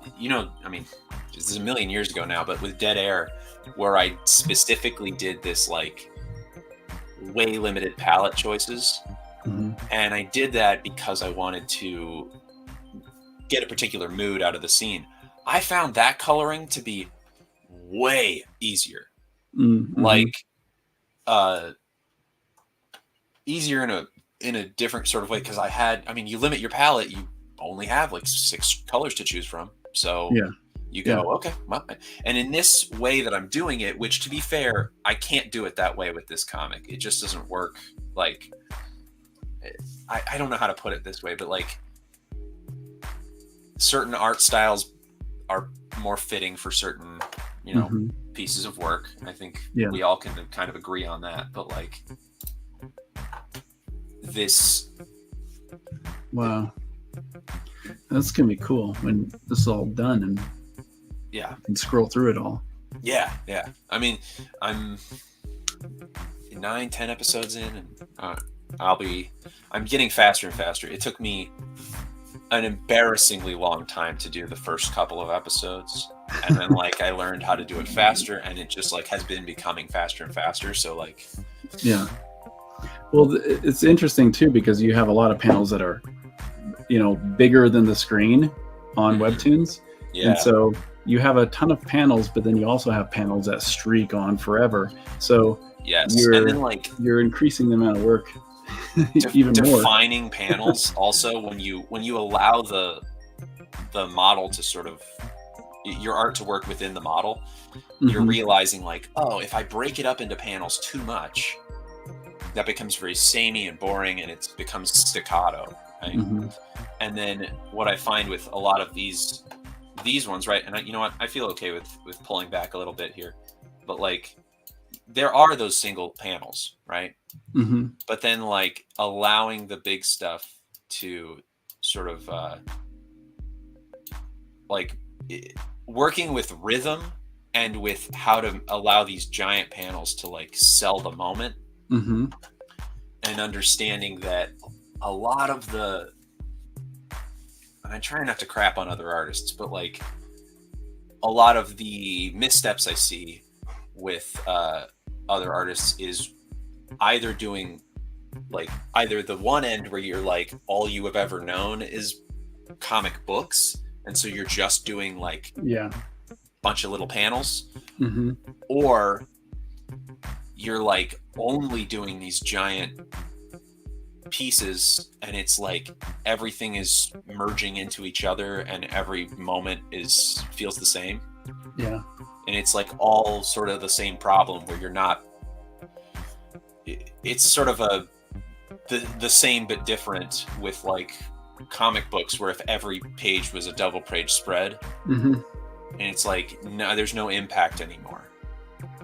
I mean, this is a million years ago now, but with Dead Air, where I specifically did this like way limited palette choices. Mm-hmm. And I did that because I wanted to get a particular mood out of the scene. I found that coloring to be way easier. Mm-hmm. Like easier in a different sort of way, because you limit your palette, you only have like 6 colors to choose from. So Yeah. you go, okay. Well, and in this way that I'm doing it, which to be fair, I can't do it that way with this comic. It just doesn't work. Like, I don't know how to put it this way, but like certain art styles are more fitting for certain, Mm-hmm. pieces of work. I think Yeah. we all can kind of agree on that. But like this, Wow. That's going to be cool when this is all done and yeah, you can scroll through it all. yeah. I mean, I'm 9-10 episodes in, and I'm getting faster and faster. It took me an embarrassingly long time to do the first couple of episodes, and then like I learned how to do it faster, and it just like has been becoming faster and faster. So like, Yeah. Well, it's interesting too because you have a lot of panels that are, bigger than the screen on Webtoons. yeah, And so you have a ton of panels, but then you also have panels that streak on forever. So yes, you're- and then like you're increasing the amount of work even more. defining panels also when you allow the model to sort of your art to work within the model, you're Mhm. realizing like, oh, if I break it up into panels too much, that becomes very samey and boring, and it becomes staccato, right? Mhm. And then what I find with a lot of these ones, right? And you know what, I feel okay with pulling back a little bit here, but like there are those single panels, right? Mhm. But then like allowing the big stuff to sort of working with rhythm and with how to allow these giant panels to like sell the moment, Mhm. and understanding that a lot of the, and I try not to crap on other artists, but like a lot of the missteps I see with other artists is either doing like either the one end where you're like all you have ever known is comic books, and so you're just doing like Yeah. a bunch of little panels, Mhm. or you're like only doing these giant pieces, and it's like everything is merging into each other and every moment feels the same, Yeah. and it's like all sort of the same problem where you're not, it's sort of the same but different with like comic books where if every page was a double page spread, Mhm. and it's like no, there's no impact anymore,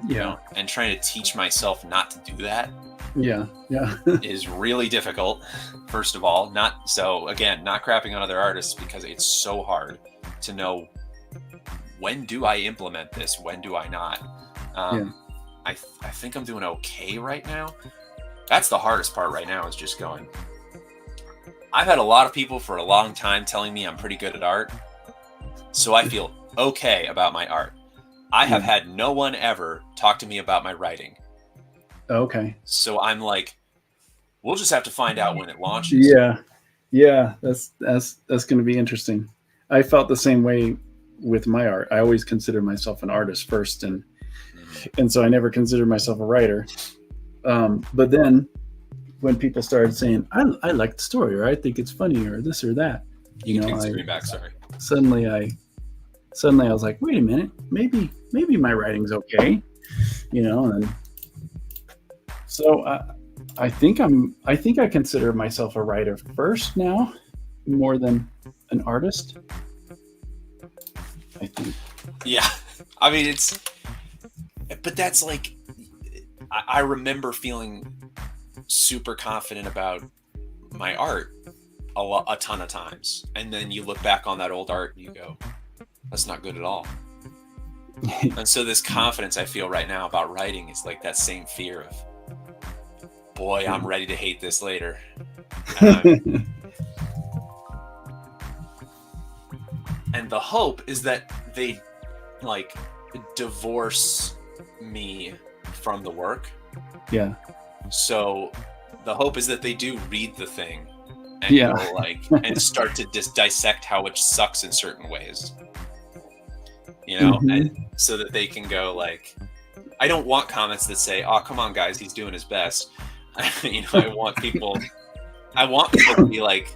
Yeah. and trying to teach myself not to do that Yeah. Yeah. is really difficult. First of all, not crapping on other artists, because it's so hard to know when do I implement this, when do I not. I think I'm doing okay right now. That's the hardest part right now, is just going. I've had a lot of people for a long time telling me I'm pretty good at art, so I feel okay about my art. I have had no one ever talk to me about my writing. Okay. So I'm like, we'll just have to find out when it launches. Yeah. That's going to be interesting. I felt the same way with my art. I always considered myself an artist first, and so I never considered myself a writer. But then when people started saying, I like the story, or I think it's funny, or this or that, You can screen back, sorry. suddenly I was like, wait a minute, maybe my writing's okay, and so I think I consider myself a writer first now, more than an artist. I think. Yeah. I mean, but that's like, I remember feeling super confident about my art a ton of times. And then you look back on that old art and you go, that's not good at all. And so this confidence I feel right now about writing is like that same fear of, boy, I'm ready to hate this later. And the hope is that they like divorce me from the work. Yeah. So the hope is that they do read the thing and go like and start to dissect how it sucks in certain ways. And so that they can go like, I don't want comments that say, "Oh, come on, guys, he's doing his best." I want people to be like,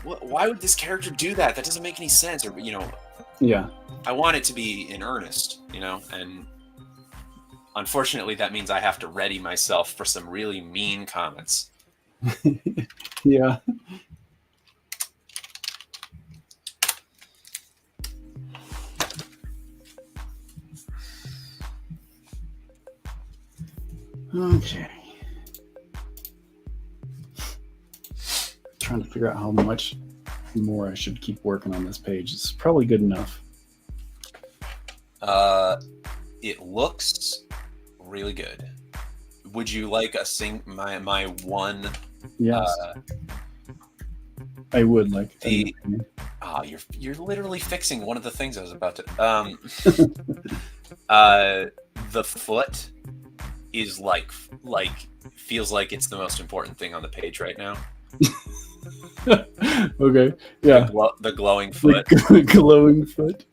why would this character do that? That doesn't make any sense. Or Yeah. I want it to be in earnest, and unfortunately that means I have to ready myself for some really mean comments. Yeah. Okay. Trying to figure out how much more I should keep working on this page. It's probably good enough. It looks really good. Would you like my one? Yes, I would like the- to. You're literally fixing one of the things I was about to. The foot is like feels like it's the most important thing on the page right now. Okay. Yeah. The glowing foot. The glowing foot.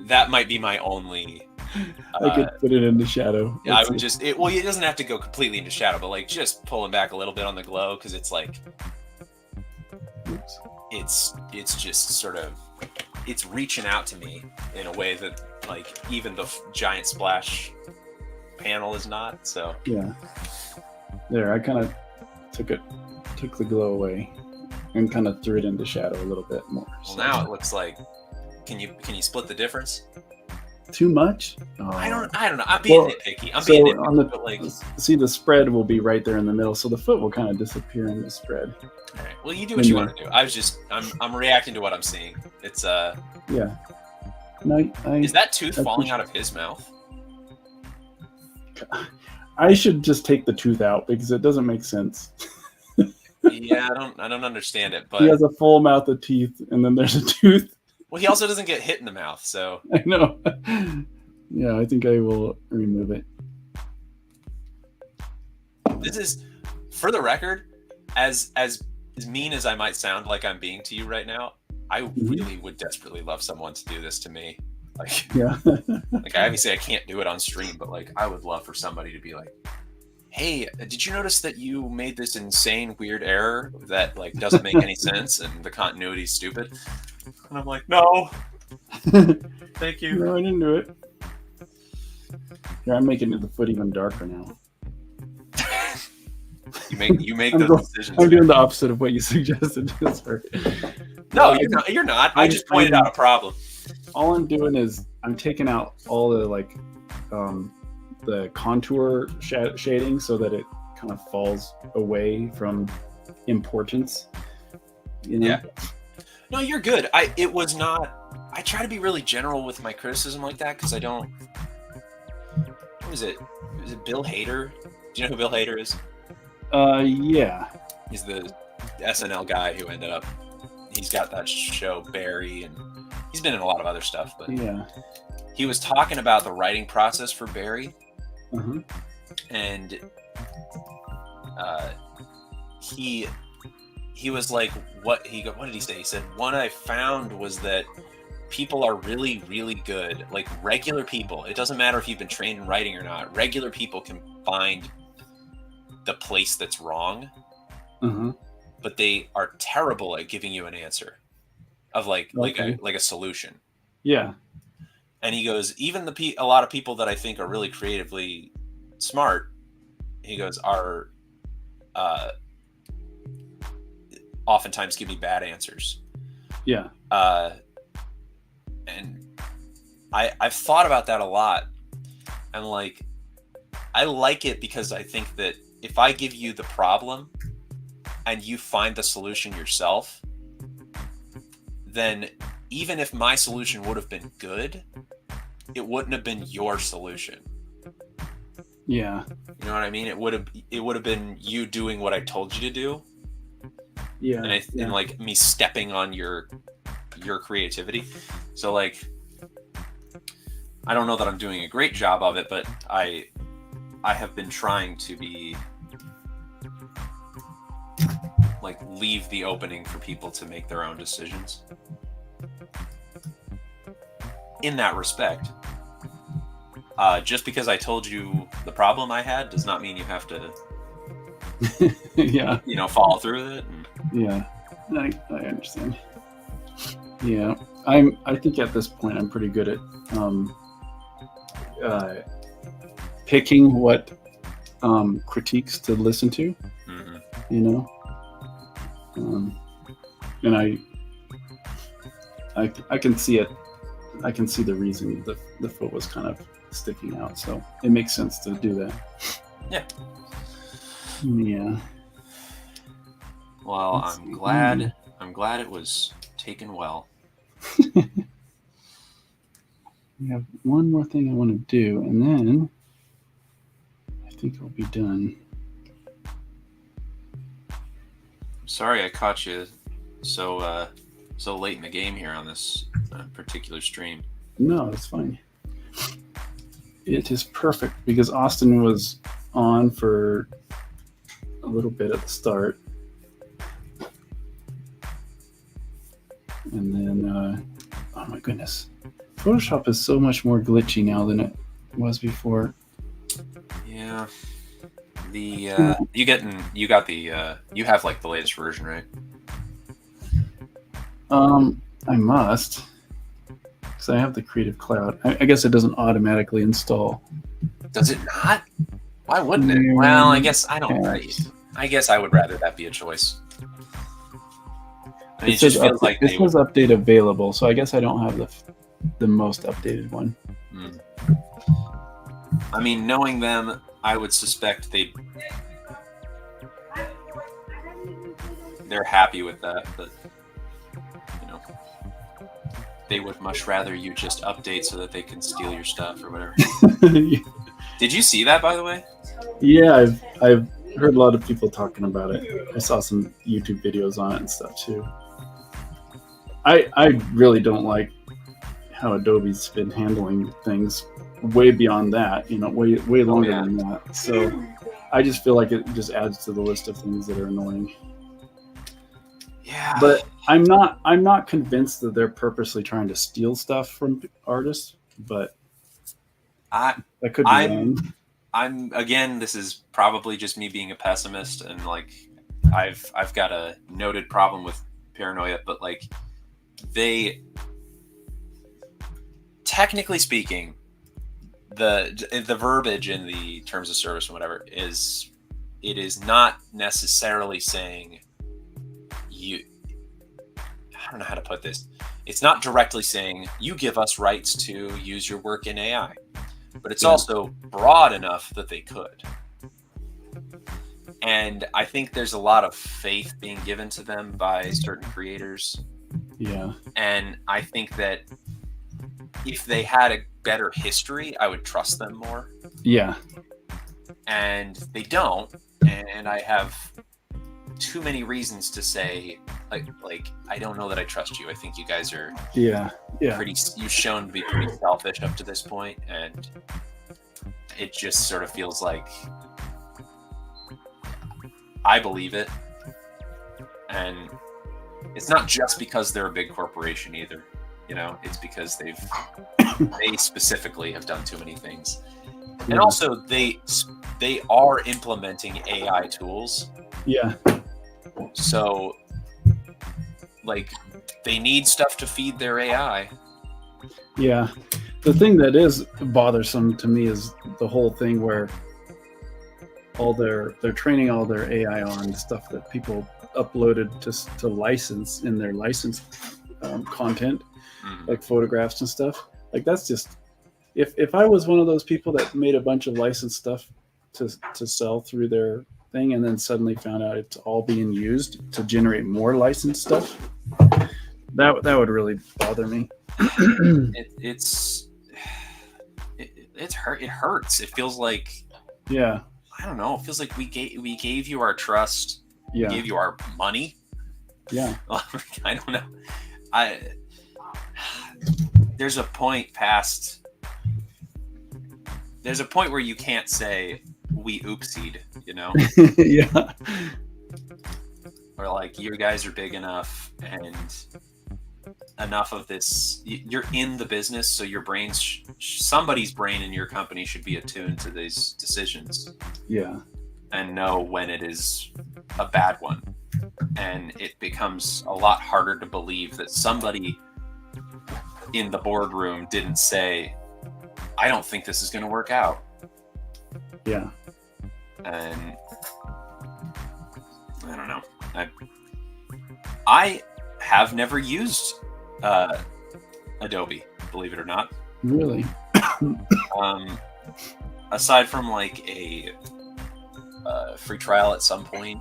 That might be my only. I could put it into shadow. I would just. It doesn't have to go completely into shadow, but like just pulling back a little bit on the glow because it's like. Oops. It's just sort of. It's reaching out to me in a way that like even the giant splash panel is not. So. Yeah. There, I kind of took the glow away and kind of threw it into shadow a little bit more. Well, now it looks like. Can you split the difference? Too much? Oh. I don't know. I'm being nitpicky. Being nitpicky, on the but like, see, the spread will be right there in the middle, so the foot will kind of disappear in the spread. all right. Well, you do what you want to do. I'm reacting to what I'm seeing. It's Yeah. No, Is that tooth I falling appreciate- out of his mouth? I should just take the tooth out because it doesn't make sense. Yeah, I don't understand it, He but has a full mouth of teeth, and then there's a tooth. well, he also doesn't get hit in the mouth, so I know. Yeah, I think I will remove it. this is, for the record, as mean as I might sound like I'm being to you right now, I really would desperately love someone to do this to me. Like, Yeah. like obviously I can't do it on stream, but like I would love for somebody to be like, "Hey, did you notice that you made this insane weird error that like doesn't make any sense and the continuity's stupid?" And I'm like, "No, thank you." No, I didn't do it. Yeah, I'm making the foot even darker now. You make I'm those going- decisions. I'm doing the opposite of what you suggested. Sorry. No, you're not. I just pointed out a problem. All I'm doing is I'm taking out all the the contour shading so that it kind of falls away from importance. You know? Yeah. No, you're good. It was not. I try to be really general with my criticism like that because I don't. What was it? Was it Bill Hader? Do you know who Bill Hader is? Yeah. He's the SNL guy who ended up. He's got that show Barry, and he's been in a lot of other stuff. But Yeah. he was talking about the writing process for Barry, Uh-huh. and he was like, what did he say? He said, "What I found was that people are really, really good. Like regular people. It doesn't matter if you've been trained in writing or not. Regular people can find the place that's wrong, Uh-huh. but they are terrible at giving you an answer of like Okay. a solution." Yeah. And he goes, even a lot of people that I think are really creatively smart, he goes, are oftentimes give me bad answers. Yeah. And I've thought about that a lot. And like, I like it because I think that if I give you the problem and you find the solution yourself, then even if my solution would have been good, it wouldn't have been your solution. Yeah. You know what I mean? It would have been you doing what I told you to do, Yeah. and like me stepping on your creativity. So like, I don't know that I'm doing a great job of it, but I have been trying to be like leave the opening for people to make their own decisions. In that respect, just because I told you the problem I had does not mean you have to, Yeah. follow through with it. Yeah. I understand. Yeah. I think at this point I'm pretty good at picking what critiques to listen to, Mm-hmm. you know. And I can see it. I can see the reason the foot was kind of sticking out. So it makes sense to do that. Yeah. Yeah. Well, Let's I'm see. glad. I'm glad it was taken well. We have one more thing I want to do, and then I think I'll be done. Sorry, I caught you so late in the game here on this particular stream. No, it's fine. It is perfect because Austin was on for a little bit at the start. And then, oh my goodness. Photoshop is so much more glitchy now than it was before. Yeah. The you have like the latest version, right? I must. Because I have the Creative Cloud. I guess it doesn't automatically install. Does it not? Why wouldn't it? Mm, Well, I guess I don't. yes. I guess I would rather that be a choice. I mean, It it just says, feels like it they would. says update available, so I guess I don't have the most updated one. Hmm. I mean, knowing them, I would suspect they're happy with that, but you know, they would much rather you just update so that they can steal your stuff or whatever. Did you see that, by the way? Yeah, I've heard a lot of people talking about it. I saw some YouTube videos on it and stuff too. I really don't like how Adobe's been handling things way beyond that, way longer yeah. than that. So I just feel like it just adds to the list of things that are annoying. Yeah. But I'm not convinced that they're purposely trying to steal stuff from artists, but that could be wrong. I'm again, this is probably just me being a pessimist, and like I've got a noted problem with paranoia, but like they, technically speaking, the verbiage in the terms of service and whatever is not necessarily saying I don't know how to put this. It's not directly saying you give us rights to use your work in AI, but it's also broad enough that they could. And I think there's a lot of faith being given to them by certain creators. Yeah. And I think that if they had a better history, I would trust them more. Yeah. And they don't. And I have too many reasons to say, like I don't know that I trust you. I think you guys are pretty. You've shown to be pretty selfish up to this point, and it just sort of feels like I believe it. And it's not just because they're a big corporation either. It's because they specifically have done too many things, and also they are implementing AI tools. Yeah. So, like, they need stuff to feed their AI. Yeah. The thing that is bothersome to me is the whole thing where they're training all their AI on stuff that people uploaded to license in their licensed content, like photographs and stuff. Like, that's just, if I was one of those people that made a bunch of licensed stuff to sell through their thing and then suddenly found out it's all being used to generate more licensed stuff, that would really bother me. It hurts. It feels like, yeah, I don't know. It feels like we gave you our trust. Yeah. We gave you our money. Yeah. I don't know. There's a point where you can't say we oopsied, Yeah. Or like, you guys are big enough and enough of this. You're in the business, so your brains, somebody's brain in your company should be attuned to these decisions. Yeah. And know when it is a bad one. And it becomes a lot harder to believe that somebody in the boardroom didn't say, I don't think this is going to work out. Yeah. And I don't know. I have never used Adobe, believe it or not. Really? Aside from like a free trial at some point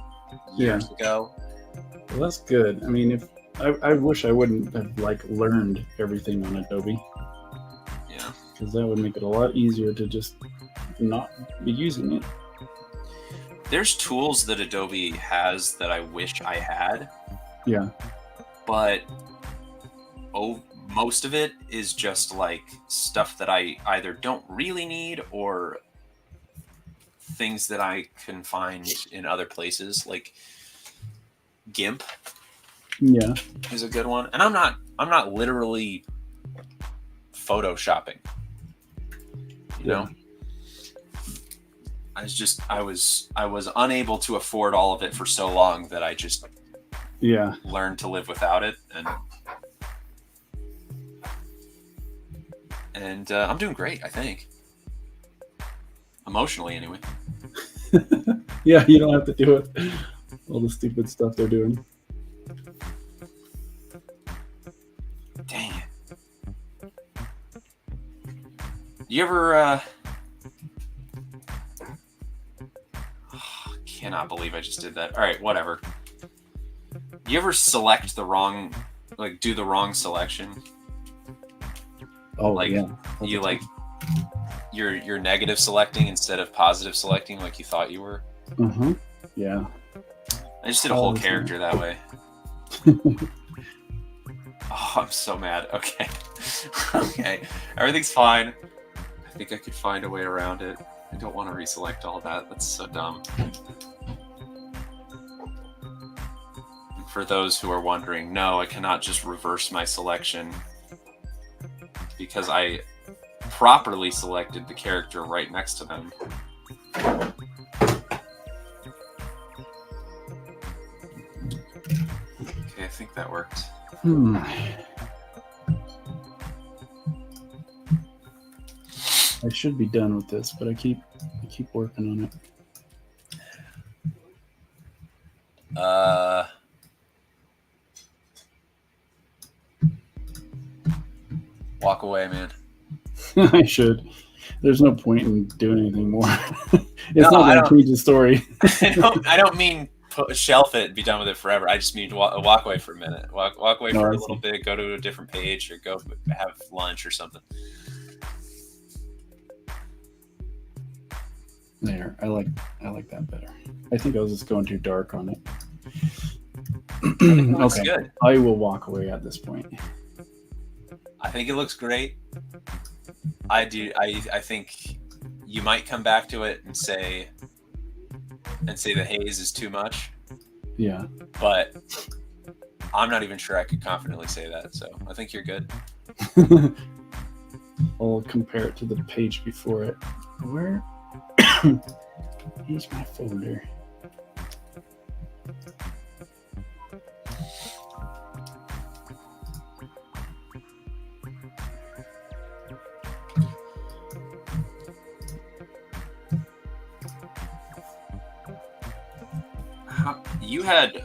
years ago. Well, that's good. I mean, if I wish I wouldn't have like learned everything on Adobe, Yeah. because that would make it a lot easier to just not be using it. There's tools that Adobe has that I wish I had, Yeah. but most of it is just like stuff that I either don't really need or things that I can find in other places. Like GIMP Yeah. is a good one, and I'm not literally photoshopping. You know, I was unable to afford all of it for so long that I just learned to live without it, and I'm doing great, I think, emotionally anyway. Yeah, you don't have to do it. All the stupid stuff they're doing. Dang it. You ever cannot believe I just did that. All right, whatever. You ever select the wrong, like do the wrong selection? Oh, Like yeah. you like you're negative selecting instead of positive selecting like you thought you were. Uh-huh. Yeah. I just did a All whole the time. character that way. Oh, I'm so mad. Okay. Okay. Everything's fine. I think I could find a way around it. I don't want to reselect all that. That's so dumb. And for those who are wondering, no, I cannot just reverse my selection because I properly selected the character right next to them. Okay, I think that worked. I should be done with this, but I keep working on it. Walk away, man. I should. There's no point in doing anything more. It's No, not I going to don't- change the story. I don't mean shelf it and be done with it forever. I just mean walk away for a minute. Walk away No, for I a little see. bit, go to a different page or go have lunch or something. There, I like that better. I think I was just going too dark on it. Looks Okay, good. I will walk away at this point. I think it looks great. I do. I think you might come back to it and say the haze is too much, Yeah. but I'm not even sure I could confidently say that. So I think you're good. I'll compare it to the page before it. Where? Here's my folder. You had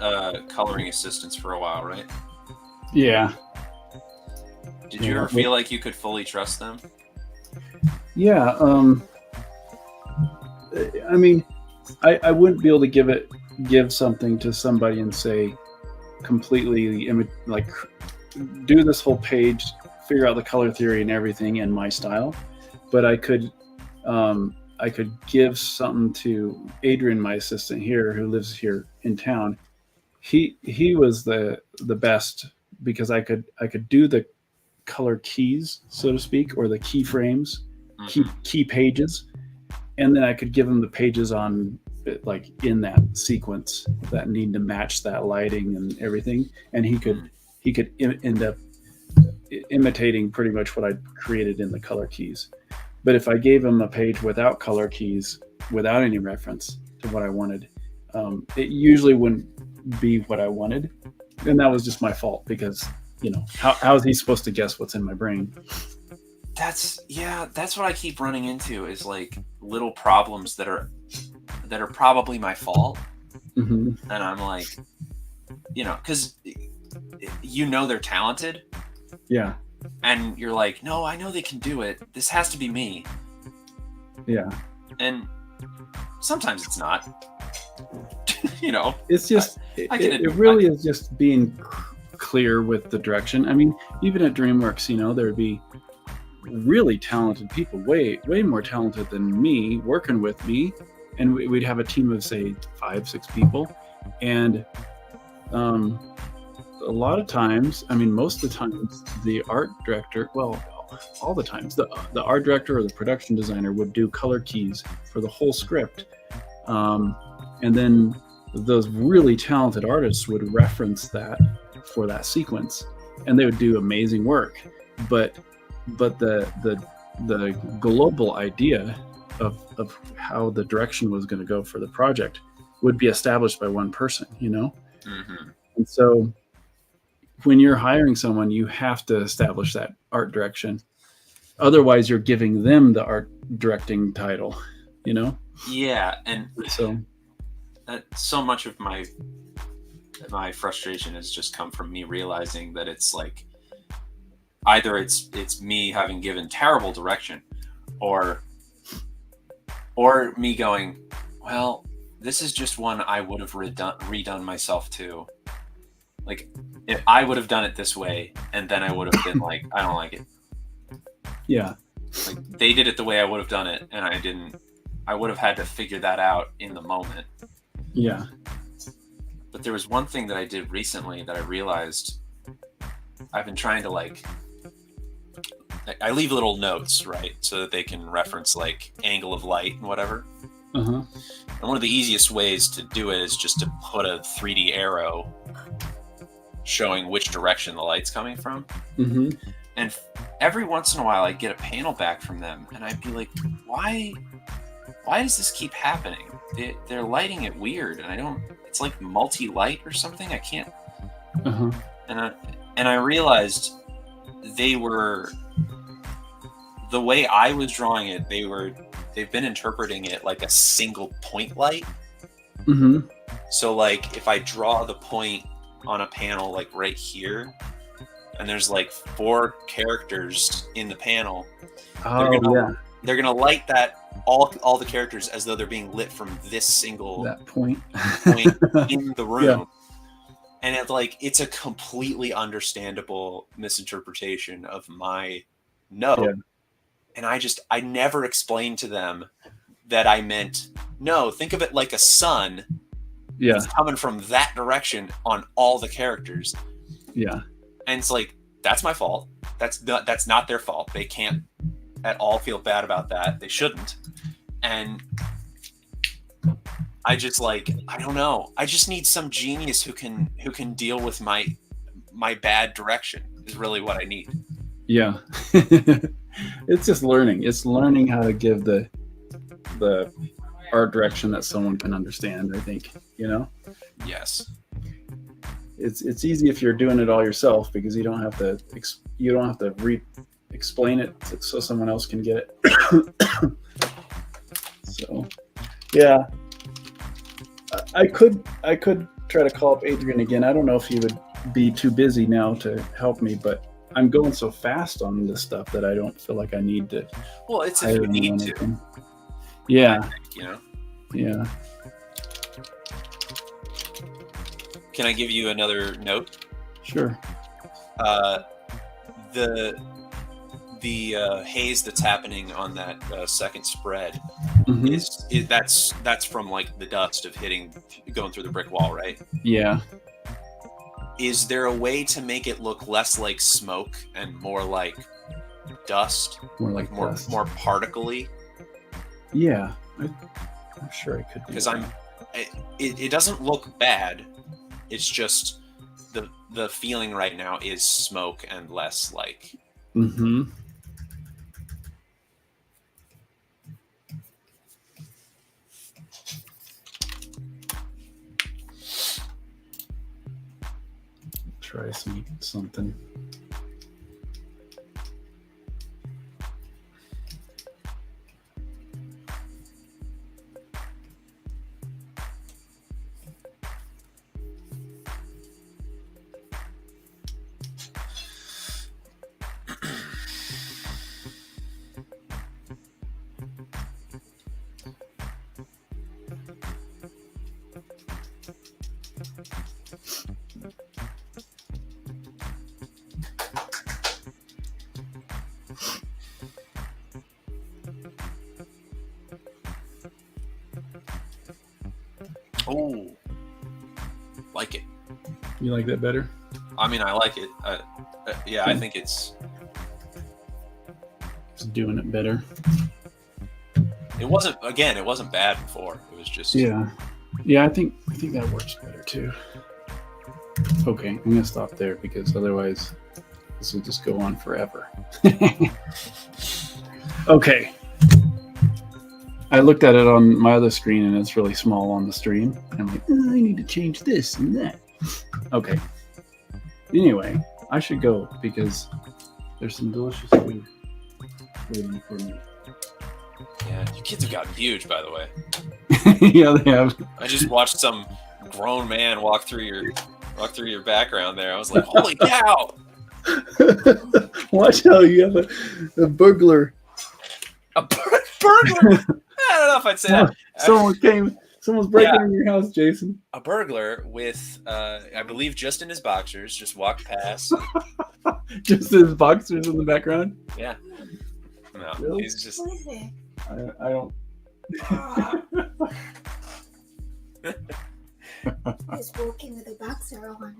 coloring assistants for a while, right? Yeah. Did you Yeah, ever feel like you could fully trust them? Yeah. I mean, I wouldn't be able to give something to somebody and say completely like do this whole page, figure out the color theory and everything in my style, but I could give something to Adrian, my assistant here, who lives here in town. He was the best because I could do the color keys, so to speak, or the keyframes, key pages, and then I could give him the pages on like in that sequence that need to match that lighting and everything, and he could end up imitating pretty much what I created in the color keys. But if I gave him a page without color keys, without any reference to what I wanted, it usually wouldn't be what I wanted, and that was just my fault because how is he supposed to guess what's in my brain? That's what I keep running into is like little problems that are probably my fault, Mm-hmm. and I'm like, because they're talented, Yeah. and you're like, no, I know they can do it. This has to be me. Yeah. And sometimes it's not. You know, It's just it really is just being clear with the direction. I mean, even at DreamWorks, you know, there'd be really talented people, way more talented than me, working with me, and we'd have a team of say 5-6 people, and a lot of times, I mean, most of the times, the art director, well, all the times, the art director or the production designer would do color keys for the whole script, and then those really talented artists would reference that for that sequence, and they would do amazing work. But the global idea of how the direction was going to go for the project would be established by one person, you know. Mm-hmm. And so when you're hiring someone, you have to establish that art direction. Otherwise, you're giving them the art directing title, you know? Yeah, and So so much of my frustration has just come from me realizing that it's like either it's me having given terrible direction, or me going, well, this is just one I would have redone myself too. Like, if I would have done it this way, and then I would have been like, I don't like it. yeah, Like, they did it the way I would have done it, and I didn't. I would have had to figure that out in the moment. yeah, But there was one thing that I did recently that I realized I've been trying to, like, I leave little notes, right? So that they can reference, like, angle of light and whatever. uh-huh, And one of the easiest ways to do it is just to put a 3D arrow showing which direction the light's coming from. mm-hmm. And every once in a while I'd get a panel back from them, and I'd be like, why does this keep happening? They're lighting it weird, and I don't, it's like multi-light or something. I can't. Uh-huh. And I realized they were, the way I was drawing it, they've been interpreting it like a single point light. Mm-hmm. So, like, if I draw the point on a panel, like right here, and there's like 4 characters in the panel, Oh, they're gonna light that all the characters as though they're being lit from this single that point. point in the room. Yeah. And it's a completely understandable misinterpretation of my note. Yeah. And I never explained to them that I meant, no, think of it like a sun. Yeah, It's coming from that direction on all the characters. yeah, And it's like, that's my fault. That's not their fault. They can't at all feel bad about that. They shouldn't. And I just, like, I don't know. I just need some genius who can deal with my bad direction is really what I need. yeah. It's just learning. It's learning how to give the art direction that someone can understand, I think, you know? Yes. It's easy if you're doing it all yourself, because you don't have to explain it so someone else can get it. So, yeah, I could try to call up Adrian again. I don't know if he would be too busy now to help me, but I'm going so fast on this stuff that I don't feel like I need to. Well, it's if you need to. Yeah. You know? Yeah. Can I give you another note? Sure. The haze that's happening on that second spread Mhm. is that's from, like, the dust of going through the brick wall, right? Yeah. Is there a way to make it look less like smoke and more like dust, More like more dust. more particle-y? Yeah. I'm sure I could do Because that. it doesn't look bad. It's just the feeling right now is smoke and less like. Mm-hmm. Try something. Oh, like it. You like that better? I mean, I like it. Yeah, I think it's doing it better. It wasn't bad before. It was just Yeah, I think that works better too. Okay, I'm gonna stop there because otherwise this will just go on forever. Okay. I looked at it on my other screen and it's really small on the stream. I'm like, oh, I need to change this and that. Okay. Anyway, I should go because there's some delicious food waiting for me. Yeah, you kids have gotten huge, by the way. Yeah, they have. I just watched some grown man walk through your background there. I was like, holy cow! Watch how you have a burglar. A burglar? I don't know if I'd say that. Someone's breaking in your house, Jason. A burglar with, I believe, just in his boxers, just walked past. Just his boxers in the background. Yeah. No, Really? he's just. What is it? I don't. He's walking with a boxer on.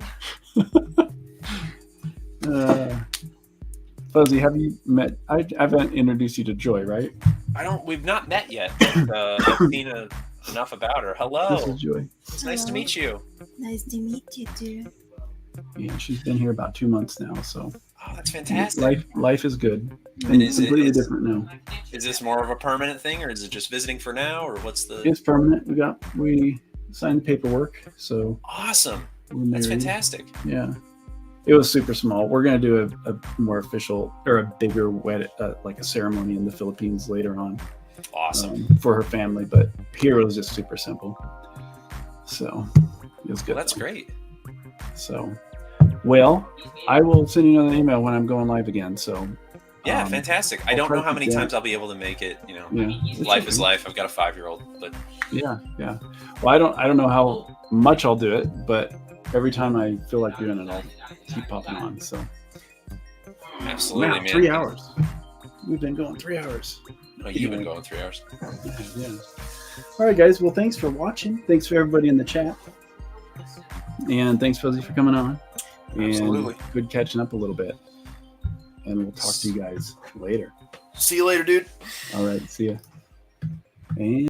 Fuzzy, have you met? I haven't introduced you to Joy, right? We've not met yet. But, I've seen enough about her. Hello. This is Joy. It's nice to meet you. Nice to meet you too. Yeah, she's been here about 2 months now, so Oh, that's fantastic. life is good. And And is completely it- different now. Is this more of a permanent thing, or is it just visiting for now, or what's the? It's permanent. We signed paperwork, so Awesome. we're married. That's fantastic. Yeah, it was super small. We're gonna do a more official or a bigger like a ceremony in the Philippines later on Awesome. for her family, but here it was just super simple. So it was good. Well, that's though. great. So, well, I will send you another email when I'm going live again. So Yeah, Um, fantastic. I I'll don't know try how to many get- times I'll be able to make it. You know, yeah, it's life is okay. life. I've got a 5-year-old, but Yeah. Well, I don't know how much I'll do it, but every time I feel like doing it, I'll keep popping on. So absolutely, wow, man. 3 hours. We've been going 3 hours. No, you've been going 3 hours. Yeah. All right, guys. Well, thanks for watching. Thanks for everybody in the chat, and thanks Fuzzy for coming on. And Absolutely. good catching up a little bit. And we'll talk to you guys later. See you later, dude. All right. See ya. And